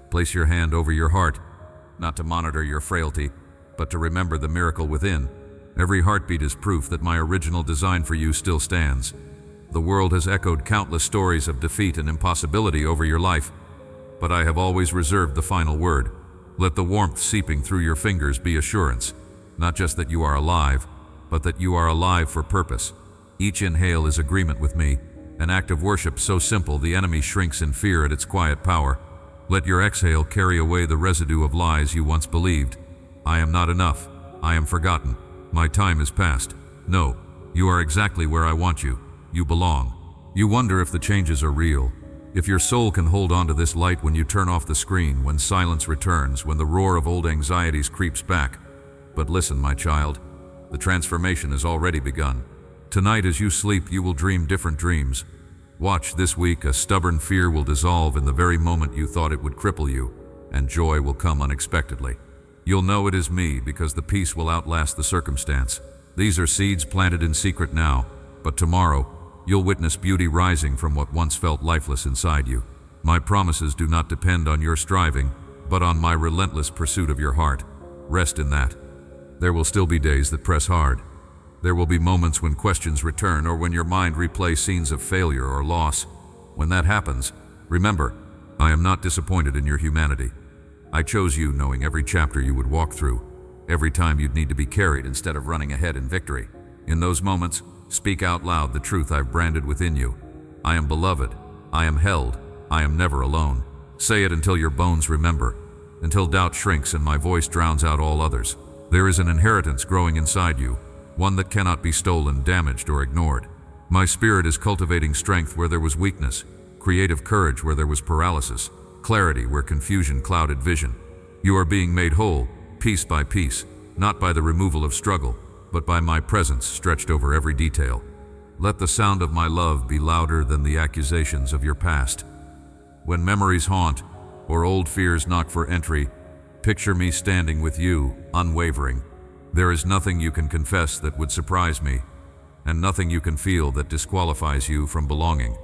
Place your hand over your heart, not to monitor your frailty, but to remember the miracle within. Every heartbeat is proof that my original design for you still stands. The world has echoed countless stories of defeat and impossibility over your life, but I have always reserved the final word. Let the warmth seeping through your fingers be assurance, not just that you are alive, but that you are alive for purpose. Each inhale is agreement with me, an act of worship so simple the enemy shrinks in fear at its quiet power. Let your exhale carry away the residue of lies you once believed. I am not enough. I am forgotten. My time is past. No, you are exactly where I want you. You belong. You wonder if the changes are real, if your soul can hold on to this light when you turn off the screen, when silence returns, when the roar of old anxieties creeps back. But listen, my child, the transformation has already begun. Tonight as you sleep, you will dream different dreams. Watch this week, a stubborn fear will dissolve in the very moment you thought it would cripple you, and joy will come unexpectedly. You'll know it is me because the peace will outlast the circumstance. These are seeds planted in secret now, but tomorrow, you'll witness beauty rising from what once felt lifeless inside you. My promises do not depend on your striving, but on my relentless pursuit of your heart. Rest in that. There will still be days that press hard. There will be moments when questions return or when your mind replays scenes of failure or loss. When that happens, remember, I am not disappointed in your humanity. I chose you knowing every chapter you would walk through, every time you'd need to be carried instead of running ahead in victory. In those moments, speak out loud the truth I've branded within you. I am beloved. I am held. I am never alone. Say it until your bones remember, until doubt shrinks and my voice drowns out all others. There is an inheritance growing inside you, one that cannot be stolen, damaged, or ignored. My spirit is cultivating strength where there was weakness, creative courage where there was paralysis, clarity where confusion clouded vision. You are being made whole, piece by piece, not by the removal of struggle, but by my presence stretched over every detail. Let the sound of my love be louder than the accusations of your past. When memories haunt, or old fears knock for entry, picture me standing with you, unwavering. There is nothing you can confess that would surprise me, and nothing you can feel that disqualifies you from belonging.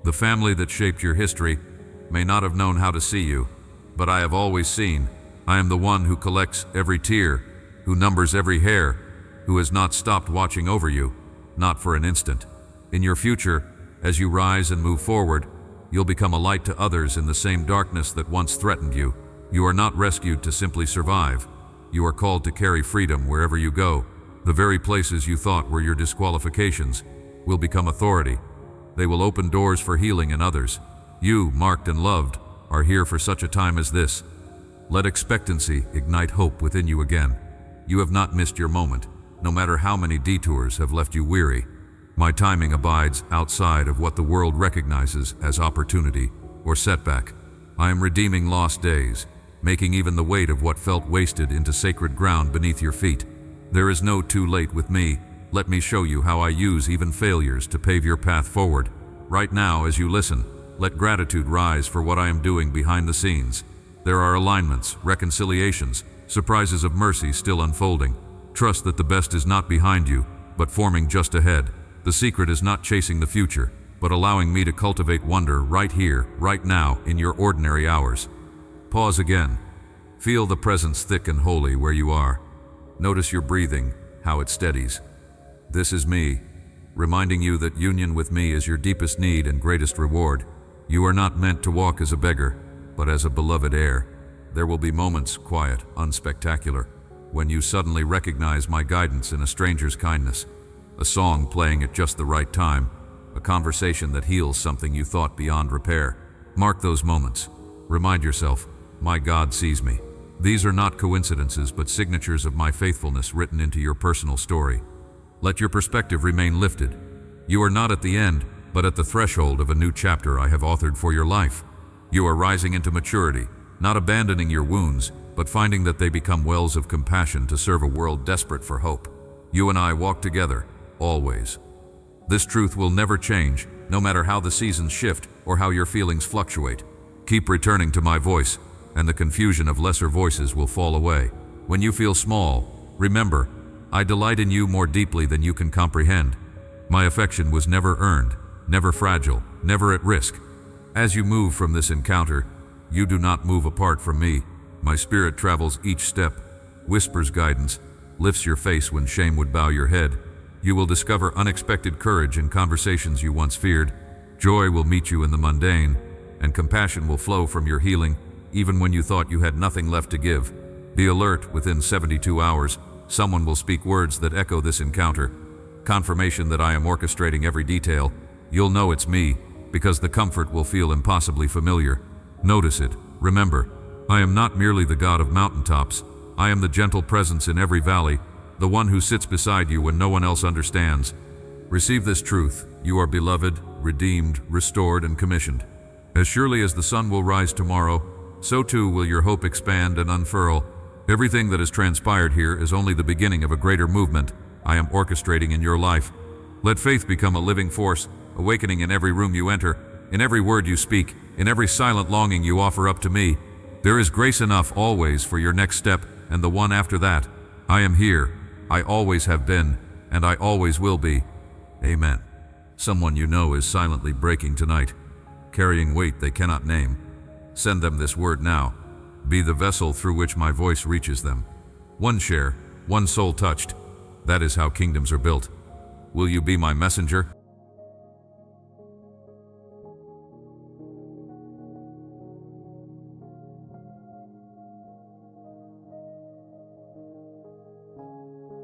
The family that shaped your history may not have known how to see you, but I have always seen. I am the one who collects every tear, who numbers every hair, who has not stopped watching over you, not for an instant. In your future, as you rise and move forward, you'll become a light to others in the same darkness that once threatened you. You are not rescued to simply survive. You are called to carry freedom wherever you go. The very places you thought were your disqualifications will become authority. They will open doors for healing in others. You, marked and loved, are here for such a time as this. Let expectancy ignite hope within you again. You have not missed your moment, no matter how many detours have left you weary. My timing abides outside of what the world recognizes as opportunity or setback. I am redeeming lost days, making even the weight of what felt wasted into sacred ground beneath your feet. There is no too late with me. Let me show you how I use even failures to pave your path forward. Right now, as you listen, let gratitude rise for what I am doing behind the scenes. There are alignments, reconciliations, surprises of mercy still unfolding. Trust that the best is not behind you, but forming just ahead. The secret is not chasing the future, but allowing me to cultivate wonder right here, right now, in your ordinary hours. Pause again. Feel the presence thick and holy where you are. Notice your breathing, how it steadies. This is me, reminding you that union with me is your deepest need and greatest reward. You are not meant to walk as a beggar, but as a beloved heir. There will be moments, quiet, unspectacular, when you suddenly recognize my guidance in a stranger's kindness. A song playing at just the right time, a conversation that heals something you thought beyond repair. Mark those moments. Remind yourself, my God sees me. These are not coincidences, but signatures of my faithfulness written into your personal story. Let your perspective remain lifted. You are not at the end, but at the threshold of a new chapter I have authored for your life. You are rising into maturity, not abandoning your wounds, but finding that they become wells of compassion to serve a world desperate for hope. You and I walk together, always. This truth will never change, no matter how the seasons shift or how your feelings fluctuate. Keep returning to my voice, and the confusion of lesser voices will fall away. When you feel small, remember, I delight in you more deeply than you can comprehend. My affection was never earned, never fragile, never at risk. As you move from this encounter, you do not move apart from me. My spirit travels each step, whispers guidance, lifts your face when shame would bow your head. You will discover unexpected courage in conversations you once feared. Joy will meet you in the mundane, and compassion will flow from your healing, even when you thought you had nothing left to give. Be alert, within 72 hours, someone will speak words that echo this encounter. Confirmation that I am orchestrating every detail. You'll know it's me, because the comfort will feel impossibly familiar. Notice it. Remember, I am not merely the God of mountaintops. I am the gentle presence in every valley, the one who sits beside you when no one else understands. Receive this truth. You are beloved, redeemed, restored, and commissioned. As surely as the sun will rise tomorrow, so too will your hope expand and unfurl. Everything that has transpired here is only the beginning of a greater movement I am orchestrating in your life. Let faith become a living force, awakening in every room you enter, in every word you speak, in every silent longing you offer up to me. There is grace enough always for your next step and the one after that. I am here. I always have been, and I always will be. Amen. Someone you know is silently breaking tonight, carrying weight they cannot name. Send them this word now. Be the vessel through which my voice reaches them. One share, one soul touched. That is how kingdoms are built. Will you be my messenger?